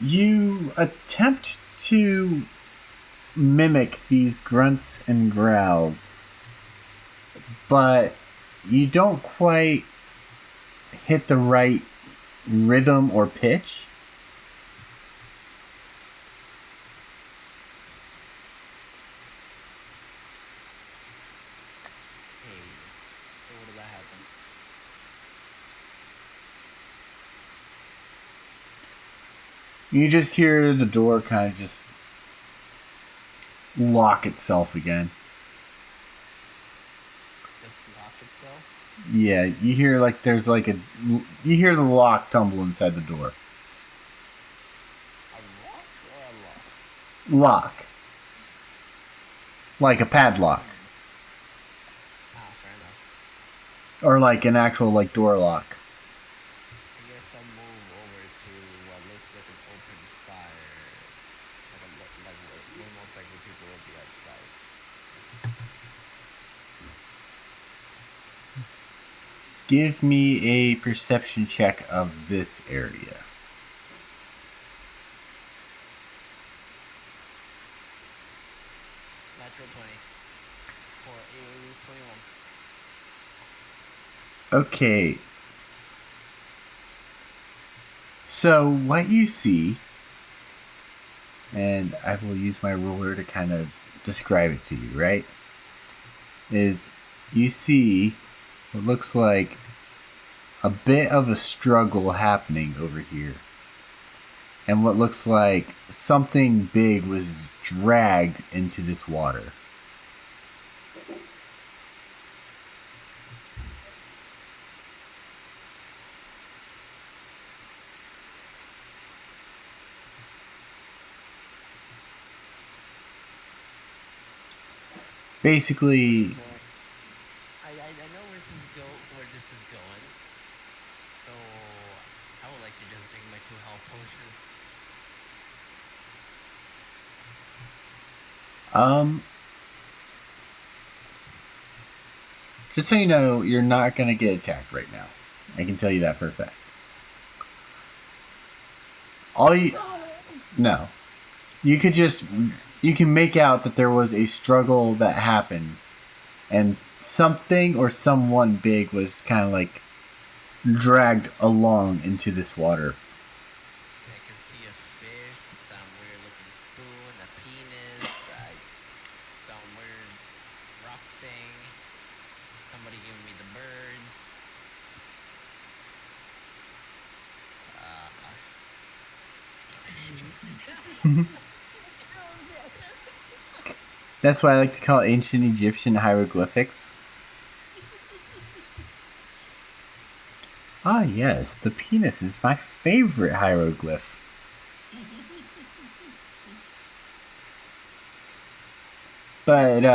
You attempt to mimic these grunts and growls, but you don't quite hit the right rhythm or pitch.
Hey, so what did that happen?
You just hear the door kind of just lock itself again.
Just lock itself?
Yeah, you hear like there's like a. You hear the lock tumble inside the door.
A rock or a lock?
Lock. Like a padlock.
Ah, fair enough.
Or like an actual like door lock.
I guess I'll move over to what looks like an open fire. Like where most likely people will be outside.
Give me a perception check of this area.
Natural 20 for a 21.
Okay. So what you see, and I will use my ruler to kind of describe it to you, right? Is you see what looks like a bit of a struggle happening over here. And what looks like something big was dragged into this water. Basically,
I know where this is going. So I would like to just drink my 2 health potions.
um, just so you know, you're not gonna get attacked right now. I can tell you that for a fact. All you, no, you could just, you can make out that there was a struggle that happened, and something or someone big was kind of like dragged along into this water.
I can see a fish, some weird looking spoon, a penis, some weird rock thing. Somebody giving me the bird. Uh,
That's why I like to call ancient Egyptian hieroglyphics. Ah, yes, the penis is my favorite hieroglyph. But,
okay, so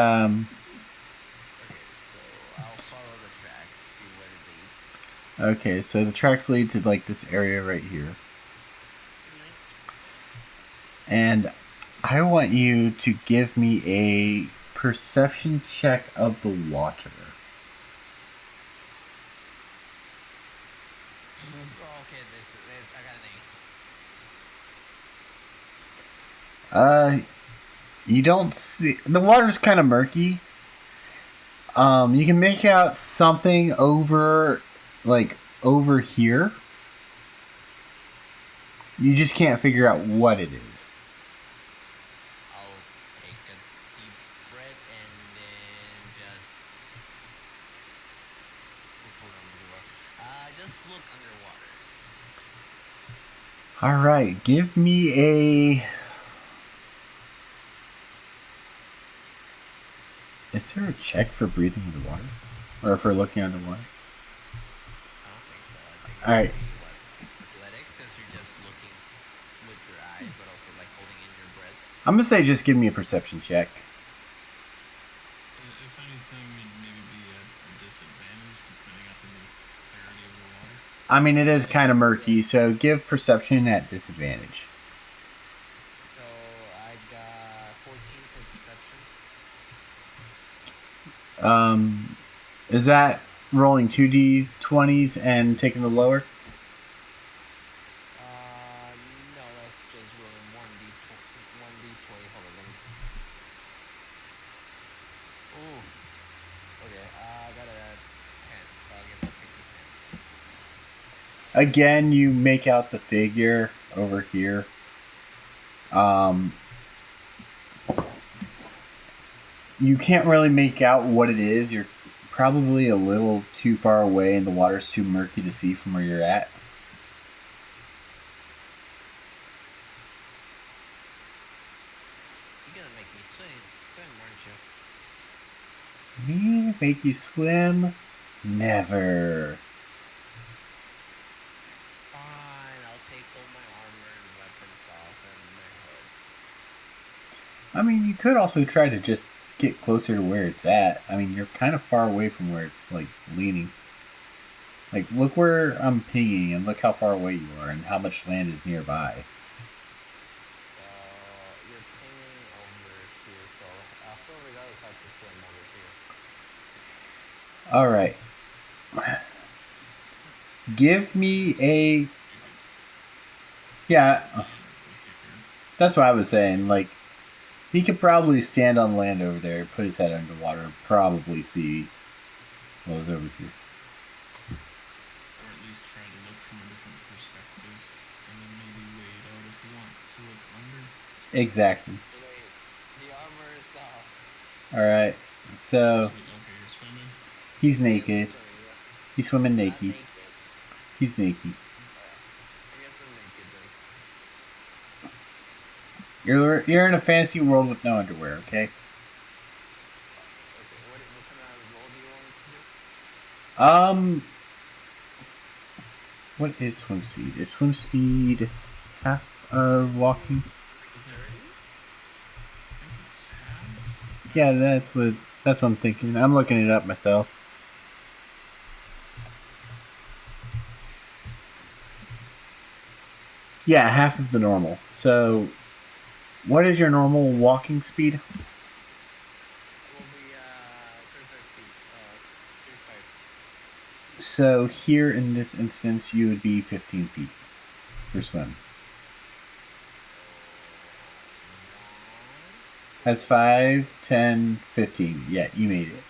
I'll follow the tracks, see where it leads.
okay, so the tracks lead to, like, this area right here. And I want you to give me a perception check of the water.
Oh, okay, this I got an 8.
You don't see the water's kind of murky. You can make out something over, like over here. You just can't figure out what it is.
I'll take a deep breath and then just look underwater. Just look underwater.
All right, give me a. Is there a check for breathing underwater, or for looking underwater?
I don't think so. I think
All
it'll
right,
be what athletics, since you're just looking with your eyes, but also like holding in your breath.
I'm gonna say just give me a perception check.
If anything, it'd maybe be a disadvantage depending on the clarity of the water.
I mean, it is kind of murky, so give perception at disadvantage.
So I got 14 for perception.
Is that rolling 2d20s and taking the lower?
No, that's just rolling 1d I got a 10, so I guess I'll take the 10.
Again, you make out the figure over here. Um, you can't really make out what it is. You're probably a little too far away, and the water's too murky to see from where you're at.
You're gonna make me swim, aren't you?
Me make you swim? Never.
Fine, I'll take all my armor and weapons off and my hood.
I mean, you could also try to just get closer to where it's at. I mean, you're kind of far away from where it's like leaning. Like, look where I'm pinging, and look how far away you are, and how much land is nearby.
So you're pinging over here, so still regardless I have to swim over here.
All right. Give me a. Yeah,
Land over here.
that's what I was saying. Like, he could probably stand on land over there, put his head underwater, and probably see what was over here.
Or at least try to look from a different perspective, and then maybe wait out if he wants to look under.
Exactly.
Wait, the armor is off.
All right. So
Sweet, okay, you're swimming.
he's
I guess I'm
naked.
swimming, yeah.
He's swimming
Not
naked.
naked.
He's naked.
I guess I'm naked then.
You're in a fantasy world with no underwear. Okay.
Okay, what kind of roll do you want me to do?
Um. What is swim speed? Is swim speed half of walking?
Is it? I think it's half.
Yeah, that's what I'm thinking. I'm looking it up myself. Yeah, half of the normal. So, what is your normal walking speed?
It will be 35 feet. 35.
So here in this instance, you would be 15 feet for swim.
So, 1.
That's 5, 10, 15. Yeah, you made it.
I made it.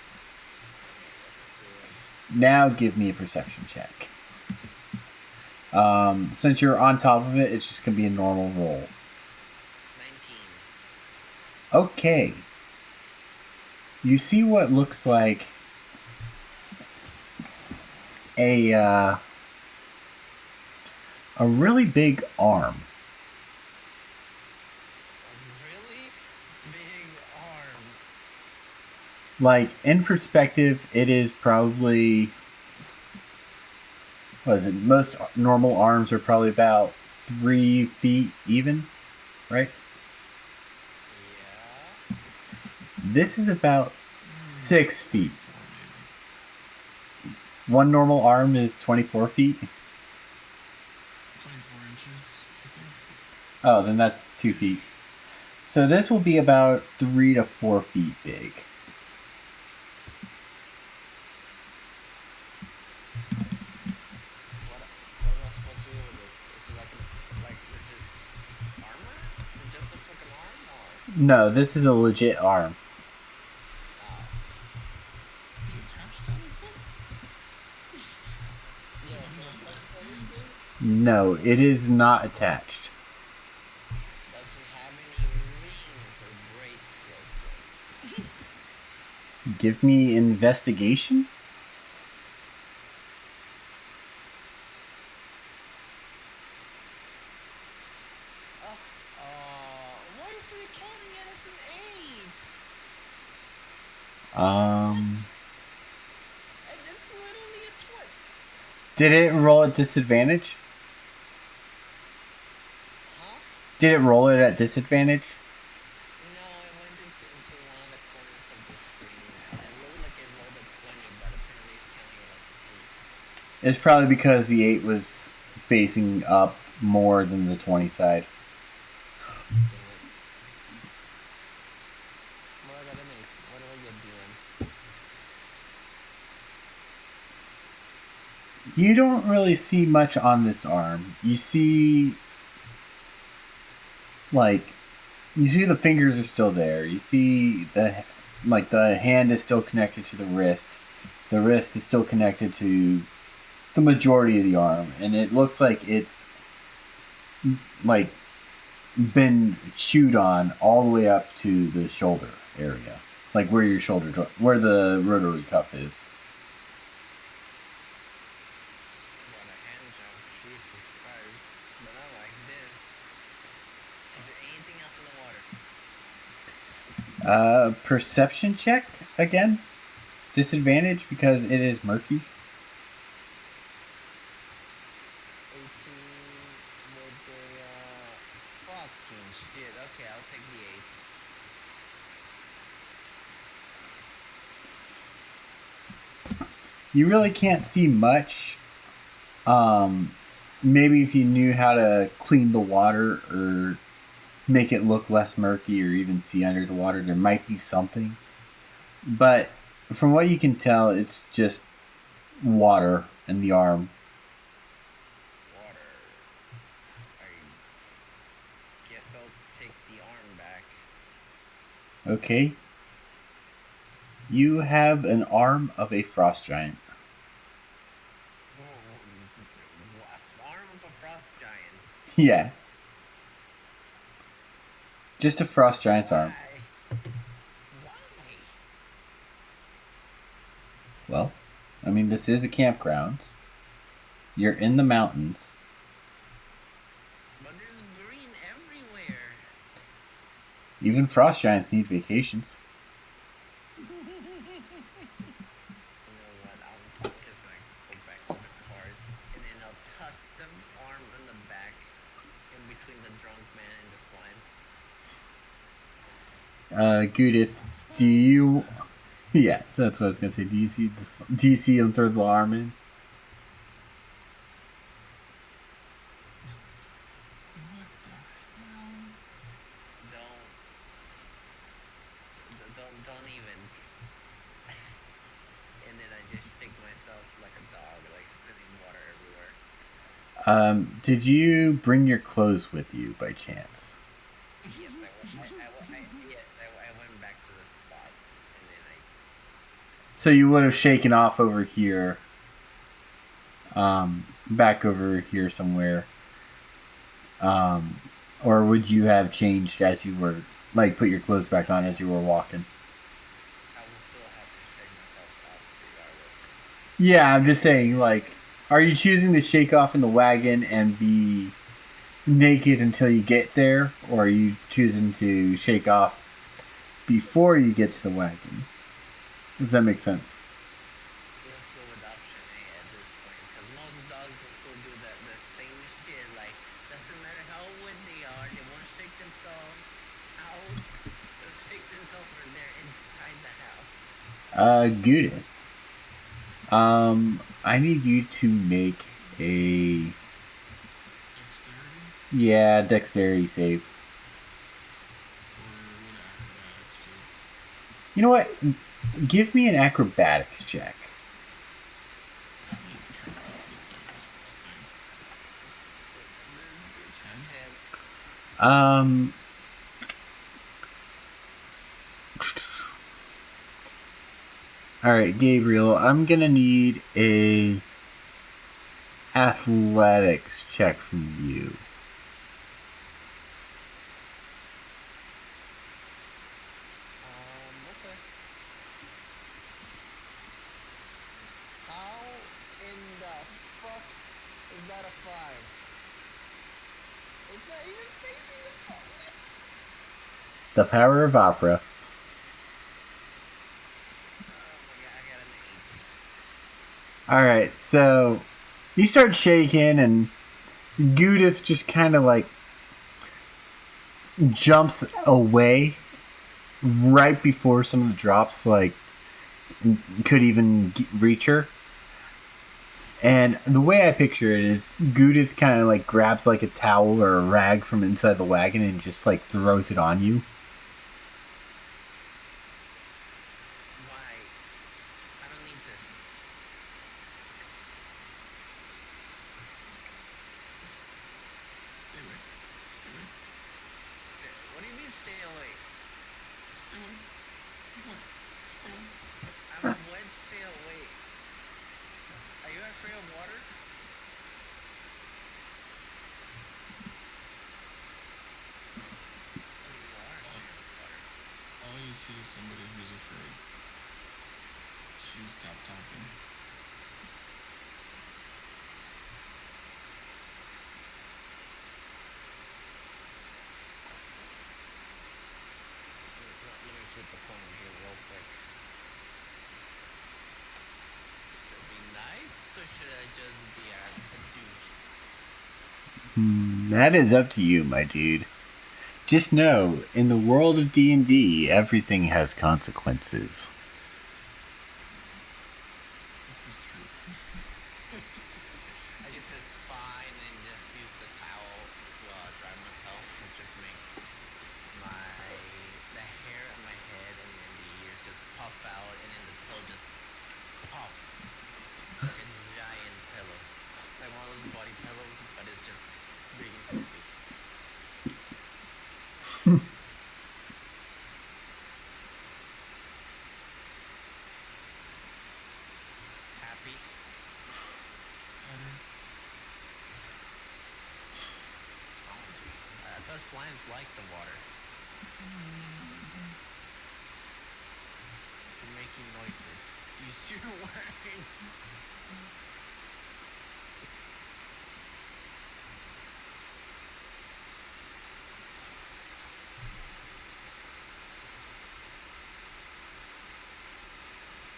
Good.
Now give me a perception check. Since you're on top of it, it's just going to be a normal roll.
19.
Okay. You see what looks like a really big arm.
A really big arm.
Like, in perspective, it is probably. What is it? Most normal arms are probably about 3 feet even, right?
Yeah.
This is about 6 feet.
4 maybe.
One normal arm is 24 feet.
24 inches, I think.
Oh, then that's 2 feet. So this will be about 3 to 4 feet big.
What am I supposed to do with this? Is it like is this armor? It just looks like an arm, or
No, this is a legit arm.
oh
Is it attached to anything?
yeah, is
I'm
it
not
attached to
that.
anything?
No, it is not attached.
Doesn't have any wings or great question.
Give me investigation.
Oh, why is it counting it as an 8?
Um,
And it's literally a 20.
did it roll at disadvantage?
Huh?
Did it roll it at disadvantage?
No, it went into one of the corners of the screen. It looked like it rolled a 20, but apparently it's counting it as an 8.
It's probably because the 8 was facing up more than the 20 side.
Damn it. Well, I got an 8. What do I get, DM?
You don't really see much on this arm. You see, like, you see the fingers are still there. You see the hand is still connected to the wrist. the wrist is still connected to the majority of the arm, and it looks like it's like been chewed on all the way up to the shoulder area, like where your where the rotary cuff is.
What a hand job. Jesus Christ. But I like this. Is there anything else in the water?
Perception check again. Disadvantage because it is murky.
18 with the fucking shit. Okay, I'll take the 8.
You really can't see much. Um, Maybe if you knew how to clean the water or make it look less murky or even see under the water, there might be something. But from what you can tell, it's just water in the arm.
Water. I guess I'll take the arm back.
Okay. You have an arm of a frost giant.
Arm of a frost giant.
Yeah. Just a frost giant's arm.
Why? Why?
Well, I mean, this is a campground. You're in the mountains.
But there's green everywhere.
Even frost giants need vacations.
You know what? I'm just gonna go back to the cart and then I'll tuck the arm on the back in between the drunk man and the slime.
Gudith, do you? Yeah, that's what I was gonna say. Do you see this? Do you see him throw the arm in?
What the hell?
Don't, don't even. And then I just shake myself like a dog, like spitting water everywhere.
Did you bring your clothes with you by chance?
Yes, I went back to the spot, and then I.
So you would have shaken off over here, back over here somewhere, or would you have changed as you were, like, put your clothes back on as you were walking?
I will still have to shake myself off regardless.
Yeah, I'm just saying, like, are you choosing to shake off in the wagon and be naked until you get there, or are you choosing to shake off before you get to the wagon? If that makes sense.
Let's go with option A at this point, because most dogs will still do the same shit. Like, doesn't matter how wet they are, they won't shake themselves out. They'll shake themselves when they're inside the house.
Gudith. I need you to make a
Dexterity?
dexterity save.
Or would acrobatics do?
You know what? Give me an acrobatics check.
I'm gonna try to flip that this time. A 10?
10.
Um. All right, Gabriel. I'm gonna need a athletics check from you.
Okay. How in the fuck is that a 5? It's not even facing the fuck.
The power of opera.
Oh my god, I got an 8.
All right, so you start shaking, and Gudith just kind of like jumps away right before some of the drops like could even reach her. And the way I picture it is Gudith kind of like grabs like a towel or a rag from inside the wagon and just like throws it on you.
Why? I don't need this.
Stay away. Stay away.
What do you mean stay away?
Stay away. What? Stay away.
I'm wet, stay away.
Please stop talking.
Let me flip a coin here real quick. Should I be nice or should I just be a douche?
That is up to you, my dude. Just know, in the world of D&D, everything has consequences.
This is true.
I just said fine and just use the towel to dry myself, which just makes the hair on my head and the ears just puff out, and then the pillow just puff like a giant pillow, like one of those body pillows, but it's just big and comfy. Happy.
Better.
What's wrong with you? I thought slines like the water. You're making noises. Use your words.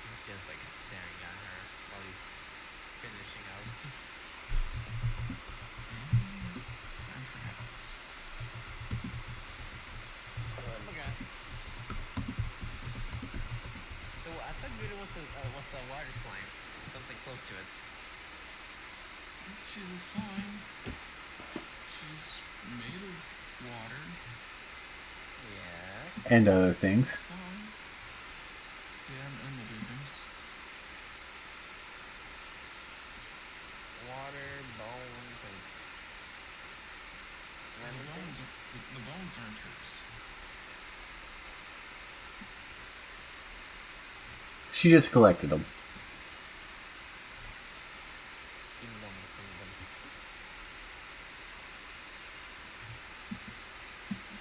He's just like staring at her while he's finishing up.
And time for hats.
Oh my god. So I thought Gouda was a water slime, something close to it.
She's a slime. She's made of water.
Yeah.
And other things.
Slime. Yeah, and other things.
Water, bones, and
The
anything.
bones aren't hers.
She just collected them.
Kingdom, kingdom.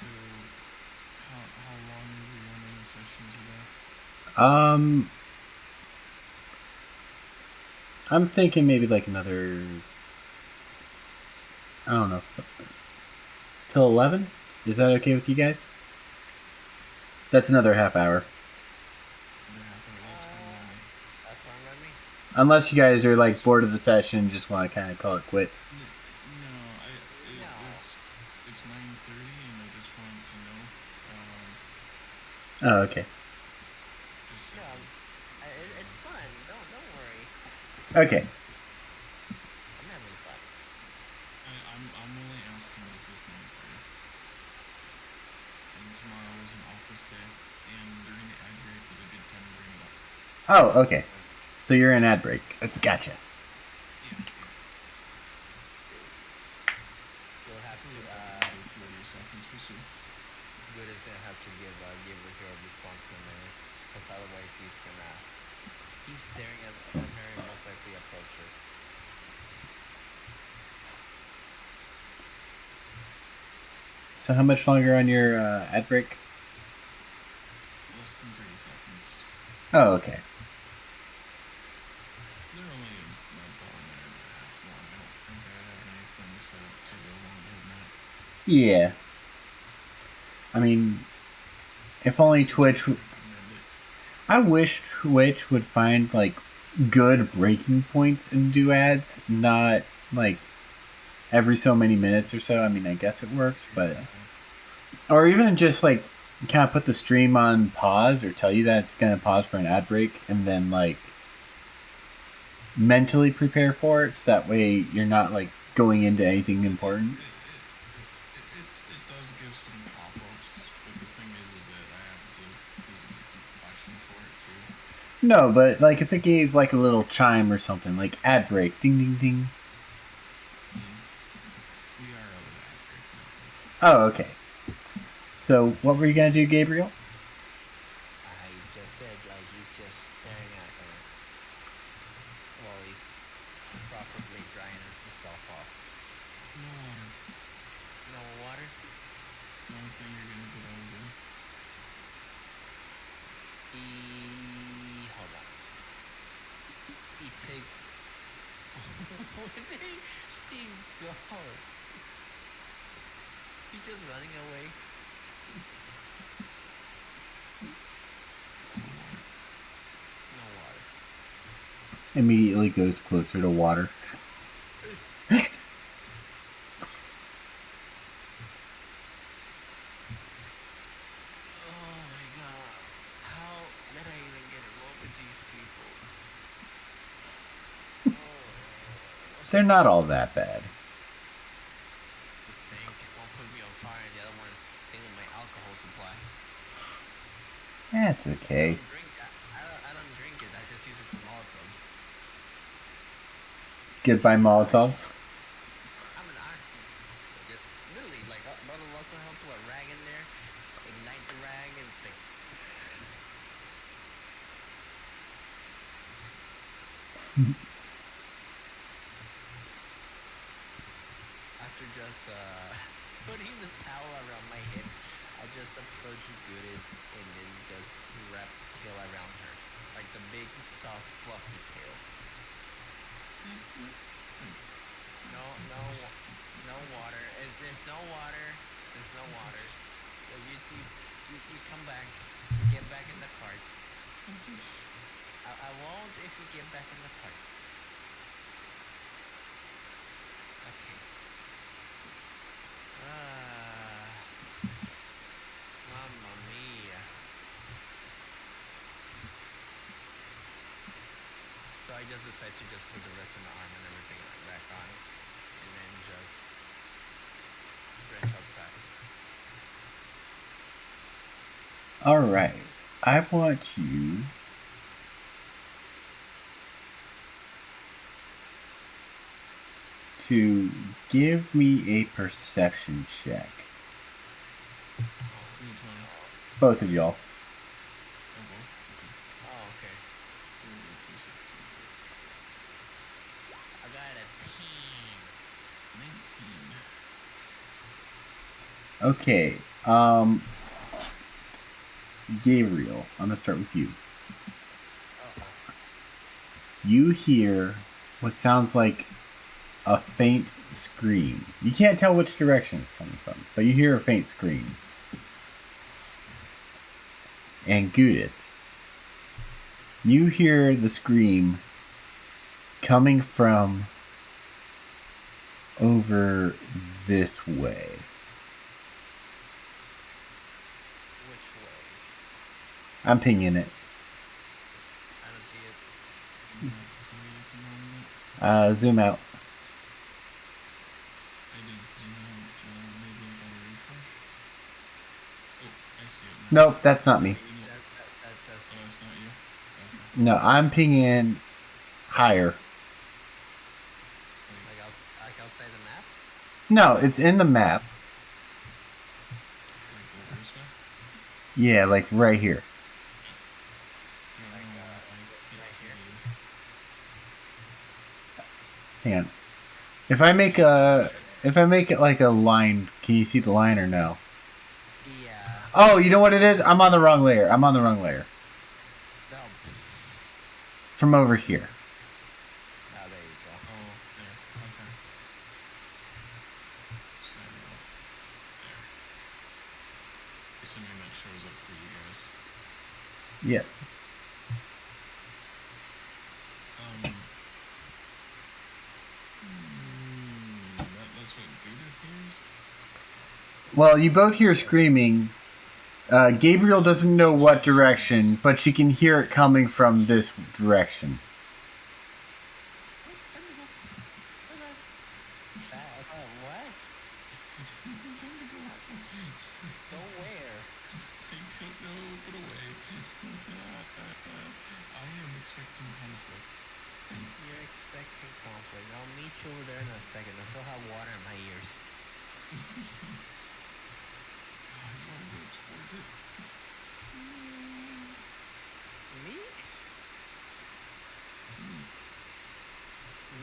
So, how long are we running the session today?
I'm thinking maybe like another, I don't know, till 11? Is that okay with you guys? That's another half hour.
Another half hour. That's fine by me.
That's fine by me.
Unless you guys are like bored of the session and just want to kind of call it quits.
No,
No.
it's 9:30, and I just wanted to know.
Oh, okay.
Just so
No, it's fun. Don't worry.
Okay.
I'm having fun.
I'm only asking because it's 9:30, and tomorrow is an office day, and during the ad break was a good time to bring it up.
Oh, okay. So you're in ad break. Gotcha.
Yeah.
You'll have to.
Go 40 seconds or so.
Good is gonna have to give her a response in a minute, because otherwise he's gonna keep staring at her and most likely approach her.
So how much longer on your ad break?
Less than 30 seconds.
Oh, okay.
They're only about a minute and a half long. I don't think I have anything set up to go longer than that.
Yeah. I mean, if only Twitch.
Recommend it.
I wish Twitch would find like good breaking points and do ads, not like every so many minutes or so. I mean, I guess it works, but or even just like kind of put the stream on pause or tell you that it's gonna pause for an ad break and then like mentally prepare for it, so that way you're not like going into anything important.
It does give some pop-ups, but the thing is that I have to be watching for it too.
No, but like if it gave like a little chime or something, like ad break, ding ding ding.
We are out of ad break now.
Oh, okay. So what were you gonna do, Gabriel?
I just said like he's just staring at her while he's properly drying himself off.
No water.
No water?
It's the only thing you're gonna get out of them.
Hold on. Where did she go? She's just running away.
No water.
No water.
Immediately goes closer to water.
Oh my god. How did I even get involved with these people? Oh.
They're not all that bad.
You think one put me on fire and the other one's stealing my alcohol supply.
That's
I
okay.
don't drink. I don't drink it. I just use it for Molotovs.
Goodbye, Molotovs.
I'm an arson. Just literally like bottle of alcohol, put a rag in there, ignite the rag, and say after just putting the towel around my head, I just approach Judith and then just wrap the tail around her, like the big, soft, fluffy tail. No, no, no water. If there's no water, there's no water. So you come back. You get back in the cart. I won't if you get back in the cart. Okay. Ah, mamma mia. So I just decide to just put the rest of my arm and everything back on, and then just rush outside.
All right. I want you to give me a perception check.
Oh
Which one?
no.
Both of y'all.
Oh, both? Okay.
Oh okay.
Perception.
I got a team.
19.
Okay. Gabriel, I'm gonna start with you.
Uh oh.
You hear what sounds like a faint scream. You can't tell which direction it's coming from, but you hear a faint scream. And Judith, you hear the scream coming from over this way.
Which way?
I'm pinging it.
I don't see it.
Cannot see at the moment.
Zoom out.
I did zoom out. Maybe I gotta refresh. Oh, I see it now.
Nope, that's not me.
Oh, you know.
That's
Oh,
me.
it's not you? Okay.
No, I'm pinging higher.
Wait.
Like outside the map.
No, it's in the map.
Like over this way?
Yeah, like right here.
I don't
Like
know. I can't
right
see
here.
it.
Hang on. If I make it like a line, can you see the line or no?
Yeah.
Oh, you know what it is? I'm on the wrong layer. I'm on the wrong layer.
No.
From over here.
Oh, there you go.
Oh, there. Okay. So, there. Assuming that shows up for you guys.
Yeah.
That's what Judith hears?
Well, you both hear screaming. Gabriel doesn't know what direction, but she can hear it coming from this direction.
Oh, time to go. Bye-bye.
What?
Time to go.
Go where?
I don't know, but away. I am expecting conflict.
You're expecting conflict. I'll meet you over there in a second. I still have water in my ears.
I want to go towards it.
Me?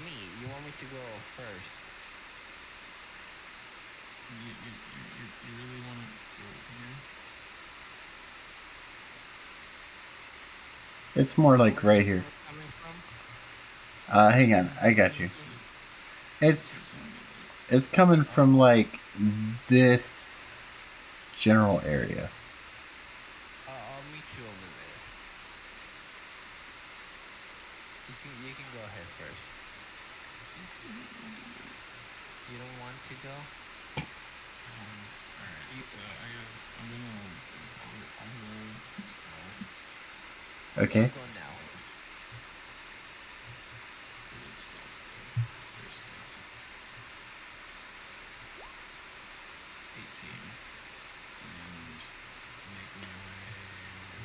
Me? You want me to go first?
You really want to go here?
It's more like right
Where
here.
we're coming from?
Hang on, I got you. It's
Please tell me that.
it's coming from
Oh,
like this general area.
I'll meet you over there. You can go ahead first.
I don't want to go.
You don't want to go?
All right.
You
So I guess I'll roll stealth.
Okay.
go now.
Stealth. It is stealth though. Very stealthy. 18. And make my way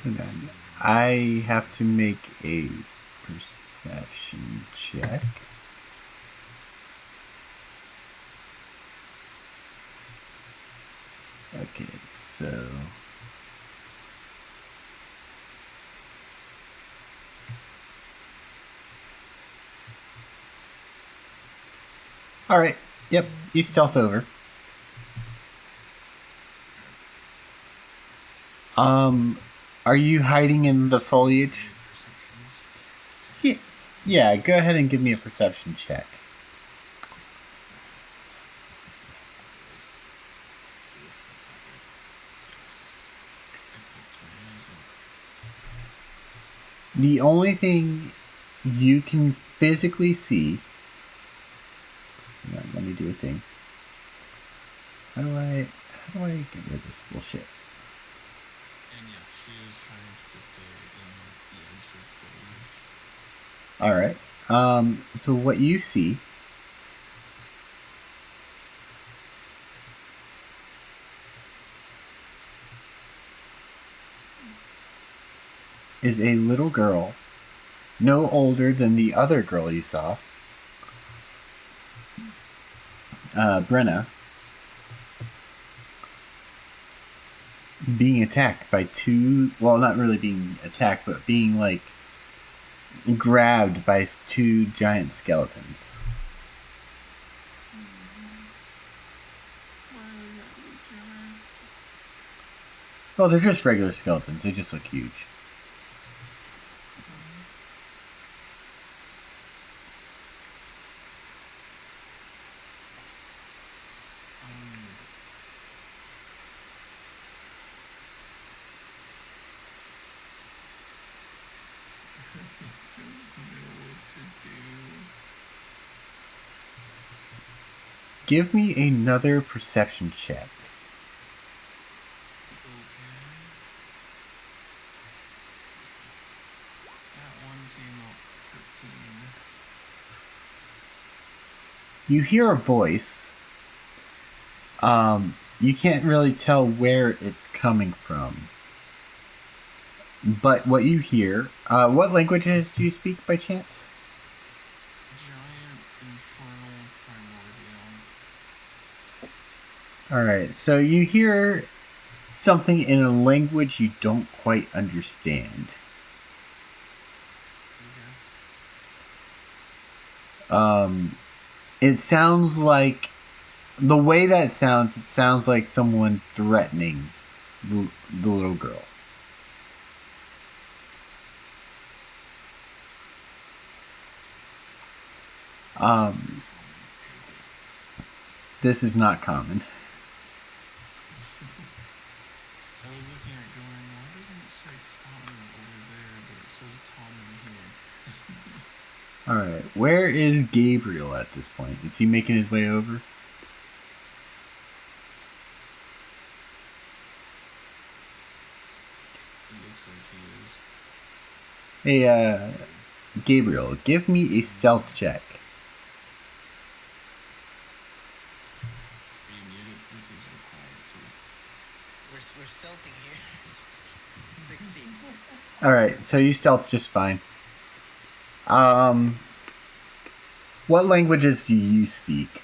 Hang
over
on. I have
to.
to make a perception check. Okay, so all right. Yep, you stealth over. Um, are you hiding in the
I
foliage?
get perceptions. Sorry.
Yeah. Yeah. Go ahead and give me a perception check.
Okay. Rolls. Oof, that's not good. 6. I poked my eyes out.
The only thing you can physically see. Hang on, let me do a thing. How do I get rid of this bullshit?
And yes, she is trying to stay in the edge of foliage.
All right. So what you see is a little girl, no older than the other girl you saw, Brenna, being attacked by two. Well, not really being attacked, but being like grabbed by two giant skeletons.
Why are they gotta be giant?
Well, they're just regular skeletons. They just look huge.
Um, I don't know what to do.
Give me another perception check.
Okay. That one came up 13.
You hear a voice. You can't really tell where it's coming from. But what you hear, what languages do you speak by chance?
Giant infernal primordial.
Alright, so you hear something in a language you don't quite understand.
Okay.
It sounds like, the way that it sounds like someone threatening the little girl.
Is it common? Okay, good.
This is not common.
I was looking at going, why doesn't it say common over there, but it says common here?
Alright, where is Gabriel at this point? Is he making his way over?
It looks like he is.
Hey, Gabriel, give me a stealth check.
Are you muted? Because you're quiet too.
We're stealthing here. 16.
Alright, so you stealth just fine. What languages do you speak?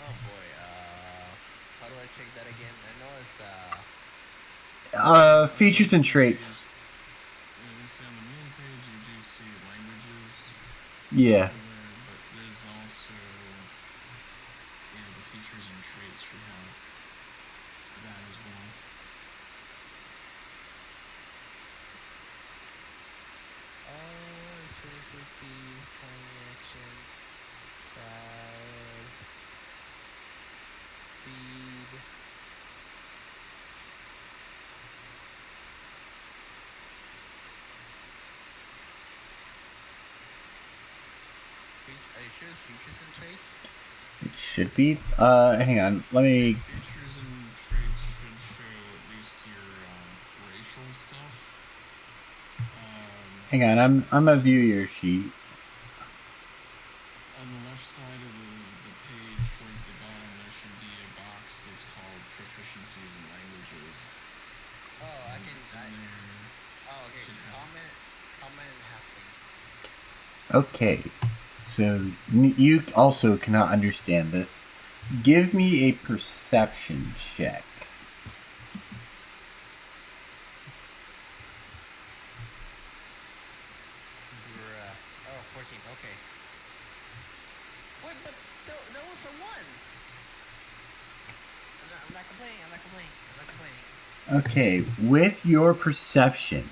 Oh boy. How do I check that again? I know it's
On the
Features and
main
traits.
page, I was gonna say on the main page you do see languages
Yeah.
over there, but there's also the features and traits should have that as well.
experiences, thieves, calling action, cry, Are you sure it's features and traits?
It should be. Hang on. Let me.
Features and traits should show at least your racial stuff.
Hang on. I'm gonna view your sheet.
On the left side of the page, towards the bottom, there should be a box that's called proficiencies in languages.
Oh, I can.
In there,
Oh, okay.
should have.
Common and halfling.
Okay. So you also cannot understand this. Give me a perception check.
Bruh. Oh, 14. Okay. Wait, but that was a one. I'm not complaining. I'm not complaining. I'm not complaining.
Okay, with your perception,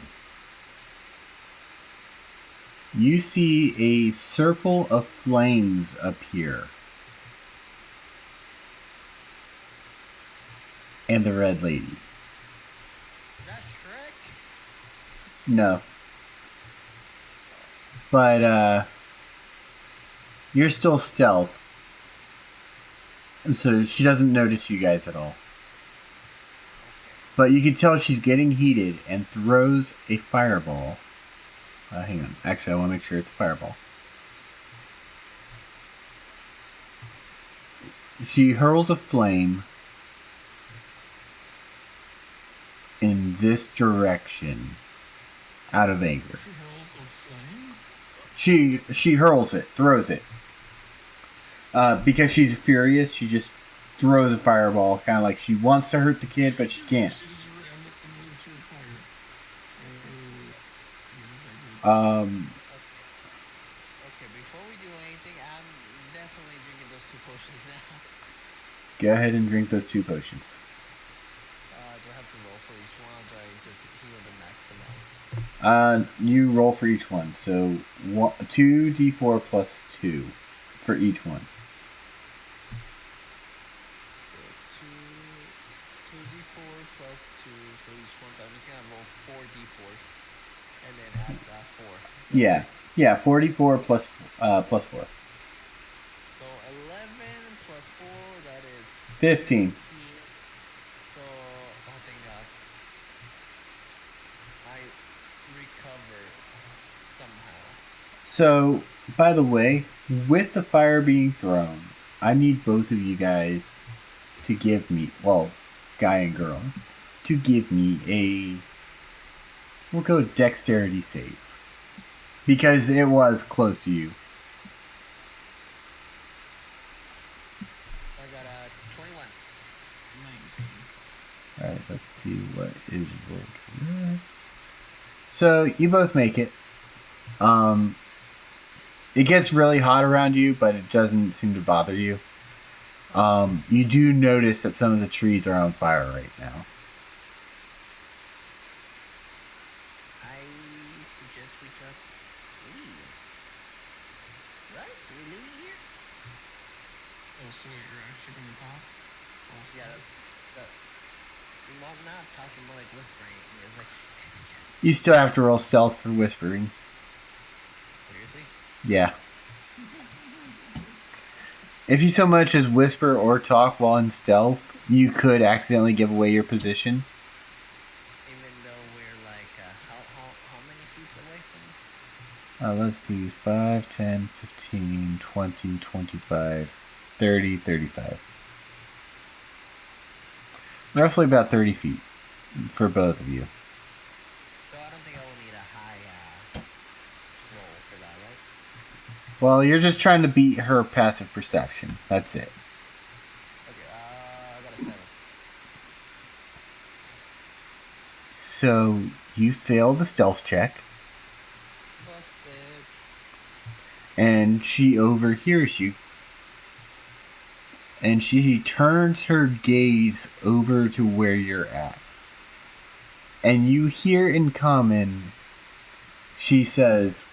you see a circle of flames appear. And the red lady.
Is that Shrek?
No. But you're still stealth. And so she doesn't notice you guys at all.
Okay.
But you can tell she's getting heated and throws a fireball. Hang on. Actually, I want to make sure it's a fireball. She hurls a flame in this direction out of anger.
She hurls a flame?
She hurls it, throws it. Because she's furious, she just throws a fireball, kind of like she wants to hurt the kid, but she can't. Um,
Okay. Okay. Before we do anything, I'm definitely drinking those two potions now.
Go ahead and drink those 2 potions.
Do I have to roll for each one, or do I just heal the max amount?
You roll for each one, so 2d4 plus 2 for each one.
So two d4 plus two for each one. So I'm just gonna roll 4 d4s and then add 4.
Yeah, yeah, 44 plus 4.
So 11 plus 4, that is
15.
15. So, oh thank God, I recover somehow.
So, by the way, with the fire being thrown, I need both of you guys to give me, well, guy and girl, to give me we'll go dexterity save. Because it was close to you.
I got a 21.
19.
Alright, let's see what is rolled for this. So, you both make it. It gets really hot around you, but it doesn't seem to bother you. You do notice that some of the trees are on fire right now.
I suggest we just leave. Right? Do we leave it here?
Oh, so wait, you're actually gonna talk?
Yeah, that. Well, not talking, more like whispering. It's like.
You still have to roll stealth for whispering.
Seriously?
Yeah. If you so much as whisper or talk while in stealth, you could accidentally give away your position.
Even though we're like, how many feet away from?
Let's see, 5, 10, 15, 20, 25, 30, 35. Roughly about 30 feet for both of you.
So I don't think I will need a high roll for that, right?
Well, you're just trying to beat her passive perception. That's it.
Okay, I got a 7.
So, you fail the stealth check,
Busted.
and she overhears you. And she turns her gaze over to where you're at. And you hear in common, she says,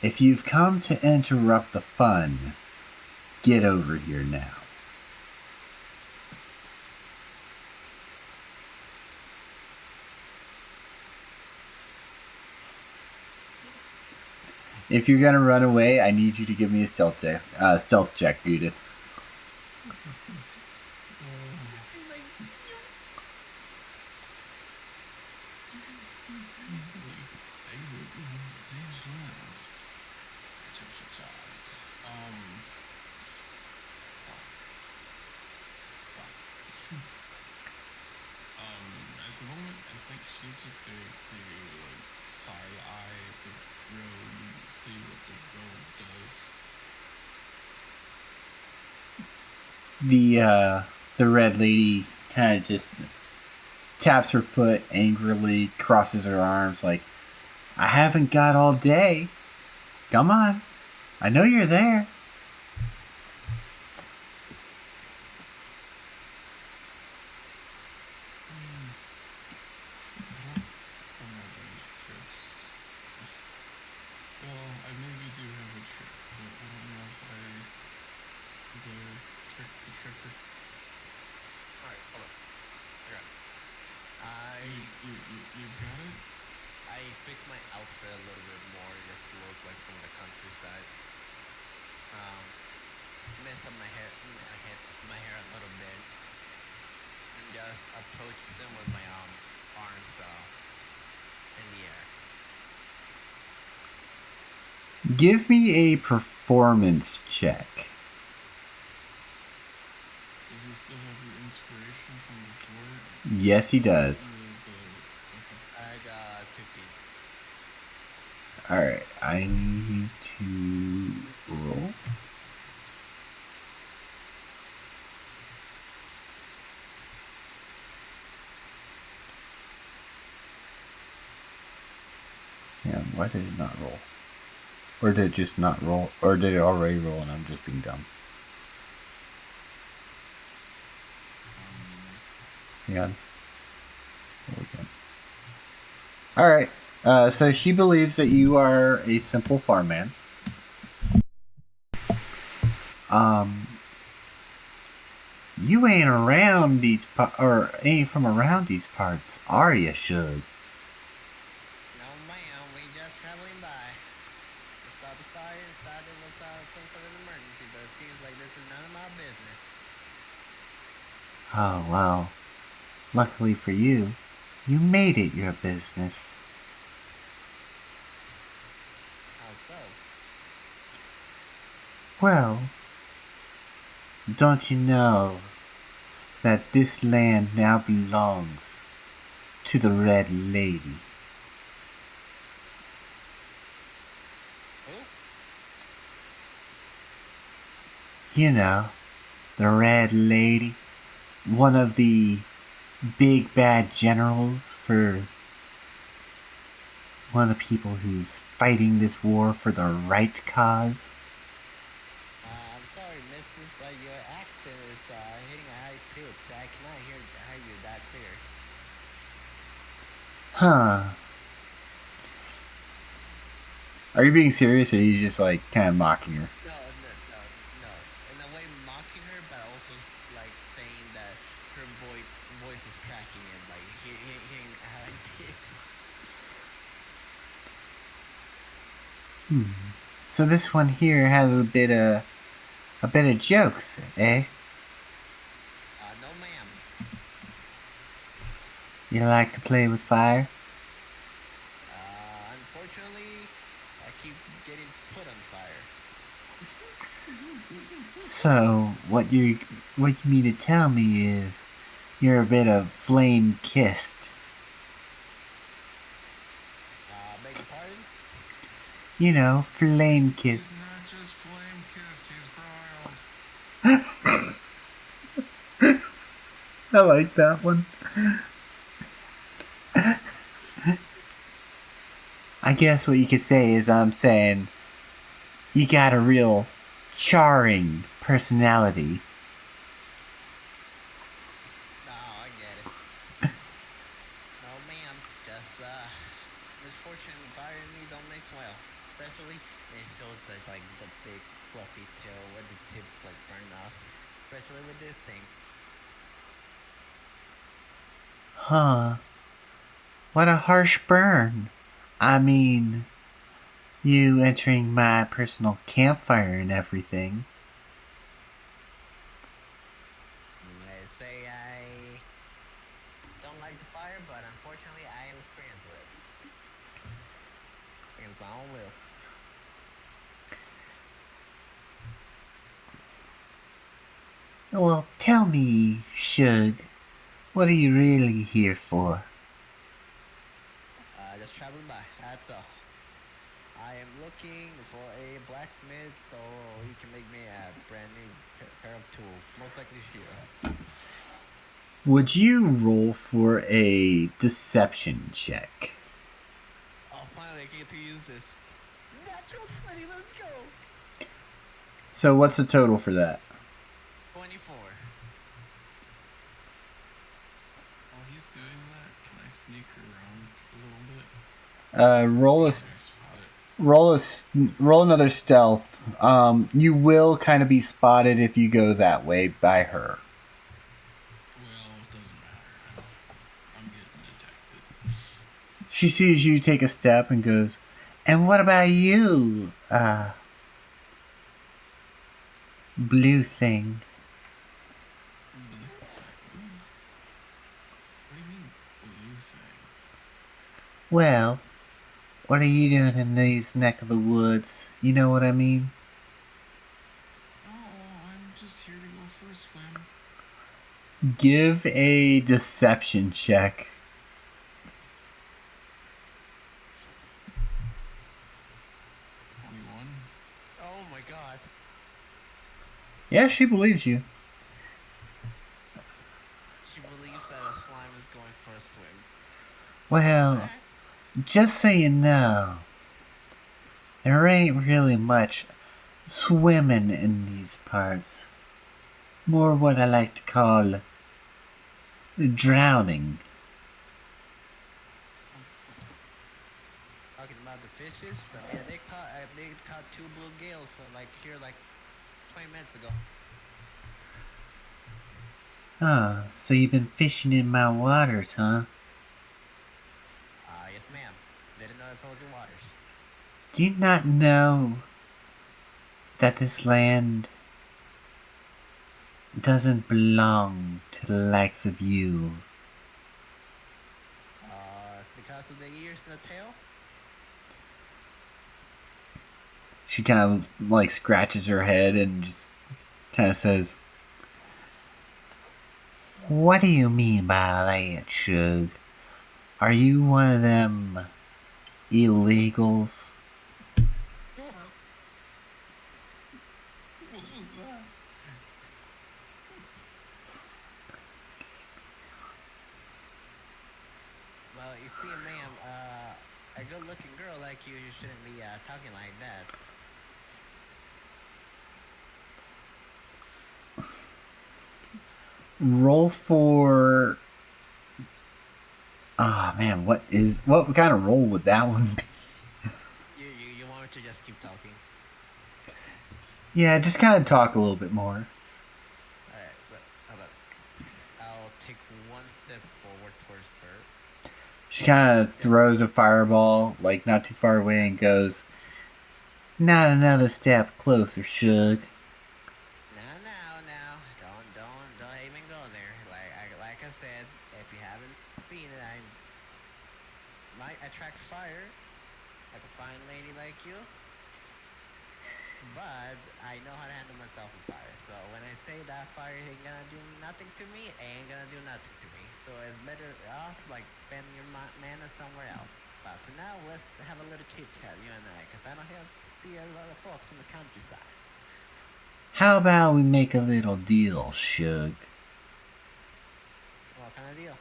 "If you've come to interrupt the fun, get over here now." If you're gonna run away, I need you to give me a stealth check, Judith.
Just be like,
Exit stage left. Cha cha cha. Fuck. Fuck. At the moment, I think she's just going to like side eye the road and see what the road does.
The red lady kind of just taps her foot angrily, crosses her arms like, I haven't got all day. Come on. I know you're there.
I don't have any tricks. Well, I maybe do have a trick, but I don't know if I the trick the tricker.
alright, hold on. I got it.
You got it?
I fixed my outfit a little bit more just to look like from the countryside. Um, messed up my hair a little bit, and just approached them with my arms in the air.
Give me a performance check.
Does he still have the inspiration from before?
Yes, he does.
Okay.
I got 15.
Alright, I need to roll. Yeah, why did it not roll? Or did it just not roll? Or did it already roll and I'm just being dumb? Hang on. Roll again. Alright, so she believes that you are a simple farmman. You ain't around these or ain't from around these parts, are you, Shug?
No, ma'am, we just traveling by. We stopped aside and thought it was some sort of emergency, but it seems like this is none of my business.
Oh, well. Luckily for you, you made it your business.
How so?
Well, don't you know that this land now belongs to the Red Lady?
Who?
You know, the Red Lady, one of the big bad generals for one of the people who's fighting this war for the right cause.
I'm sorry, missus, but your accent is hitting a high pitch. I cannot hear you that clear.
Huh. Are you being serious or are you just like kind of mocking her?
No, no, no, no. In a way, mocking her, but also like saying that her voice is cracking and like hitting a high pitch.
So this one here has a bit of jokes, eh?
No, ma'am.
You like to play with fire?
Unfortunately, I keep getting put on fire.
So what you mean to tell me is you're a bit of flame kissed.
Beg your pardon?
You know, flame
He's
kiss.
not just flame kissed, he's broiled.
I like that one. I guess what you could say is I'm saying you got a real charring personality.
No, I get it. No, ma'am. Just misfortune fire and me don't mix well. Especially it shows that like the big fluffy tail with the tips like burned off. Especially with this thing.
Huh. What a harsh burn. I mean, You entering my personal campfire and everything.
I say I don't like the fire, but unfortunately I am experienced with it against my own will.
Well, tell me, Shug, what are you really here for?
Just traveling by. That's all. I am looking for a blacksmith so he can make me a brand new pair of tools. Most likely steel.
Would you roll for a deception check?
Oh, finally I get to use this. Natural 20, let's go!
So, what's the total for that?
24.
While he's doing that, can I sneak around a little bit?
Roll a
Make sure I spot it.
roll another stealth. You will kind of be spotted if you go that way by her.
Well, it doesn't matter. I'm getting detected.
She sees you take a step and goes, "And what about you, blue thing?"
Blue thing? What do you mean, blue thing?
Well, what are you doing in these neck of the woods? You know what I mean?
Oh, I'm just here to go for a swim.
Give a deception check.
21.
Oh my god.
Yeah, she believes you.
She believes that a slime is going for a swim.
Well,
Alright.
just so you know, there ain't really much swimming in these parts. More what I like to call drowning.
Talking about the fishes, I mean, they caught two blue gills, like here, like 20 minutes ago.
Oh, so you've been fishing in my waters, huh?
Yes, ma'am. Didn't know it was your waters.
Do you not know that this land doesn't belong to the likes of you?
It's because of the ears and the tail.
She kind of like scratches her head and just kind of says, "What do you mean by that, Shug? Are you one of them illegals?"
What was that?
Well, you see, ma'am, a good-looking girl like you shouldn't be talking like that.
Roll for. Oh man, what kind of roll would that one be?
You want me to just keep talking?
Yeah, just kind of talk a little bit more.
Alright, but hold on. I'll take one step forward towards her.
She kind of throws a fireball like not too far away and goes, "Not another step closer, Shug."
Now, don't even go there. Like I said, if you haven't seen it, I might attract fire, like a fine lady like you. But I know how to handle myself in fire. So when I say that fire ain't gonna do nothing to me, it ain't gonna do nothing to me. So it's better off like spending your mana somewhere else. But for now, let's have a little chit chat, you and I, because I don't have see a lot of folks in the countryside.
How about we make a little deal, Shug?
What kind of deal?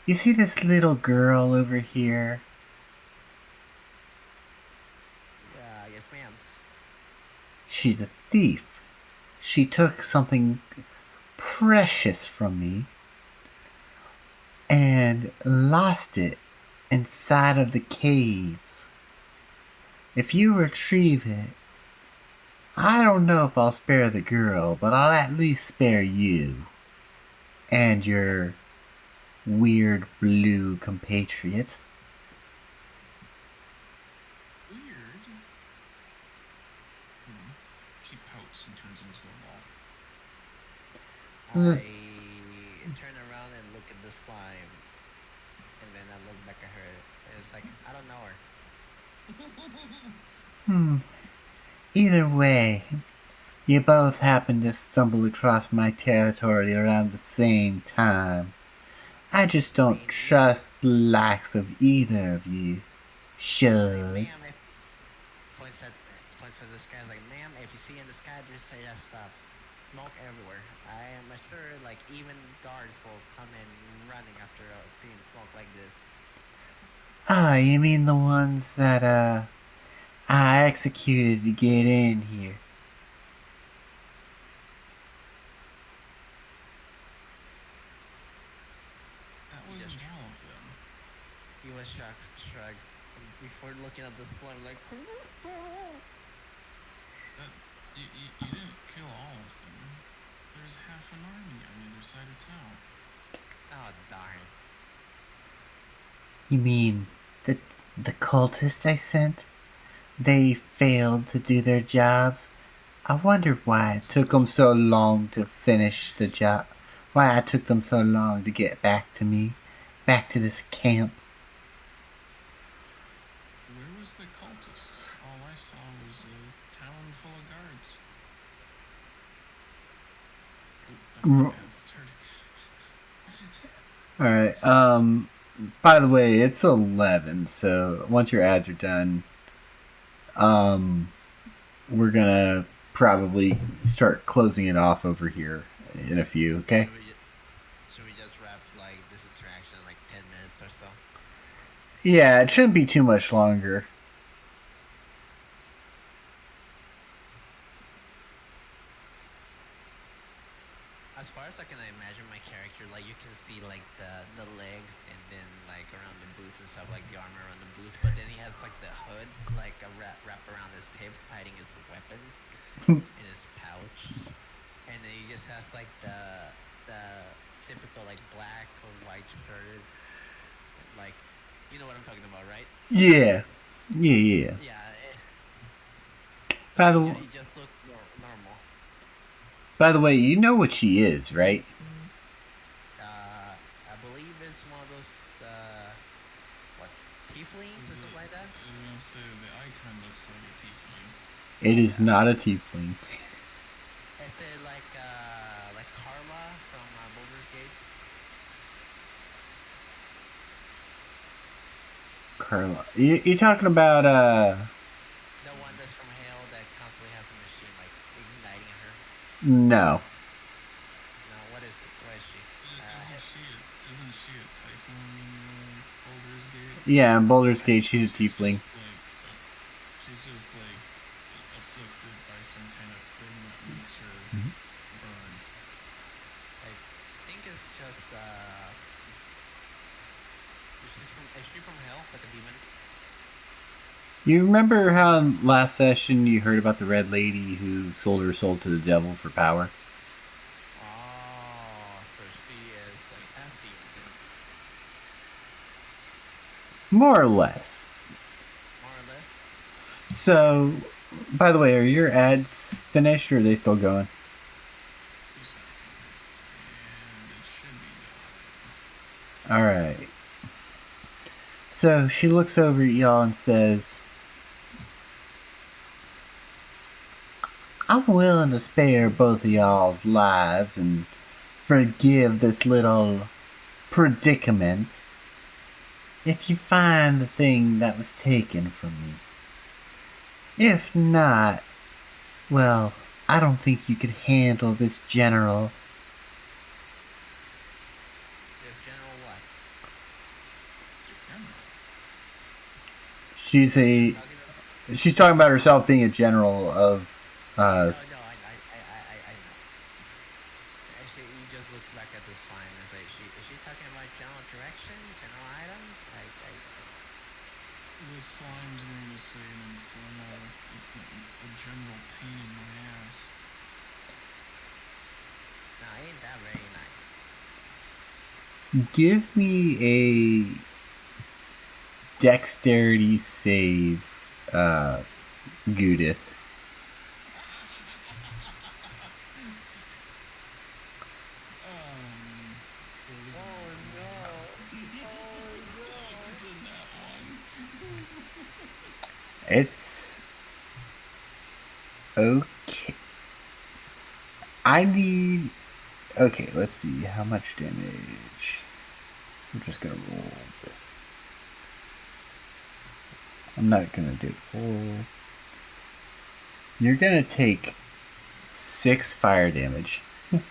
You see this little girl over here?
Yes, ma'am.
She's a thief. She took something precious from me and lost it inside of the caves. If you retrieve it, I don't know if I'll spare the girl, but I'll at least spare you and your weird blue compatriot.
he pouts and turns into a ball.
I turn around and look at the slime, and then I look back at her. And it's like I don't know her.
Either way, you both happen to stumble across my territory around the same time. I just
I
don't
mean, you
trust the likes of either of you.
I mean,
Should.
ma'am, if points at the sky, like, ma'am, if you see in the sky, just say that stuff. Smoke everywhere. I am sure, like, even guards will come in running after seeing smoke like this.
Ah, you mean the ones that, I executed to get in here?
That
He just
wasn't all of them.
he was shrugged, and before looking at the slime, like,
That you didn't kill all of them. There's half an army on the other side of town.
oh darn.
You mean the cultists I sent? They failed to do their jobs. I wonder why it took them so long to finish the job. Why it took them so long to get back to me, back to this camp.
Where was the cultists? All I saw was a town full of guards. Oh, I think the ads started.
All right. By the way, it's 11. So once your ads are done, we're gonna probably start closing it off over here in a few. Okay.
Should we just wrap like this interaction in like 10 minutes or so?
Yeah, it shouldn't be too much longer.
As far as I can imagine my character, like you can see like the legs and then like around the boots and stuff, like the armor around the boots. But then he has like the hood, like a wrap around his hips, hiding his weapons in his pouch. And then he just has like the typical like black or white shirt, like you know what I'm talking about, right?
Yeah. Yeah.
Yeah. So
By
he
the
he just looks normal.
by the way, you know what she is, right?
I believe it's one of those what tieflings or something like that.
I was gonna say the icon looks like a tiefling.
It is
Yeah.
not a tiefling.
Is it like Carla from Baldur's Gate?
Carla. You're talking about
The one that's from Hell that constantly has a machine like igniting her.
no.
No, what is it? Where is she?
Isn't she a typhoon in Baldur's Gate?
Yeah, in Baldur's
I
Gate, she's a tiefling.
She's just like afflicted by some kind of thing that makes her burn.
I think it's just is she from Hell like a demon?
You remember how last session you heard about the red lady who sold her soul to the devil for power?
Oh, so she is like half demon then,
More or less.
more or less.
So, by the way, are your ads finished or are they still going?
2 seconds, and it should be done.
Alright. So she looks over at y'all and says, I'm willing to spare both of y'all's lives and forgive this little predicament if you find the thing that was taken from me. If not, well, I don't think you could handle this general.
This general what?
General.
She's talking about herself being a general of
No, I know. He just looks back at the slime and says, is she talking about general direction, general items?
The slime's going to say an infernal, a general pain in my ass.
No, ain't that very nice.
give me a dexterity save, Gudith. It's okay. I need. Okay, let's see. How much damage? We're just gonna roll this. I'm not gonna do it full. You're gonna take 6 fire damage.
Oh,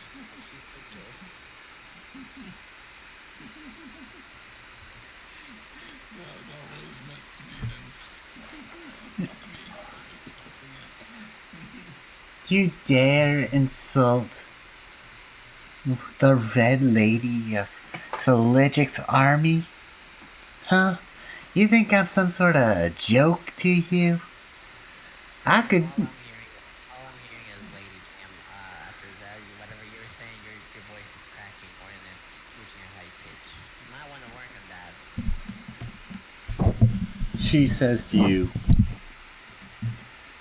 she's so chill.
That was meant to be an insult on me. I was expecting it.
You dare insult the Red Lady of Soligic's army? Huh? You think I'm some sort of joke to you? I could.
All I'm hearing is lady, ma'am. After that, whatever you're saying, your voice is cracking or and it's reaching a high pitch. You might want to work on that.
She says to you,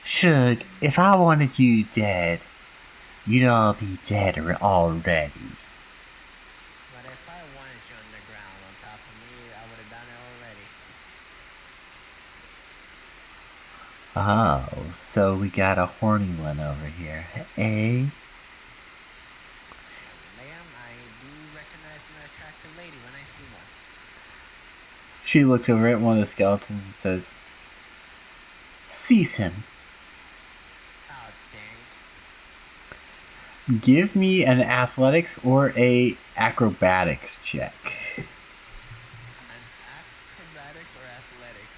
Shug, if I wanted you dead, you'd all be dead already.
But if I wanted you on the ground on top of me, I would have done it already.
Oh, so we got a horny one over here, eh?
Ma'am, I do recognize an attractive lady when I see one.
She looks over at one of the skeletons and says, Seize him.
Oh, dang.
Give me an athletics or a acrobatics check.
An acrobatics or athletics?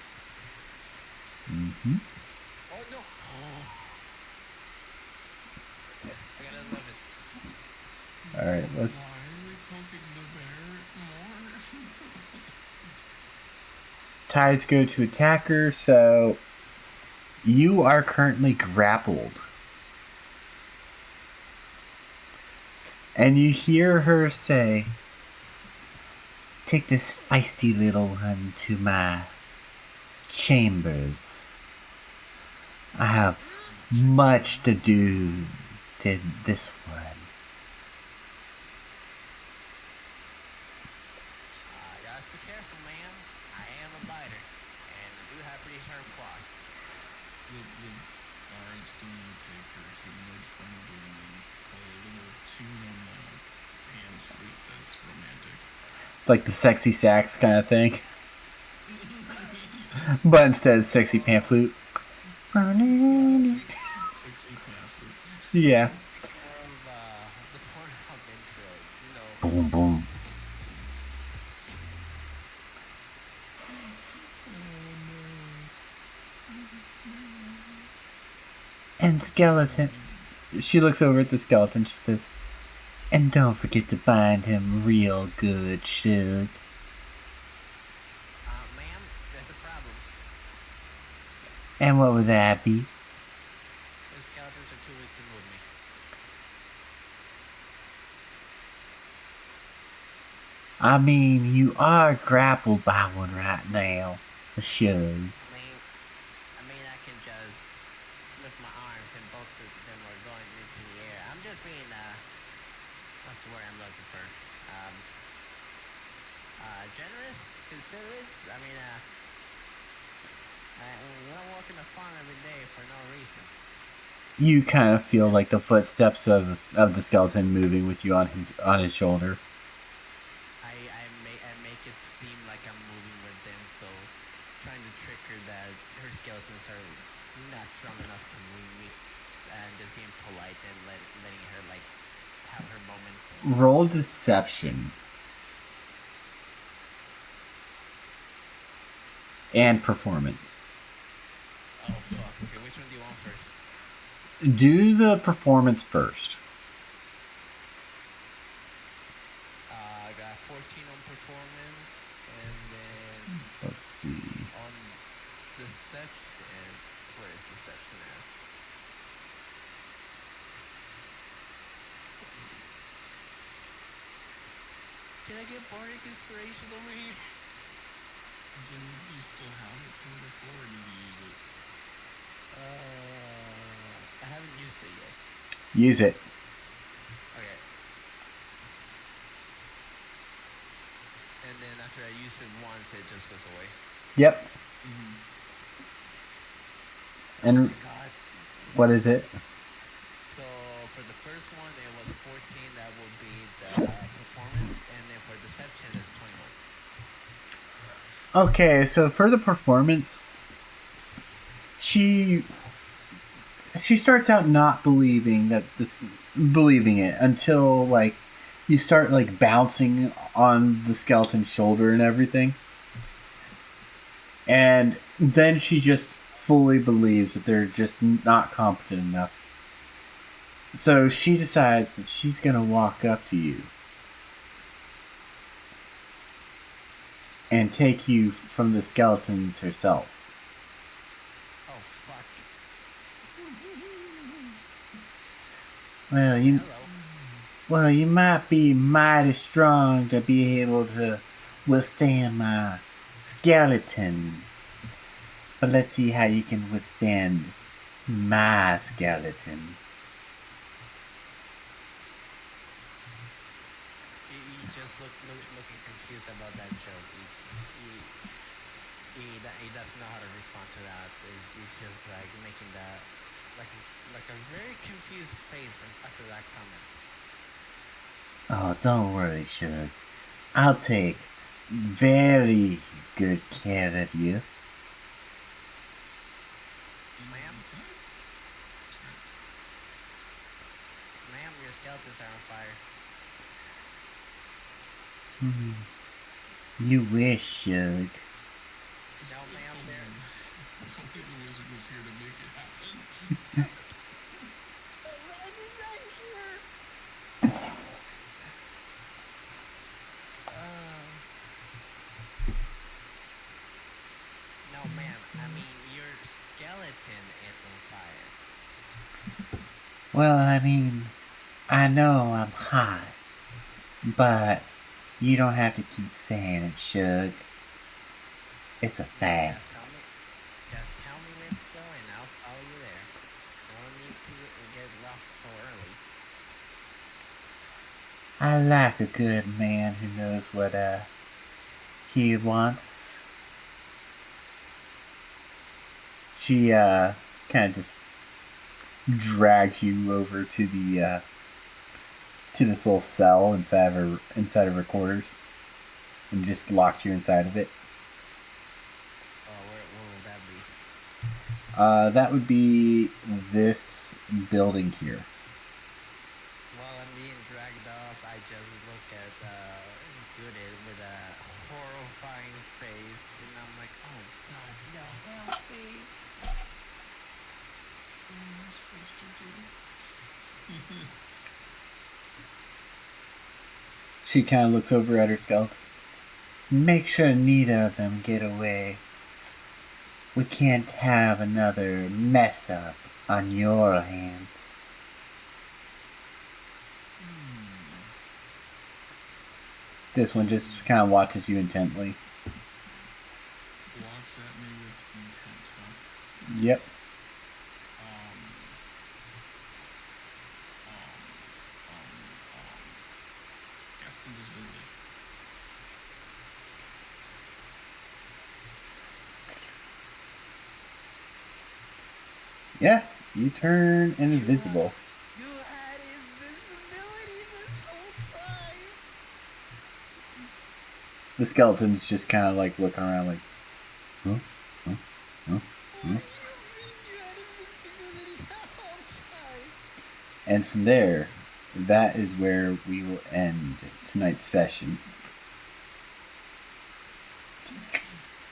Mm-hmm.
Oh, no. Oh. I gotta love it.
Alright, let's.
Why are we poking the bear more?
Ties go to attacker, so you are currently grappled. And you hear her say, Take this feisty little one to my chambers. I have much to do to this one.
You gotta be careful, ma'am. I am a biter, and I do have pretty sharp claws.
The bard's gonna take her to mid-friendly and play a little tune on the pan flute that's romantic.
Like the sexy sax kind of thing.
Yes.
But instead of sexy pan flute.
Sexy pan flute.
Yeah.
Speaking of the Pornhub intro,
Boom, boom.
Oh no.
And skeleton. She looks over at the skeleton. She says, And don't forget to bind him real good, Shug.
ma'am, there's a problem.
And what would that be?
The skeletons are too weak to move me.
I mean, you are grappled by one right now. Shug.
I can just lift my arms and both of them are going into the air. I'm just being, what's the word I'm looking for? Generous? Considerate? You don't walk in the farm every day for no reason.
You kind of feel like the footsteps of the skeleton moving with you on his shoulder.
I make it seem like I'm moving with them, so trying to trick her that her skeletons are not strong enough to move me, and just being polite and letting her like have her moments.
Roll deception. And performance.
Oh fuck! Okay, which one do you want first?
Do the performance first.
I got 14 on performance, and then
Let's see.
on deception. Where is deception at? Can I get bardic inspiration over here?
Do you still have it from before, or did you use it?
I haven't used it yet.
Use it.
Okay. And then after I use it once, it just goes away.
Yep.
Mm-hmm.
Oh
And
my god.
what is it?
So for the first one, it was 14. That would be the performance, and then for deception, it's 21.
Okay, so for the performance, she she starts out not believing it until like you start like bouncing on the skeleton's shoulder and everything. And then she just fully believes that they're just not competent enough. So she decides that she's going to walk up to you and take you from the skeletons herself.
Oh fuck.
Well,
Oh
you
hello.
well, you might be mighty strong to be able to withstand my skeleton. But let's see how you can withstand my skeleton.
He just looking confused about that joke. He doesn't know how to respond to that. He's just like making that like a very confused face after that comment.
Oh, don't worry, Shug. I'll take very good care of you.
Ma'am,
Okay. Sorry.
ma'am, your skeletons are on fire.
Hmm. You wish, Shug.
No,
If
ma'am, they're.
if only the wizard was here to make it happen.
I'll be right here. Uh, no, ma'am. I mean, your skeleton is on fire.
Well, I mean, I know I'm hot, but you don't have to keep saying it, Shug. It's a fact.
Just tell me where to go, and I'll follow you there. No need to get lost so early.
I like a good man who knows what he wants. She kind of just drags you over to this little cell inside of her quarters and just locks you inside of it.
Oh, where will that be?
That would be this building here.
While I'm being dragged off, I just look at Judith with a horrifying face, and I'm like, "Oh God, no, help me!"
What am I supposed to do?
She kind of looks over at her skeleton. Make sure neither of them get away. We can't have another mess up on your hands.
Hmm.
This one just kind of watches you intently.
Walks at me with intent, huh?
Yep.
Um, um, um. Cast invisibility.
Yeah, you turn
You
invisible.
you had invisibility this whole time.
The skeletons just kind of like looking around like, huh? Huh? Huh?
What
Huh?
do you mean you had invisibility the whole time?
And from there, that is where we will end tonight's session.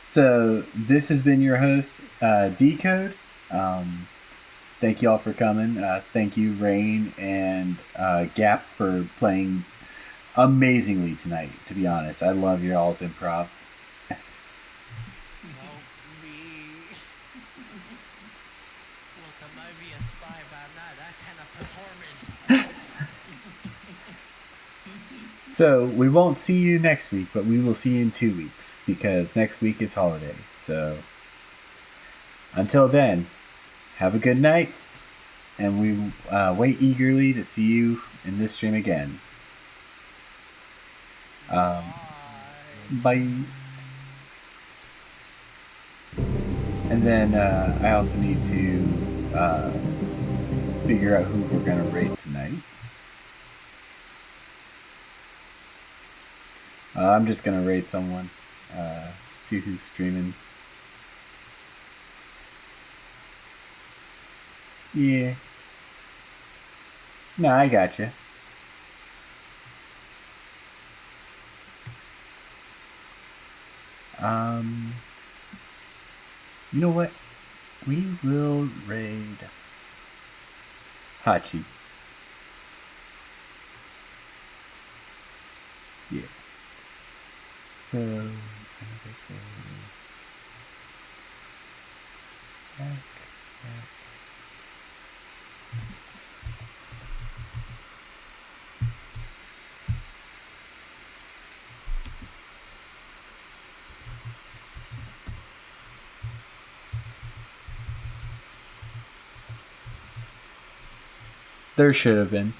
So this has been your host, Decode. Thank you all for coming. Thank you, Rain and Gap, for playing amazingly tonight. To be honest, I love your all's improv.
Well, me. Look, I might be a spy, but I'm not that kind of performance.
So we won't see you next week, but we will see you in 2 weeks because next week is holiday. So until then, have a good night, and we wait eagerly to see you in this stream again.
Bye.
Bye.
Bye.
And then I also need to figure out who we're going to raid tonight. I'm just going to raid someone. See who's streaming. Yeah. No, I gotcha. Um, you know what? We will raid Hachi. Yeah. So, I'm gonna go back. There should have been.